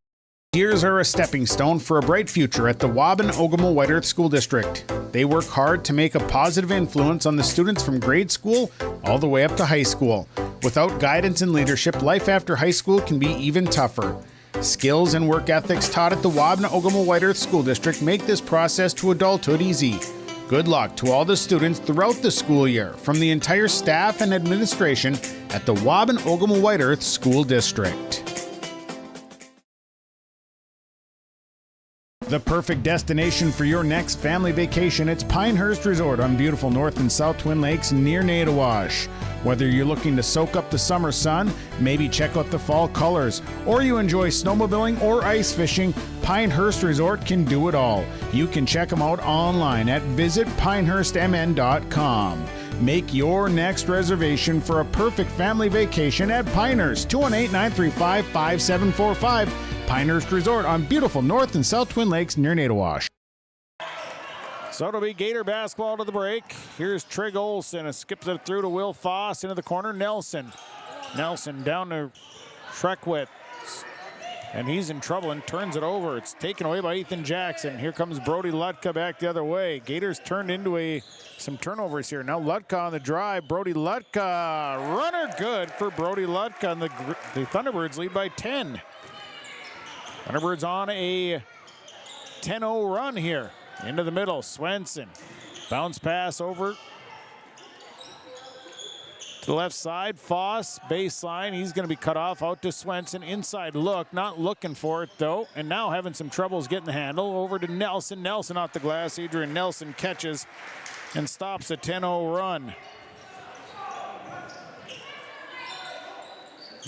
years are a stepping stone for a bright future at the Waubun-Ogama White Earth School District. They work hard to make a positive influence on the students from grade school all the way up to high school. Without guidance and leadership, life after high school can be even tougher. Skills and work ethics taught at the Waubun-Ogama White Earth School District make this process to adulthood easy. Good luck to all the students throughout the school year from the entire staff and administration at the Waubun-Ogamow-White Earth School District. The perfect destination for your next family vacation, it's Pinehurst Resort on beautiful North and South Twin Lakes near Nadawash. Whether you're looking to soak up the summer sun, maybe check out the fall colors, or you enjoy snowmobiling or ice fishing, Pinehurst Resort can do it all. You can check them out online at visitpinehurstmn.com. Make your next reservation for a perfect family vacation at Pinehurst, 218-935-5745. Pinehurst Resort on beautiful North and South Twin Lakes near Nadawash. So it'll be Gator basketball to the break. Here's Trig Olson. It skips it through to Will Foss into the corner. Nelson down to Shrekwitz. And he's in trouble and turns it over. It's taken away by Ethan Jackson. Here comes Brody Lutka back the other way. Gators turned into some turnovers here. Now Lutka on the drive. Brody Lutka. Runner good for Brody Lutka. And the Thunderbirds lead by 10. Thunderbirds on a 10-0 run here. Into the middle, Swenson. Bounce pass over to the left side. Foss, baseline. He's going to be cut off out to Swenson. Inside look, not looking for it though. And now having some troubles getting the handle. Over to Nelson. Nelson off the glass. Adrian Nelson catches and stops a 10-0 run.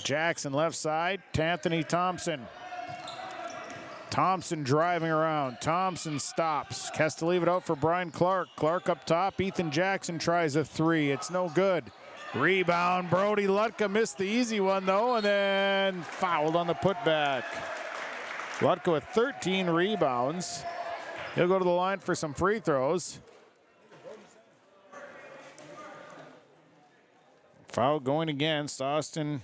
Jackson left side to Anthony Thompson. Thompson driving around. Thompson stops. Has to leave it out for Brian Clark. Clark up top. Ethan Jackson tries a three. It's no good. Rebound. Brody Lutka missed the easy one though, and then fouled on the putback. Lutka with 13 rebounds. He'll go to the line for some free throws. Foul going against Austin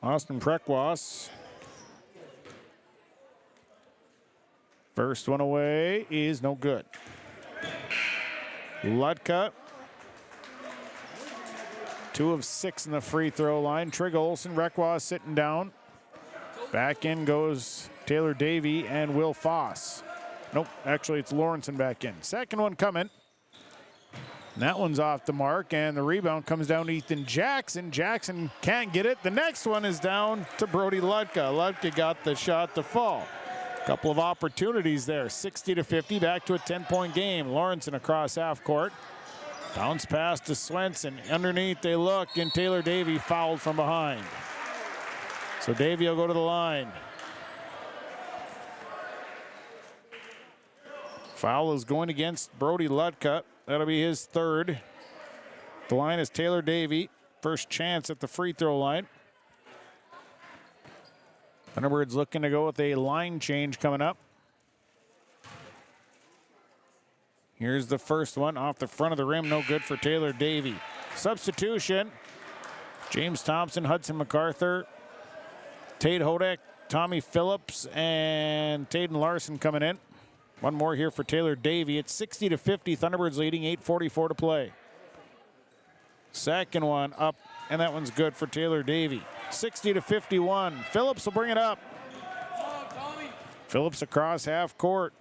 Prekwas. First one away is no good. Lutka, 2 of 6 in the free throw line. Trig Olson, Rekwa sitting down. Back in goes Taylor Davey and Will Foss. Nope, actually it's Lawrenson back in. Second one coming. And that one's off the mark, and the rebound comes down to Ethan Jackson. Jackson can't get it. The next one is down to Brody Lutka. Lutka got the shot to fall. Couple of opportunities there. 60-50, back to a 10-point game. Lawrenson across half court. Bounce pass to Swenson. Underneath they look, and Taylor Davey fouled from behind. So Davey will go to the line. Foul is going against Brody Lutka. That'll be his third. The line is Taylor Davey. First chance at the free throw line. Thunderbirds looking to go with a line change coming up. Here's the first one off the front of the rim. No good for Taylor Davey. Substitution. James Thompson, Hudson MacArthur, Tate Hodek, Tommy Phillips, and Taden Larson coming in. One more here for Taylor Davey. It's 60-50. Thunderbirds leading, 8:44 to play. Second one up, and that one's good for Taylor Davey. 60-51. Phillips will bring it up. Phillips across half court.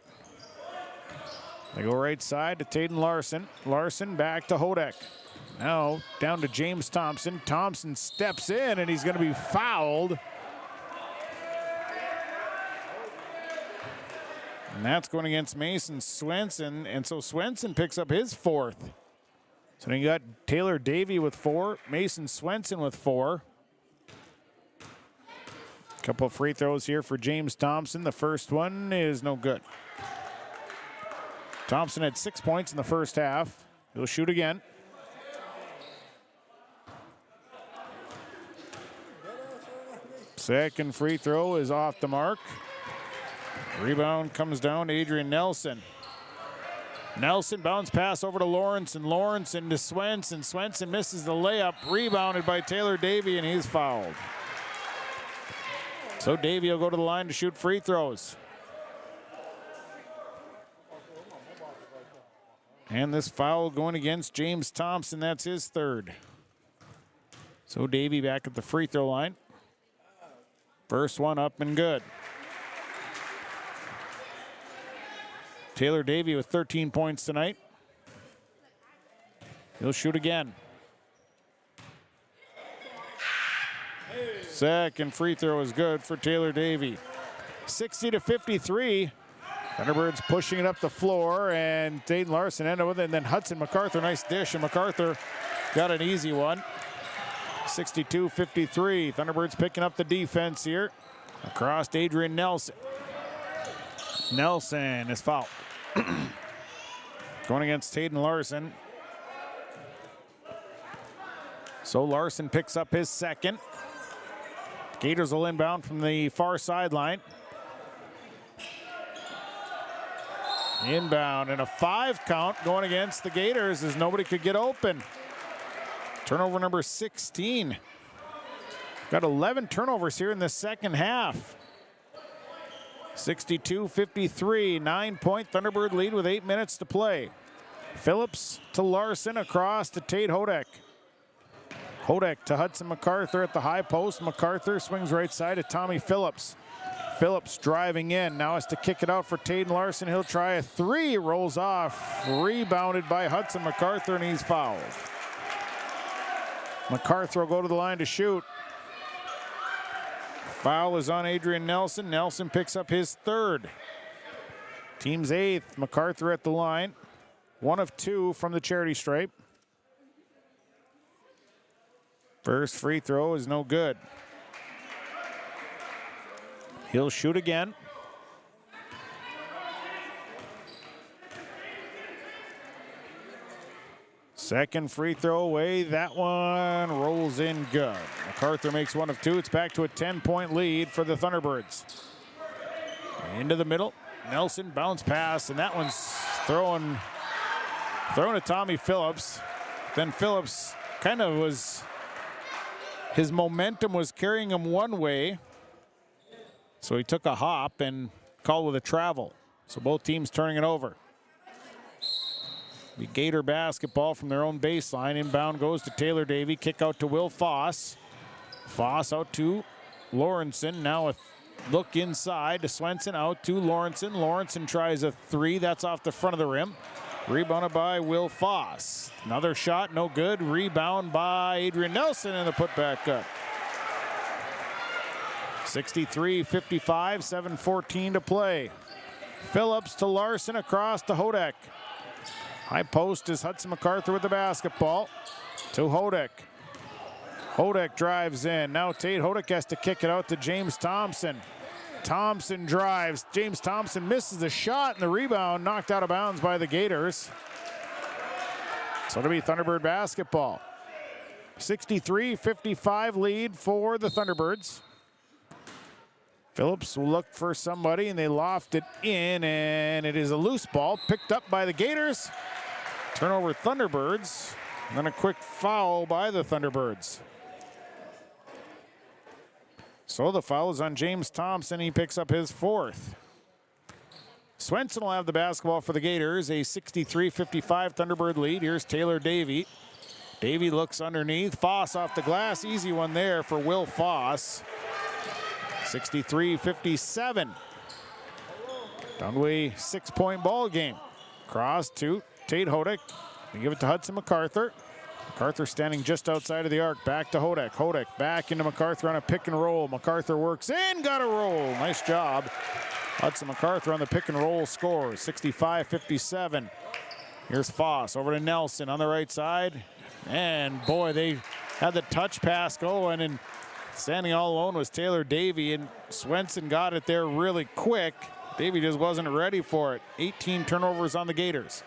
They go right side to Taden Larson. Larson back to Hodek. Now down to James Thompson. Thompson steps in, and he's going to be fouled. And that's going against Mason Swenson, and so Swenson picks up his fourth. So then you got Taylor Davey with 4, Mason Swenson with 4. Couple of free throws here for James Thompson. The first one is no good. Thompson had 6 points in the first half. He'll shoot again. Second free throw is off the mark. Rebound comes down to Adrian Nelson. Nelson bounce pass over to Lawrence, and Lawrence into Swenson. Swenson misses the layup, rebounded by Taylor Davey, and he's fouled. So Davey will go to the line to shoot free throws. And this foul going against James Thompson, that's his third. So Davey back at the free throw line. First one up and good. Taylor Davey with 13 points tonight. He'll shoot again. Second free throw is good for Taylor Davey. 60-53. Thunderbirds pushing it up the floor, and Dayton Larson ended with it, and then Hudson MacArthur, nice dish, and MacArthur got an easy one. 62-53. Thunderbirds picking up the defense here. Across to Adrian Nelson. Nelson is fouled. Going against Hayden Larson. So Larson picks up his second. Gators will inbound from the far sideline. Inbound and a 5 count going against the Gators as nobody could get open. Turnover number 16. Got 11 turnovers here in the second half. 62-53, 9-point Thunderbird lead with 8 minutes to play. Phillips to Larson, across to Tate Hodek. Hodek to Hudson MacArthur at the high post. MacArthur swings right side to Tommy Phillips. Phillips driving in, now has to kick it out for Taden Larson. He'll try a 3, rolls off, rebounded by Hudson MacArthur, and he's fouled. MacArthur will go to the line to shoot. Foul is on Adrian Nelson. Nelson picks up his 3rd. Team's 8th. MacArthur at the line. 1 of 2 from the charity stripe. First free throw is no good. He'll shoot again. Second free throw away. That one rolls in good. MacArthur makes 1 of 2. It's back to a 10-point lead for the Thunderbirds. Into the middle. Nelson bounce pass, and that one's thrown to Tommy Phillips. Then Phillips kind of was, his momentum was carrying him one way. So he took a hop and called with a travel. So both teams turning it over. The Gator basketball from their own baseline. Inbound goes to Taylor Davey. Kick out to Will Foss. Foss out to Lawrenson. Now a look inside to Swenson. Out to Lawrenson. Lawrenson tries a 3. That's off the front of the rim. Rebounded by Will Foss. Another shot, no good. Rebound by Adrian Nelson, and the putback up. 63-55, 7:14 to play. Phillips to Larson, across to Hodek. High post is Hudson MacArthur with the basketball. To Hodek. Hodek drives in. Now Tate Hodek has to kick it out to James Thompson. Thompson drives. James Thompson misses the shot, and the rebound knocked out of bounds by the Gators. So it'll be Thunderbird basketball. 63-55 lead for the Thunderbirds. Phillips will look for somebody, and they loft it in, and it is a loose ball picked up by the Gators. Turnover Thunderbirds, and then a quick foul by the Thunderbirds. So the foul is on James Thompson. He picks up his 4th. Swenson will have the basketball for the Gators. A 63-55 Thunderbird lead. Here's Taylor Davey. Davey looks underneath. Foss off the glass. Easy one there for Will Foss. 63-57. Down to a 6-point ball game. Cross to Tate Hodek. They give it to Hudson MacArthur. MacArthur standing just outside of the arc. Back to Hodek. Hodek back into MacArthur on a pick and roll. MacArthur works in. Got a roll. Nice job. Hudson MacArthur on the pick and roll scores. 65-57. Here's Foss over to Nelson on the right side. And boy, they had the touch pass going, and standing all alone was Taylor Davey, and Swenson got it there really quick. Davey just wasn't ready for it. 18 turnovers on the Gators.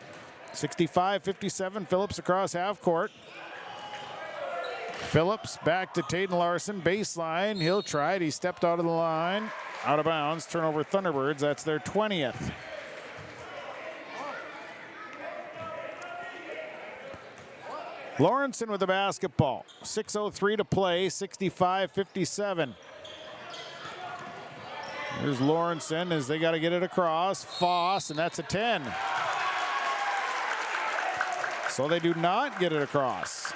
65-57, Phillips across half court. Phillips back to Taden Larson, baseline. He'll try it. He stepped out of the line. Out of bounds. Turnover Thunderbirds. That's their 20th. Lawrenson with the basketball. 6:03 to play. 65-57. Here's Lawrenson as they got to get it across. Foss, and that's a 10. So they do not get it across.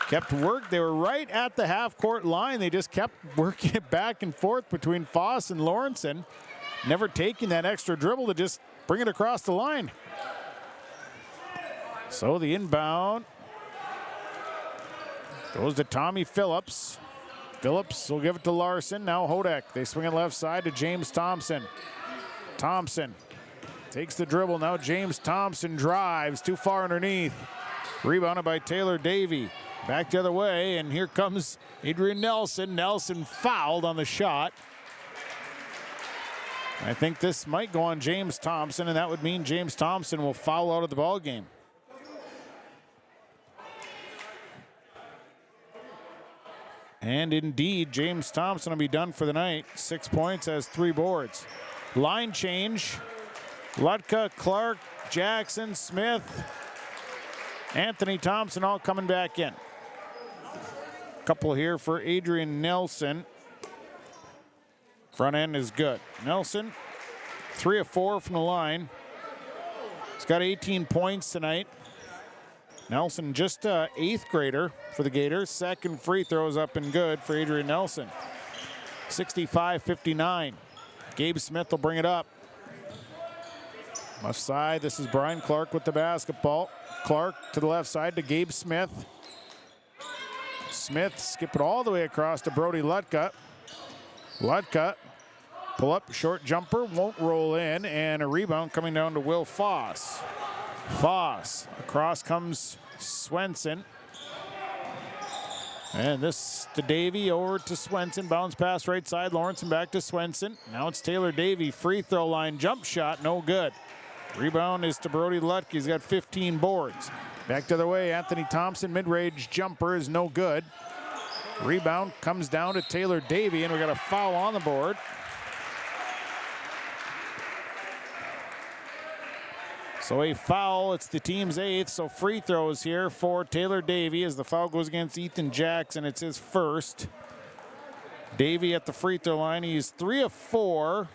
Kept work. They were right at the half-court line. They just kept working it back and forth between Foss and Lawrenson. Never taking that extra dribble to just bring it across the line. So the inbound goes to Tommy Phillips. Phillips will give it to Larson. Now Hodek. They swing it left side to James Thompson. Thompson takes the dribble. Now James Thompson drives too far underneath. Rebounded by Taylor Davey. Back the other way, and here comes Adrian Nelson. Nelson fouled on the shot. I think this might go on James Thompson, and that would mean James Thompson will foul out of the ball game. And indeed, James Thompson will be done for the night. 6 points, has 3 boards. Line change. Lutka, Clark, Jackson, Smith, Anthony Thompson all coming back in. Couple here for Adrian Nelson. Front end is good. Nelson, 3 of 4 from the line. He's got 18 points tonight. Nelson, just an 8th grader for the Gators. Second free throws up and good for Adrian Nelson. 65-59. Gabe Smith will bring it up. Left side, this is Brian Clark with the basketball. Clark to the left side to Gabe Smith. Smith skip it all the way across to Brody Lutka. Lutka, pull up, short jumper, won't roll in, and a rebound coming down to Will Foss. Foss, across comes Swenson. And this to Davey, over to Swenson, bounce pass right side, Lawrenson back to Swenson. Now it's Taylor Davey, free throw line, jump shot, no good. Rebound is to Brody Lutka, he's got 15 boards. Back the other way, Anthony Thompson, mid-range jumper is no good. Rebound comes down to Taylor Davey, and we got a foul on the board. So a foul, it's the team's 8th, so free throws here for Taylor Davey as the foul goes against Ethan Jackson. It's his first. Davey at the free throw line, he's 3 of 4.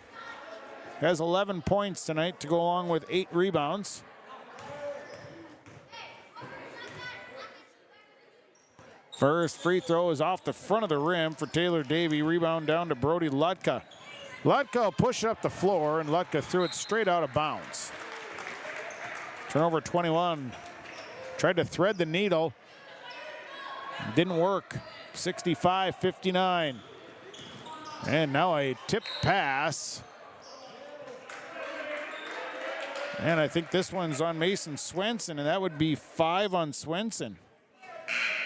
Has 11 points tonight to go along with 8 rebounds. First free throw is off the front of the rim for Taylor Davey. Rebound down to Brody Lutka. Lutka will push it up the floor, and Lutka threw it straight out of bounds. Turnover 21. Tried to thread the needle. Didn't work. 65-59. And now a tip pass. And I think this one's on Mason Swenson, and that would be 5 on Swenson.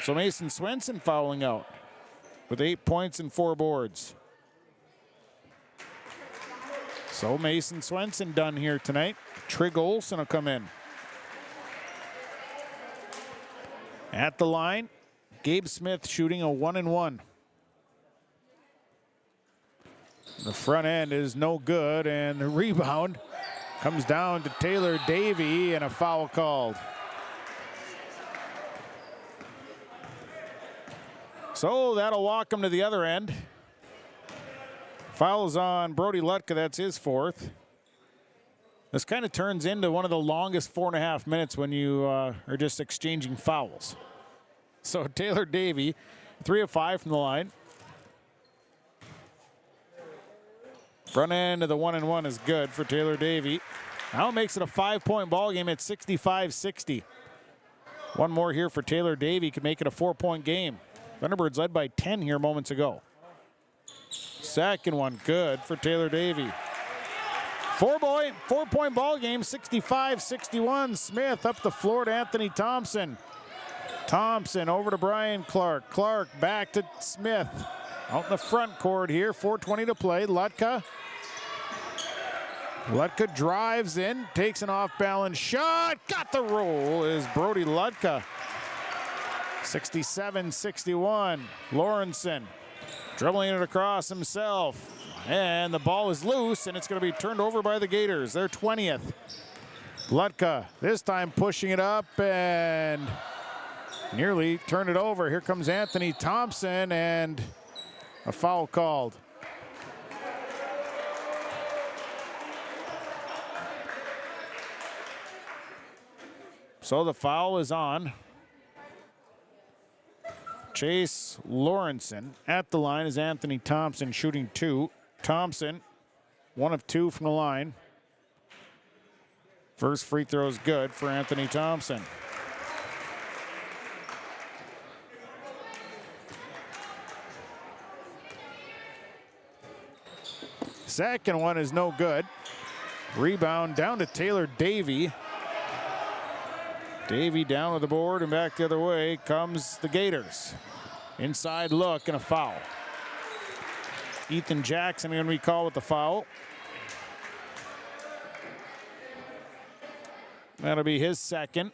So Mason Swenson fouling out with 8 points and 4 boards. So Mason Swenson done here tonight. Trig Olsen will come in. At the line, Gabe Smith shooting a 1-and-1. The front end is no good, and the rebound comes down to Taylor Davey, and a foul called. So that'll walk him to the other end. Fouls on Brody Lutka, that's his 4th. This kind of turns into one of the longest 4.5 minutes when you are just exchanging fouls. So Taylor Davey, 3 of 5 from the line. Front end of the 1-and-1 is good for Taylor Davey. Now it makes it a 5-point ball game at 65-60. One more here for Taylor Davey could make it a 4-point game. Thunderbirds led by 10 here moments ago. Second one good for Taylor Davey. 4-point ball game, 65-61. Smith up the floor to Anthony Thompson. Thompson over to Brian Clark. Clark back to Smith. Out in the front court here, 4:20 to play. Lutka drives in, takes an off-balance shot. Got the roll is Brody Lutka. 67-61. Lawrenson dribbling it across himself. And the ball is loose, and it's going to be turned over by the Gators. Their 20th. Lutka this time pushing it up and nearly turned it over. Here comes Anthony Thompson, and a foul called. So the foul is on Chase Lawrenson. At the line is Anthony Thompson shooting 2. Thompson, 1 of 2 from the line. First free throw is good for Anthony Thompson. Second one is no good. Rebound down to Taylor Davey. Davey down with the board and back the other way comes the Gators. Inside look and a foul. Ethan Jackson going to be called with the foul. That'll be his second.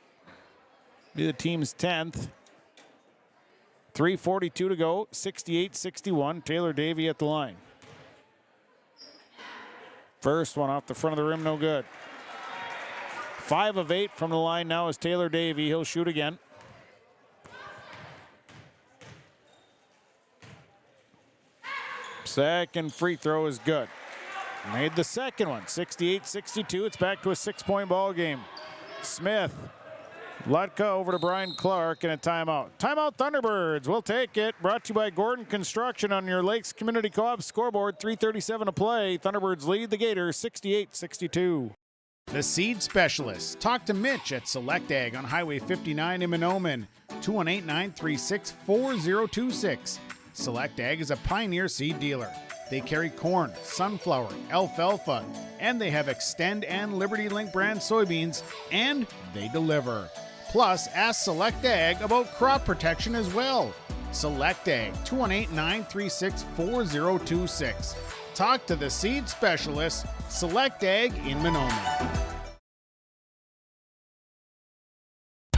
Be the team's 10th. 3:42 to go, 68-61. Taylor Davey at the line. First one off the front of the rim, no good. 5 of 8 from the line now is Taylor Davey. He'll shoot again. Second free throw is good. Made the second one, 68-62. It's back to a 6-point ball game. Smith, Lutka over to Brian Clark and a timeout. Timeout Thunderbirds, we'll take it. Brought to you by Gordon Construction on your Lakes Community Co-op scoreboard, 3:37 to play. Thunderbirds lead the Gators 68-62. The Seed Specialist. Talk to Mitch at Select Ag on Highway 59 in Mahnomen, 218-936-4026. Select Ag is a Pioneer seed dealer. They carry corn, sunflower, alfalfa, and they have Extend and Liberty Link brand soybeans, and they deliver. Plus, ask Select Ag about crop protection as well. Select Ag, 218-936-4026. Talk to the Seed Specialist, Select Ag in Mahnomen.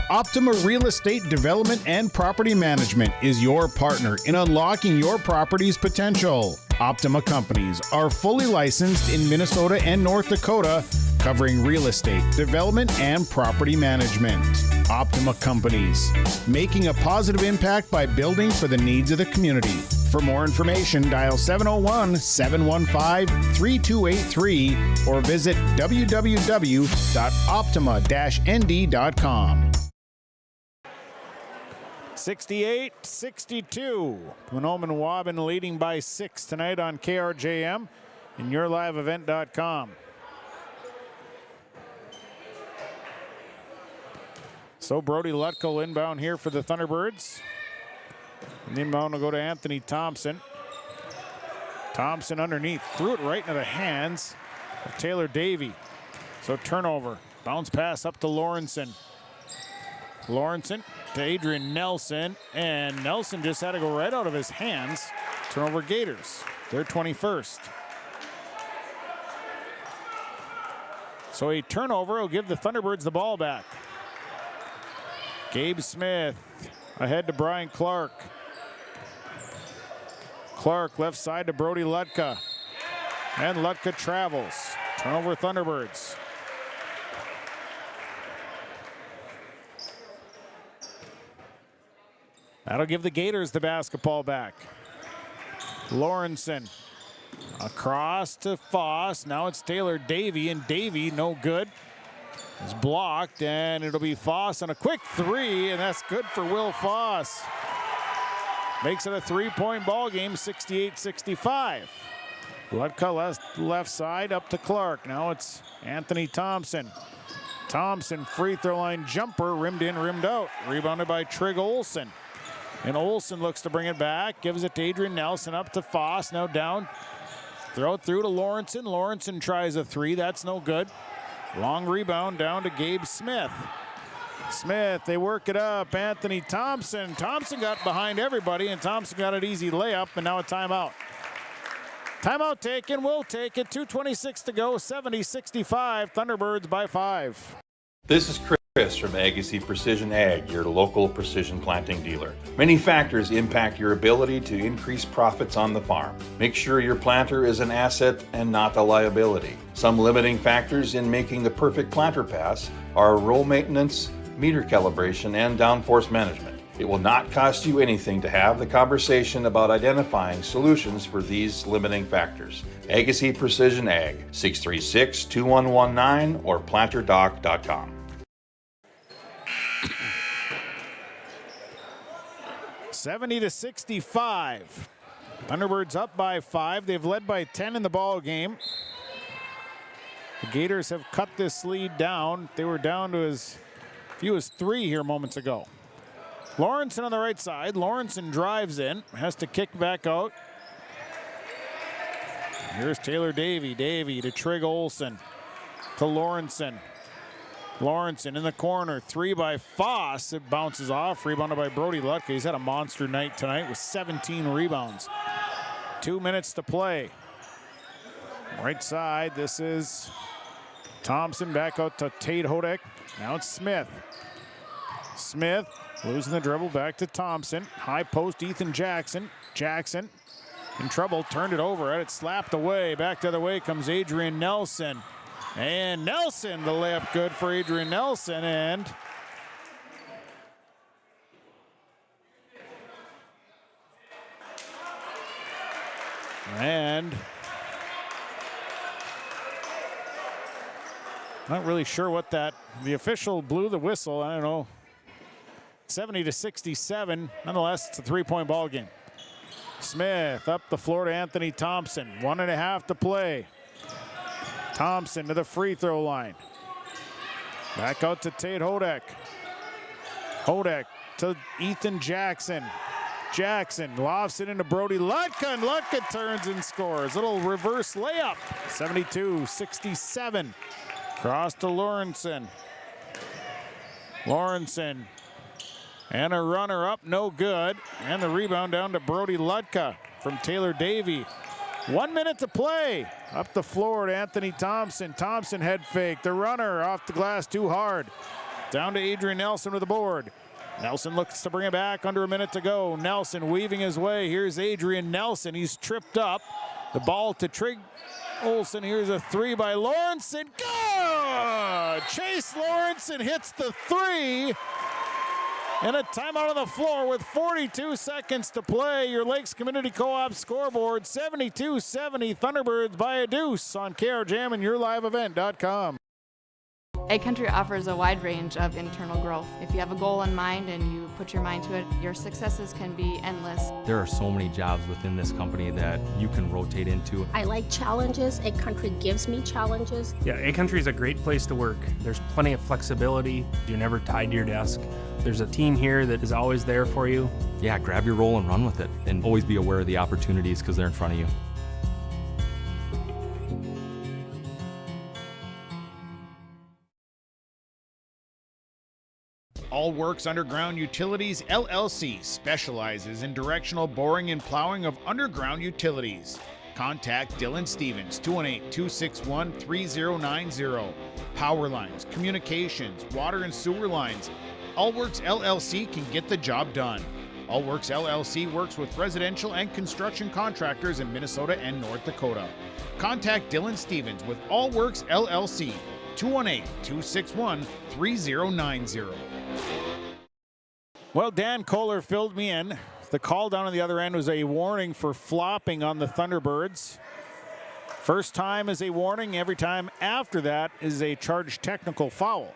Optima Real Estate Development and Property Management is your partner in unlocking your property's potential. Optima Companies are fully licensed in Minnesota and North Dakota, covering real estate, development, and property management. Optima Companies, making a positive impact by building for the needs of the community. For more information, dial 701-715-3283 or visit www.optima-nd.com. 68-62. Mahnomen-Waubun leading by 6 tonight on KRJM and yourliveevent.com. So Brody Lutko inbound here for the Thunderbirds. And the inbound will go to Anthony Thompson. Thompson underneath, threw it right into the hands of Taylor Davey. So turnover, bounce pass up to Lawrenson. Lawrenson to Adrian Nelson, and Nelson just had to go right out of his hands. Turnover Gators, their 21st. So a turnover will give the Thunderbirds the ball back. Gabe Smith ahead to Brian Clark. Clark left side to Brody Lutka. And Lutka travels. Turnover Thunderbirds. That'll give the Gators the basketball back. Lawrenson across to Foss. Now it's Taylor Davey, and Davey, no good. Is blocked, and it'll be Foss on a quick three, and that's good for Will Foss. Makes it a 3-point ball game, 68-65. Lutka left side up to Clark. Now it's Anthony Thompson. Thompson free throw line jumper, rimmed in, rimmed out. Rebounded by Trig Olsen. And Olsen looks to bring it back, gives it to Adrian Nelson, up to Foss, now down. Throw it through to Lawrenson. Lawrenson tries a three, that's no good. Long rebound down to Gabe Smith. Smith, they work it up. Anthony Thompson. Thompson got behind everybody, and Thompson got an easy layup, and now a timeout. Timeout taken, we'll take it. 2:26 to go, 70-65. Thunderbirds by 5. This is Chris from Agassi Precision Ag, your local precision planting dealer. Many factors impact your ability to increase profits on the farm. Make sure your planter is an asset and not a liability. Some limiting factors in making the perfect planter pass are row maintenance, meter calibration, and downforce management. It will not cost you anything to have the conversation about identifying solutions for these limiting factors. Agassi Precision Ag, 636-2119 or planterdoc.com. 70-65. Thunderbirds up by 5. They've led by 10 in the ball game. The Gators have cut this lead down. They were down to as few as 3 here moments ago. Lawrenson on the right side. Lawrenson drives in, has to kick back out. Here's Taylor Davey. Davey to Trig Olsen. To Lawrenson. Lawrenson in the corner. 3 by Foss. It bounces off. Rebounded by Brody Lutka. He's had a monster night tonight with 17 rebounds. 2 minutes to play. Right side, this is Thompson back out to Tate Hodek. Now it's Smith. Smith losing the dribble back to Thompson. High post, Ethan Jackson. Jackson in trouble, turned it over, had it slapped away. Back the other way comes Adrian Nelson. And Nelson, the layup good for Adrian Nelson. And not really sure what the official blew the whistle. I don't know. 70-67. Nonetheless, it's a 3-point ball game. Smith up the floor to Anthony Thompson. 1.5 to play. Thompson to the free throw line. Back out to Tate Hodek. Hodek to Ethan Jackson. Jackson lofts it into Brody Lutka, and Lutka turns and scores. Little reverse layup. 72-67. Cross to Lawrenson. Lawrenson. And a runner up, no good. And the rebound down to Brody Lutka from Taylor Davey. 1 minute to play. Up the floor to Anthony Thompson. Thompson head fake. The runner off the glass too hard. Down to Adrian Nelson with the board. Nelson looks to bring it back, under a minute to go. Nelson weaving his way. Here's Adrian Nelson. He's tripped up. The ball to Trig Olsen. Here's a 3 by Lawrenson. Good! Chase Lawrenson hits the 3. And a timeout on the floor with 42 seconds to play. Your Lakes Community Co-op scoreboard, 72-70 Thunderbirds by a deuce on KRJM and YourLiveEvent.com. Ag Country offers a wide range of internal growth. If you have a goal in mind and you put your mind to it, your successes can be endless. There are so many jobs within this company that you can rotate into. I like challenges. Ag Country gives me challenges. Yeah, Ag Country is a great place to work. There's plenty of flexibility. You're never tied to your desk. There's a team here that is always there for you. Yeah, grab your role and run with it. And always be aware of the opportunities because they're in front of you. All Works Underground Utilities LLC specializes in directional boring and plowing of underground utilities. Contact Dylan Stevens, 218-261-3090. Power lines, communications, water and sewer lines. All Works LLC can get the job done. All Works LLC works with residential and construction contractors in Minnesota and North Dakota. Contact Dylan Stevens with All Works LLC, 218-261-3090. Well, Dan Kohler filled me in. The call down on the other end was a warning for flopping on the Thunderbirds. First time is a warning. Every time after that is a charged technical foul.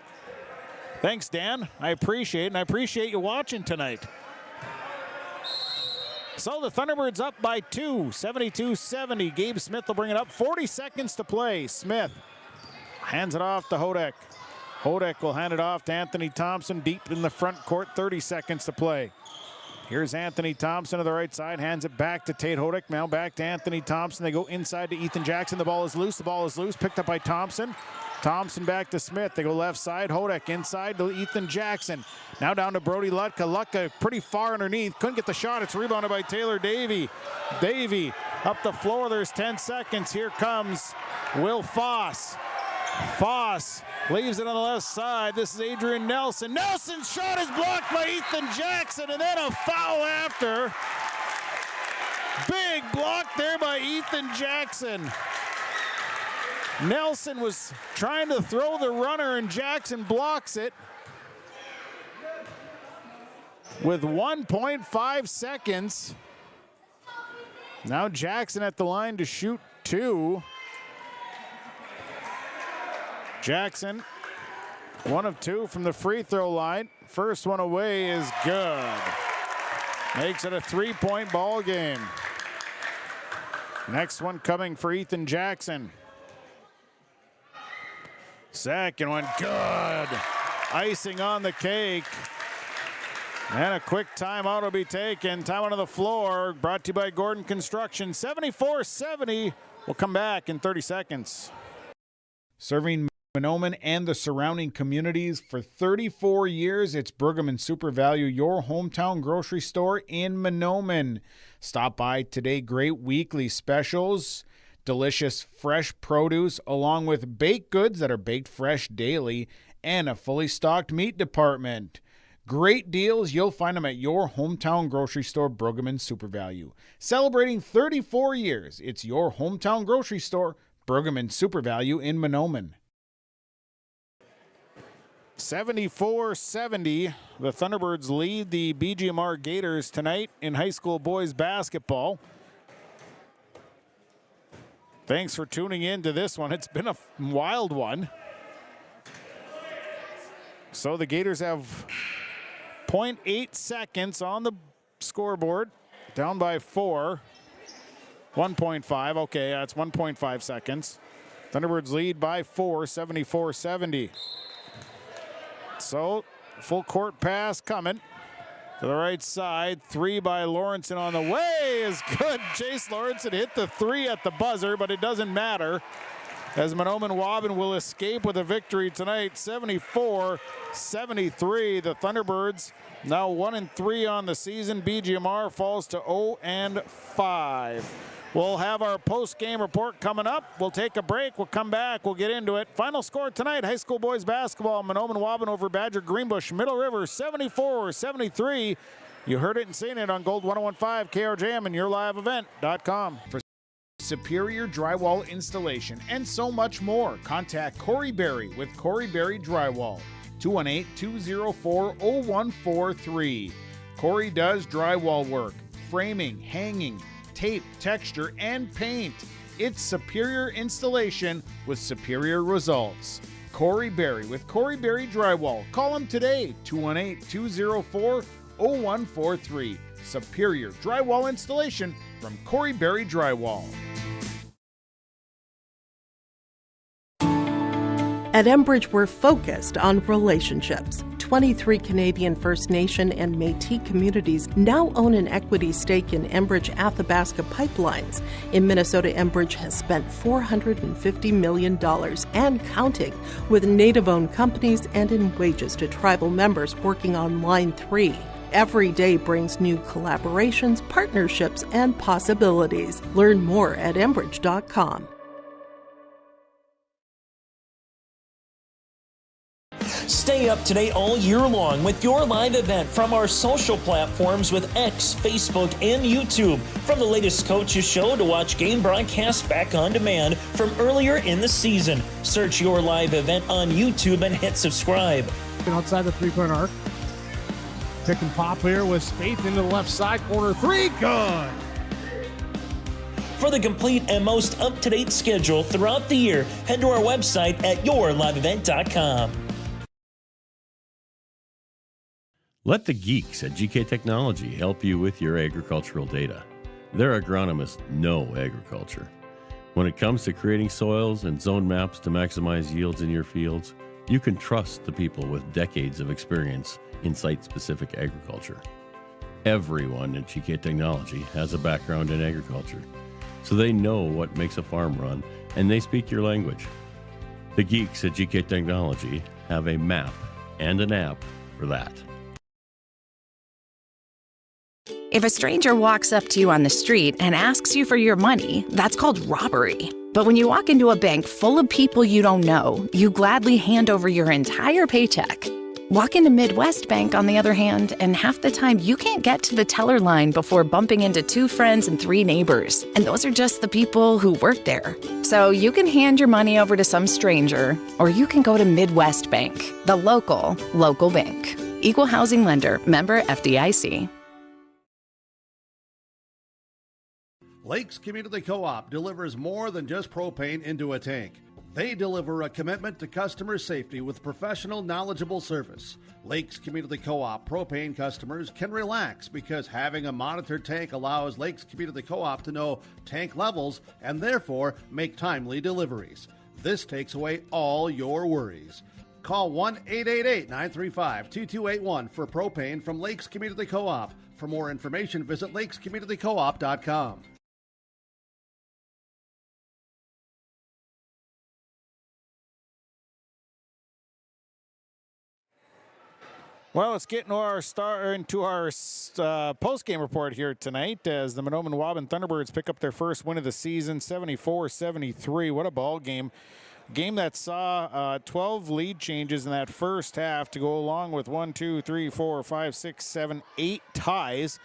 Thanks, Dan. I appreciate it, and I appreciate you watching tonight. So the Thunderbirds up by 2, 72-70. Gabe Smith will bring it up. 40 seconds to play. Smith hands it off to Hodek. Hodek will hand it off to Anthony Thompson deep in the front court. 30 seconds to play. Here's Anthony Thompson to the right side. Hands it back to Tate Hodek. Now back to Anthony Thompson. They go inside to Ethan Jackson. The ball is loose. The ball is loose. Picked up by Thompson. Thompson back to Smith. They go left side. Hodek inside to Ethan Jackson. Now down to Brody Lutka. Lutka pretty far underneath. Couldn't get the shot. It's rebounded by Taylor Davey. Davey up the floor. There's 10 seconds. Here comes Will Foss. Foss leaves it on the left side. This is Adrian Nelson. Nelson's shot is blocked by Ethan Jackson, and then a foul after. Big block there by Ethan Jackson. Nelson was trying to throw the runner, and Jackson blocks it. With 1.5 seconds. Now Jackson at the line to shoot 2. Jackson, 1 of 2 from the free throw line. First one away is good. Makes it a 3-point ball game. Next one coming for Ethan Jackson. Second one, good. Icing on the cake. And a quick timeout will be taken. Timeout on the floor, brought to you by Gordon Construction. 74-70. We'll come back in 30 seconds. Serving Mahnomen and the surrounding communities for 34 years, it's Pregame Super Value, your hometown grocery store in Mahnomen. Stop by today. Great weekly specials, delicious fresh produce, along with baked goods that are baked fresh daily, and a fully stocked meat department. Great deals. You'll find them at your hometown grocery store, Pregame Super Value. Celebrating 34 years, it's your hometown grocery store, Pregame Super Value in Mahnomen. 74-70. The Thunderbirds lead the BGMR Gators tonight in high school boys basketball. Thanks for tuning in to this one. It's been a wild one. So the Gators have 0.8 seconds on the scoreboard, down by 4. 1.5, okay, that's 1.5 seconds. Thunderbirds lead by 4, 74-70. So, full court pass coming to the right side. 3 by Lawrenson on the way is good. Chase Lawrenson hit the 3 at the buzzer, but it doesn't matter, as Mahnomen-Waubun will escape with a victory tonight, 74-73. The Thunderbirds now 1-3 on the season. BGMR falls to 0-5. We'll have our post-game report coming up. We'll take a break. We'll come back. We'll get into it. Final score tonight, high school boys basketball. Mahnomen-Waubun over Badger Greenbush-Middle River, 74-73. You heard it and seen it on Gold 101.5 KRJM and YourLiveEvent.com. For superior drywall installation and so much more, contact Corey Berry with Corey Berry Drywall, 218-204-0143. Corey does drywall work, framing, hanging, tape, texture, and paint. It's superior installation with superior results. Corey Berry with Corey Berry Drywall. Call him today, 218-204-0143. Superior drywall installation from Corey Berry Drywall. At Enbridge, we're focused on relationships. 23 Canadian First Nation and Métis communities now own an equity stake in Enbridge Athabasca Pipelines. In Minnesota, Enbridge has spent $450 million and counting with Native-owned companies and in wages to tribal members working on Line 3. Every day brings new collaborations, partnerships, and possibilities. Learn more at Enbridge.com. Stay up to date all year long with your live event from our social platforms with X, Facebook, and YouTube. From the latest coaches show to watch game broadcasts back on demand from earlier in the season. Search your live event on YouTube and hit subscribe. Outside the three-point arc. Pick and pop here with Spaeth into the left side corner. 3, good. For the complete and most up-to-date schedule throughout the year, head to our website at yourliveevent.com. Let the geeks at GK Technology help you with your agricultural data. Their agronomists know agriculture. When it comes to creating soils and zone maps to maximize yields in your fields, you can trust the people with decades of experience in site-specific agriculture. Everyone at GK Technology has a background in agriculture, so they know what makes a farm run, and they speak your language. The geeks at GK Technology have a map and an app for that. If a stranger walks up to you on the street and asks you for your money, that's called robbery. But when you walk into a bank full of people you don't know, you gladly hand over your entire paycheck. Walk into Midwest Bank, on the other hand, and half the time you can't get to the teller line before bumping into 2 friends and 3 neighbors. And those are just the people who work there. So you can hand your money over to some stranger, or you can go to Midwest Bank, the local bank. Equal housing lender, member FDIC. Lakes Community Co-op delivers more than just propane into a tank. They deliver a commitment to customer safety with professional, knowledgeable service. Lakes Community Co-op propane customers can relax because having a monitored tank allows Lakes Community Co-op to know tank levels and therefore make timely deliveries. This takes away all your worries. Call 1-888-935-2281 for propane from Lakes Community Co-op. For more information, visit lakescommunitycoop.com. Well, let's get into our post-game report here tonight as the Mahnomen-Waubun Thunderbirds pick up their first win of the season, 74-73. What a ball game. Game that saw 12 lead changes in that first half to go along with 8 ties.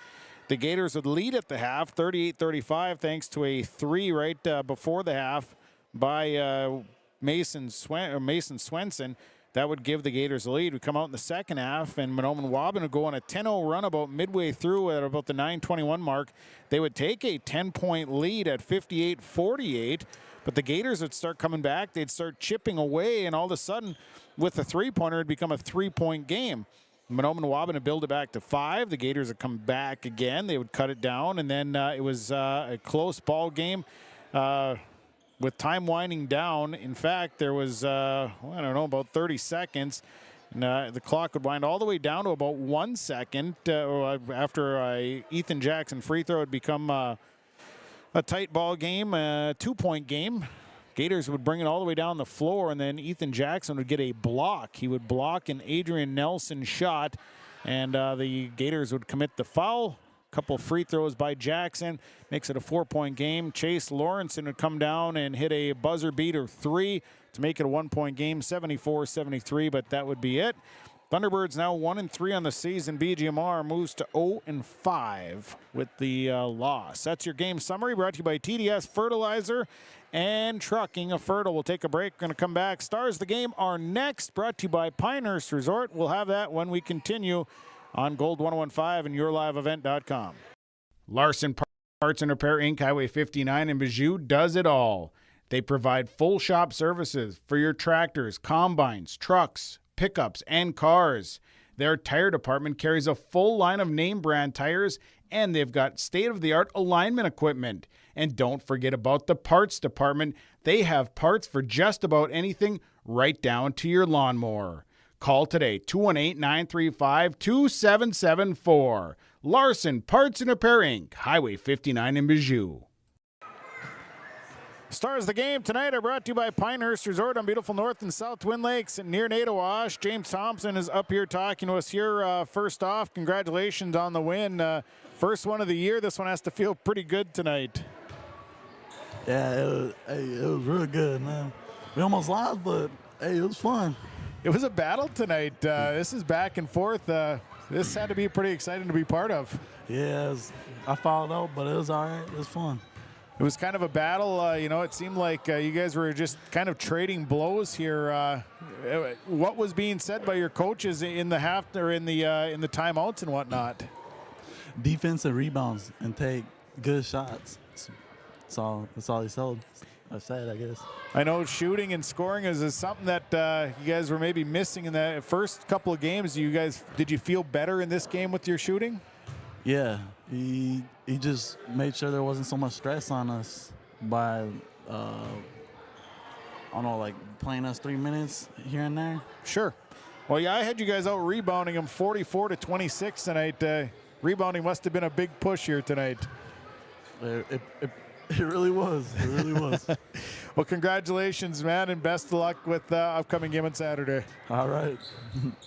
The Gators would lead at the half, 38-35, thanks to a 3 right before the half by Mason Swenson. That would give the Gators a lead. We come out in the second half, and Mahnomen-Waubun would go on a 10-0 run about midway through at about the 9:21 mark. They would take a 10-point lead at 58-48, but the Gators would start coming back. They'd start chipping away, and all of a sudden, with a three-pointer, it'd become a 3-point game. Mahnomen-Waubun would build it back to 5. The Gators would come back again. They would cut it down, and then it was a close ball game. With time winding down, in fact, there was, about 30 seconds. And, the clock would wind all the way down to about 1 second after Ethan Jackson free throw had become a tight ball game, a 2-point game. Gators would bring it all the way down the floor, and then Ethan Jackson would get a block. He would block an Adrian Nelson shot, and the Gators would commit the foul. Couple free throws by Jackson makes it a 4-point game. Chase Lawrenson would come down and hit a buzzer beater 3 to make it a 1-point game, 74-73, but that would be it. Thunderbirds now 1-3 on the season. BGMR moves to 0-5 with the loss. That's your game summary brought to you by TDS Fertilizer and Trucking of Fertile. We'll take a break. We're going to come back. Stars of the game are next, brought to you by Pinehurst Resort. We'll have that when we continue on Gold 1015 and yourliveevent.com. Larson Parts and Repair Inc., Highway 59 in Bijou does it all. They provide full shop services for your tractors, combines, trucks, pickups, and cars. Their tire department carries a full line of name brand tires, and they've got state-of-the-art alignment equipment. And don't forget about the parts department. They have parts for just about anything, right down to your lawnmower. Call today, 218-935-2774. Larson Parts and Repair Inc., Highway 59 in Bijou. Stars of the game tonight are brought to you by Pinehurst Resort on beautiful North and South Twin Lakes near Nadawash. James Thompson is up here talking to us here. First off, congratulations on the win. First one of the year. This one has to feel pretty good tonight. Yeah, it was really good, man. We almost lost, but, hey, it was fun. It was a battle tonight. This is back and forth. This had to be pretty exciting to be part of. Yeah, I fouled out, but it was all right. It was fun. It was kind of a battle. It seemed like you guys were just kind of trading blows here. What was being said by your coaches in the half or in the timeouts and whatnot? Defense and rebounds and take good shots. That's all he said, I guess. I know shooting and scoring is something that you guys were maybe missing in the first couple of games. Did you feel better in this game with your shooting? Yeah, he just made sure there wasn't so much stress on us by, playing us 3 minutes here and there. Sure. Well, yeah, I had you guys out rebounding them 44-26 tonight. Rebounding must have been a big push here tonight. It really was. It really was. Well, congratulations, man, and best of luck with the upcoming game on Saturday. All right.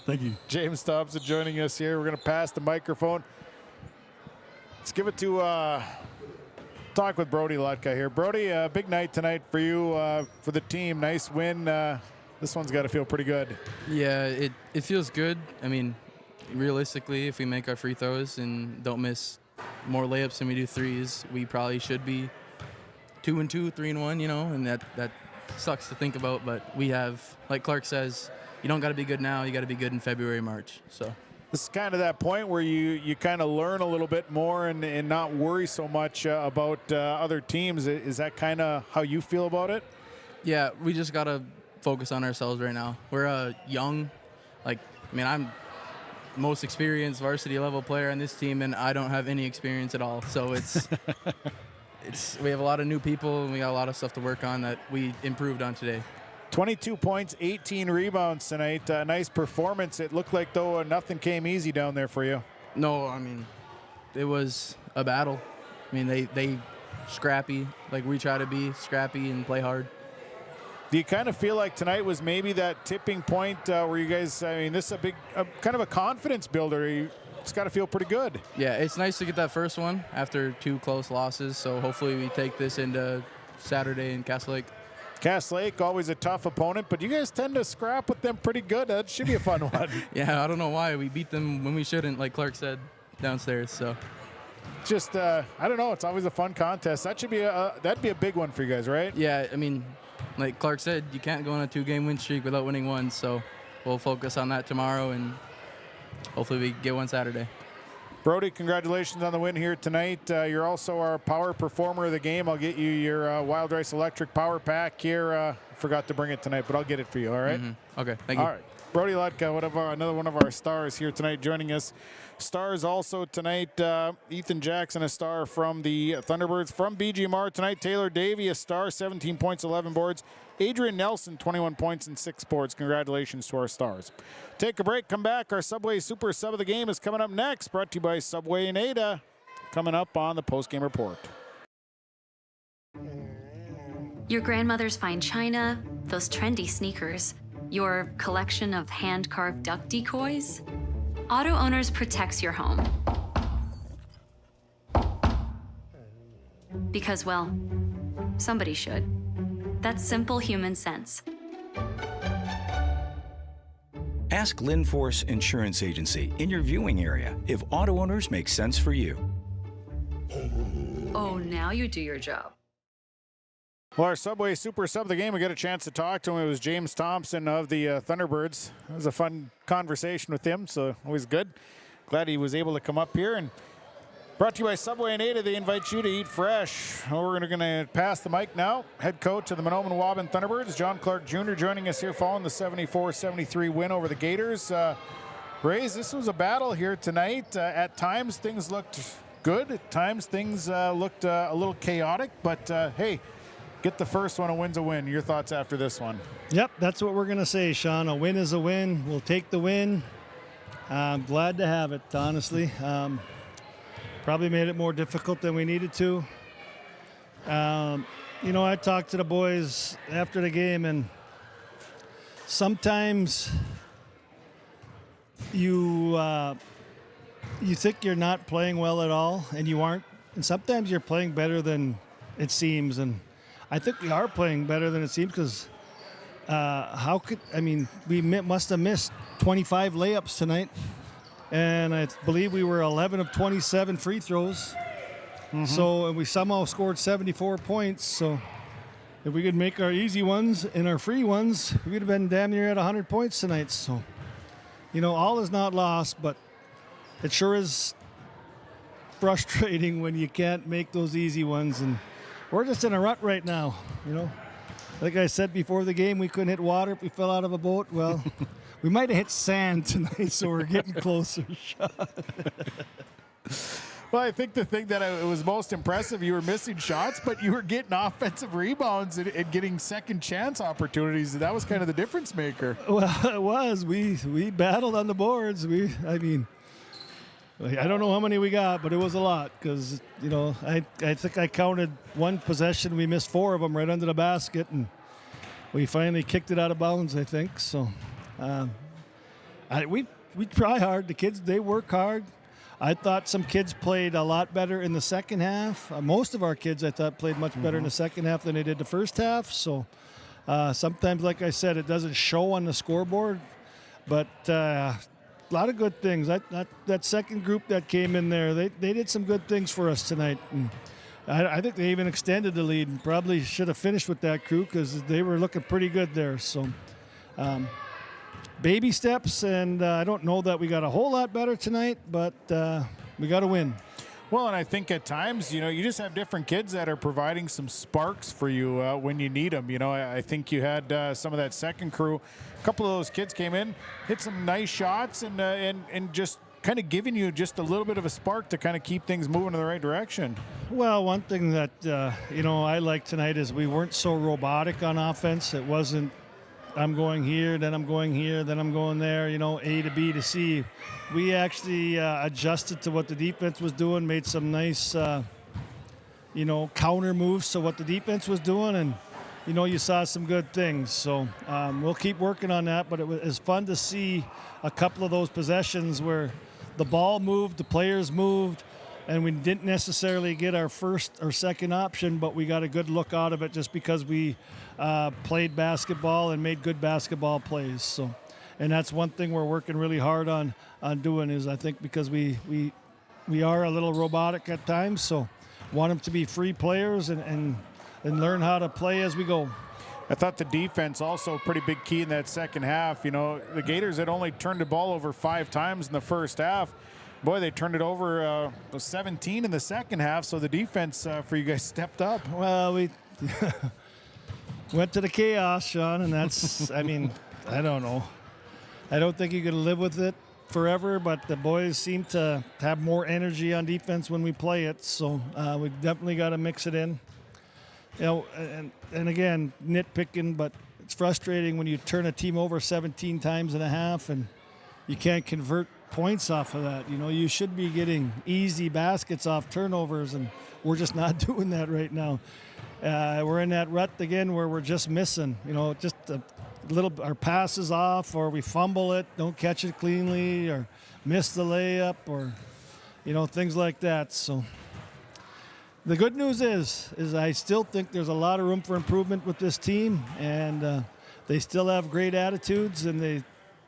Thank you. James Thompson joining us here. We're going to pass the microphone. Let's give it to talk with Brody Lutka here. Brody, big night tonight for you, for the team. Nice win. This one's got to feel pretty good. Yeah, it feels good. I mean, realistically, if we make our free throws and don't miss more layups than we do threes, we probably should be 2-2, 3-1, and that sucks to think about, but we have, like Clark says, you don't got to be good now, you got to be good in February, March. So this is kind of that point where you kind of learn a little bit more and not worry so much about other teams. Is that kind of how you feel about it? Yeah, we just got to focus on ourselves right now. We're young. I'm most experienced varsity level player on this team, and I don't have any experience at all. So it's we have a lot of new people, and we got a lot of stuff to work on that we improved on today. 22 points, 18 rebounds tonight. Nice performance. It looked like, though, nothing came easy down there for you. No, I mean, it was a battle. I mean, they scrappy, like we try to be scrappy and play hard. Do you kind of feel like tonight was maybe that tipping point where you guys, I mean, this is a big, kind of a confidence builder. It's got to feel pretty good. Yeah, it's nice to get that first one after 2 close losses. So hopefully we take this into Saturday in Cass Lake. Cass Lake, always a tough opponent, but you guys tend to scrap with them pretty good. That should be a fun one. Yeah, I don't know why. We beat them when we shouldn't, like Clark said downstairs. So just, I don't know. It's always a fun contest. That should be that'd be a big one for you guys, right? Yeah, I mean, like Clark said, you can't go on a 2-game win streak without winning one. So we'll focus on that tomorrow, and hopefully we get one Saturday. Brody, congratulations on the win here tonight. You're also our power performer of the game. I'll get you your Wild Rice Electric Power Pack here. Forgot to bring it tonight, but I'll get it for you, all right? Okay, thank you. All right. Brody Lutka, another one of our stars here tonight, joining us. Stars also tonight, Ethan Jackson, a star from the Thunderbirds. From BGMR tonight, Taylor Davey, a star, 17 points, 11 boards. Adrian Nelson, 21 points and 6 boards. Congratulations to our stars. Take a break, come back. Our Subway Super Sub of the Game is coming up next, brought to you by Subway and Ada. Coming up on the Postgame Report. Your grandmother's fine china, those trendy sneakers, your collection of hand-carved duck decoys. Auto Owners protects your home. Because, well, somebody should. That's simple human sense. Ask Linforce Insurance Agency in your viewing area if Auto Owners makes sense for you. Oh, now you do your job. Well, our Subway Super Sub of the Game, we got a chance to talk to him. It was James Thompson of the Thunderbirds. It was a fun conversation with him, so always good. Glad he was able to come up here. And brought to you by Subway and Ada, they invite you to eat fresh. We're going to pass the mic now. Head coach of the Mahnomen-Waubun Thunderbirds, John Clark Jr., joining us here following the 74-73 win over the Gators. Rays, this was a battle here tonight. At times, things looked good. At times, things looked a little chaotic. But, hey, get the first one, a win's a win. Your thoughts after this one? Yep, that's what we're going to say, Sean. A win is a win. We'll take the win. I'm glad to have it, honestly. Probably made it more difficult than we needed to. You know, I talked to the boys after the game, and sometimes you think you're not playing well at all, and you aren't. And sometimes you're playing better than it seems. And I think we are playing better than it seems because we must have missed 25 layups tonight. And I believe we were 11 of 27 free throws. So, and we somehow scored 74 points. So if we could make our easy ones and our free ones, we would have been damn near at 100 points tonight. So, you know, all is not lost, but it sure is frustrating when you can't make those easy ones. And we're just in a rut right now, you know. Like I said before the game, we couldn't hit water if we fell out of a boat. Well, we might have hit sand tonight, so we're getting closer. Well, I think the thing that it was most impressive, you were missing shots, but you were getting offensive rebounds and getting second chance opportunities. That was kind of the difference maker. Well, it was. We battled on the boards. I don't know how many we got, but it was a lot because, you know, I think I counted one possession. We missed 4 of them right under the basket, and we finally kicked it out of bounds, I think. So we try hard. The kids, they work hard. I thought some kids played a lot better in the second half. Most of our kids, I thought, played much better in the second half than they did the first half. So sometimes, like I said, it doesn't show on the scoreboard, but a lot of good things. That second group that came in there, they did some good things for us tonight. And I think they even extended the lead and probably should have finished with that crew because they were looking pretty good there. So baby steps, and I don't know that we got a whole lot better tonight, but we got to win. Well, and I think at times, you know, you just have different kids that are providing some sparks for you when you need them. You know, I think you had some of that second crew. A couple of those kids came in, hit some nice shots, and just kind of giving you just a little bit of a spark to kind of keep things moving in the right direction. Well, one thing that, I like tonight is we weren't so robotic on offense. It wasn't, I'm going here, then I'm going here, then I'm going there, A to B to C. We actually adjusted to what the defense was doing, made some nice, counter moves to what the defense was doing, and, you saw some good things. So we'll keep working on that, but it was fun to see a couple of those possessions where the ball moved, the players moved, and we didn't necessarily get our first or second option, but we got a good look out of it just because we played basketball and made good basketball plays. So, and that's one thing we're working really hard on doing is I think because we are a little robotic at times, so want them to be free players and learn how to play as we go. I thought the defense also pretty big key in that second half. The Gators had only turned the ball over 5 times in the first half. Boy, they turned it over 17 in the second half, so the defense for you guys stepped up. Well, we went to the chaos, Sean, and that's, I don't know. I don't think you can live with it forever, but the boys seem to have more energy on defense when we play it, so we definitely got to mix it in. And again, nitpicking, but it's frustrating when you turn a team over 17 times and a half and you can't convert points off of that. You should be getting easy baskets off turnovers, and we're just not doing that right now. We're in that rut again where we're just missing, just a little, our pass is off, or we fumble it, don't catch it cleanly, or miss the layup, or, things like that. So the good news is I still think there's a lot of room for improvement with this team, and they still have great attitudes, and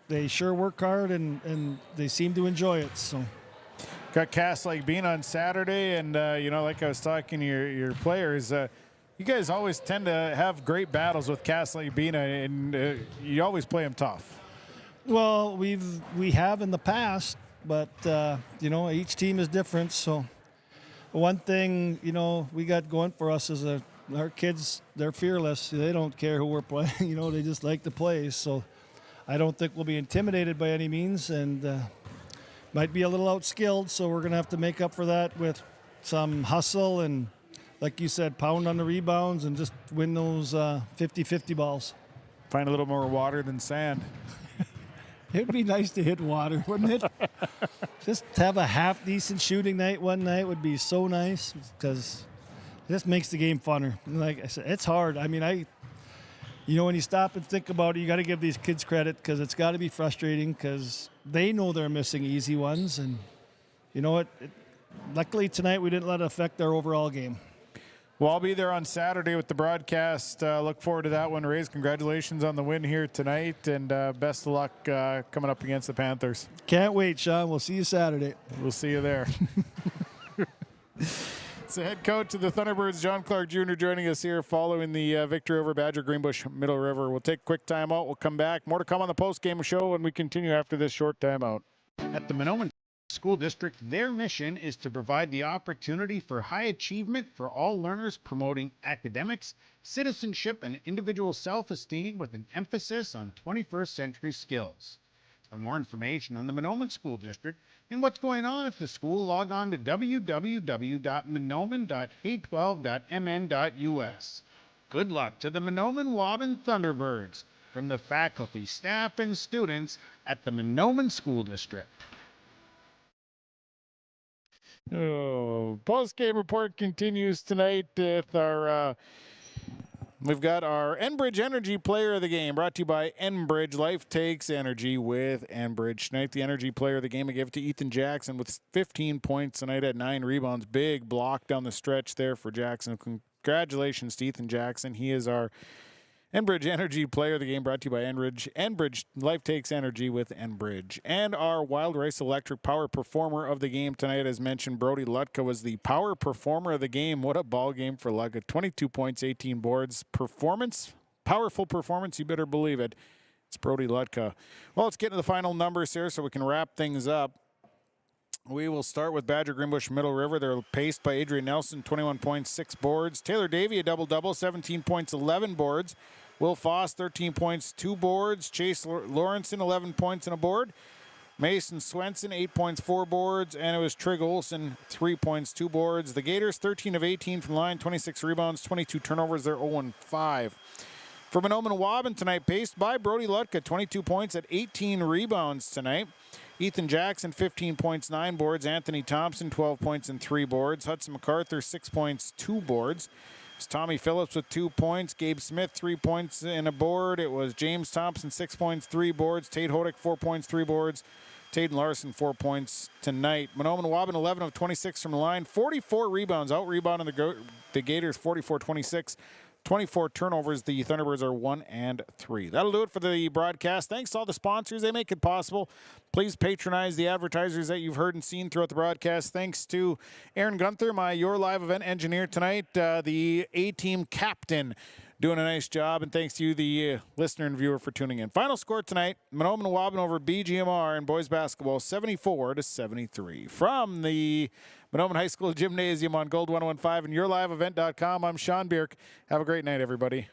they sure work hard, and they seem to enjoy it. So, got Cass Lake-Bean on Saturday, and like I was talking to your players, you guys always tend to have great battles with Cass Lake-Bean, and you always play them tough. Well, we have in the past, but each team is different. So, one thing we got going for us is our kids, they're fearless. They don't care who we're playing. They just like to play. So I don't think we'll be intimidated by any means, and might be a little outskilled, so we're going to have to make up for that with some hustle and, like you said, pound on the rebounds and just win those 50-50 balls. Find a little more water than sand. It would be nice to hit water, wouldn't it? Just have a half-decent shooting night one night would be so nice, because it just makes the game funner. Like I said, it's hard. When you stop and think about it, you got to give these kids credit, because it's got to be frustrating, because they know they're missing easy ones. And luckily tonight we didn't let it affect our overall game. Well, I'll be there on Saturday with the broadcast. Look forward to that one. Rays, congratulations on the win here tonight, and best of luck coming up against the Panthers. Can't wait, Sean. We'll see you Saturday. We'll see you there. It's the head coach of the Thunderbirds, John Clark Jr., joining us here following the victory over Badger Greenbush-Middle River. We'll take a quick timeout. We'll come back. More to come on the post-game show, and we continue after this short timeout. At the Mahnomen School District, their mission is to provide the opportunity for high achievement for all learners, promoting academics, citizenship, and individual self-esteem with an emphasis on 21st century skills. For more information on the Mahnomen School District and what's going on at the school, log on to www.mahnomen.k12.mn.us. Good luck to the Mahnomen-Waubun Thunderbirds from the faculty, staff, and students at the Mahnomen School District. Post-game report continues tonight with our we've got our Enbridge Energy Player of the Game, brought to you by Enbridge. Life takes energy with Enbridge. Tonight, the Energy Player of the Game, I give it to Ethan Jackson with 15 points tonight at 9 rebounds. Big block down the stretch there for Jackson. Congratulations to Ethan Jackson. He is our Enbridge Energy Player of the Game, brought to you by Enbridge. Enbridge, life takes energy with Enbridge. And our Wild Rice Electric Power Performer of the Game tonight, as mentioned, Brody Lutka was the Power Performer of the Game. What a ball game for Lutka. 22 points, 18 boards. Performance, powerful performance, you better believe it. It's Brody Lutka. Well, let's get to the final numbers here so we can wrap things up. We will start with Badger Greenbush-Middle River. They're paced by Adrian Nelson, 21 points, 6 boards. Taylor Davey, a double-double, 17 points, 11 boards. Will Foss, 13 points, 2 boards. Chase Lawrenson, 11 points and a board. Mason Swenson, 8 points, 4 boards, and it was Trig Olson, 3 points, 2 boards. The Gators, 13 of 18 from the line, 26 rebounds, 22 turnovers. They're 0-5. For Mahnomen-Waubun tonight, paced by Brody Lutka, 22 points at 18 rebounds tonight. Ethan Jackson, 15 points, 9 boards. Anthony Thompson, 12 points and 3 boards. Hudson MacArthur, 6 points, 2 boards. It was Tommy Phillips with 2 points. Gabe Smith, 3 points and a board. It was James Thompson, 6 points, 3 boards. Tate Hodick, 4 points, 3 boards. Taden Larson, 4 points tonight. Mahnomen-Waubun, 11 of 26 from the line. 44 rebounds, out-rebounding the Gators, 44-26. 24 turnovers. The Thunderbirds are 1-3. That'll do it for the broadcast. Thanks to all the sponsors. They make it possible. Please patronize the advertisers that you've heard and seen throughout the broadcast. Thanks to Aaron Gunther, my Your Live event engineer tonight, the A-Team captain, doing a nice job. And thanks to you, the listener and viewer, for tuning in. Final score tonight, Mahnomen-Waubun over BGMR in boys basketball, 74-73. From the Mahnomen High School Gymnasium on Gold 101.5 and YourLiveEvent.com, I'm Sean Bierk. Have a great night, everybody.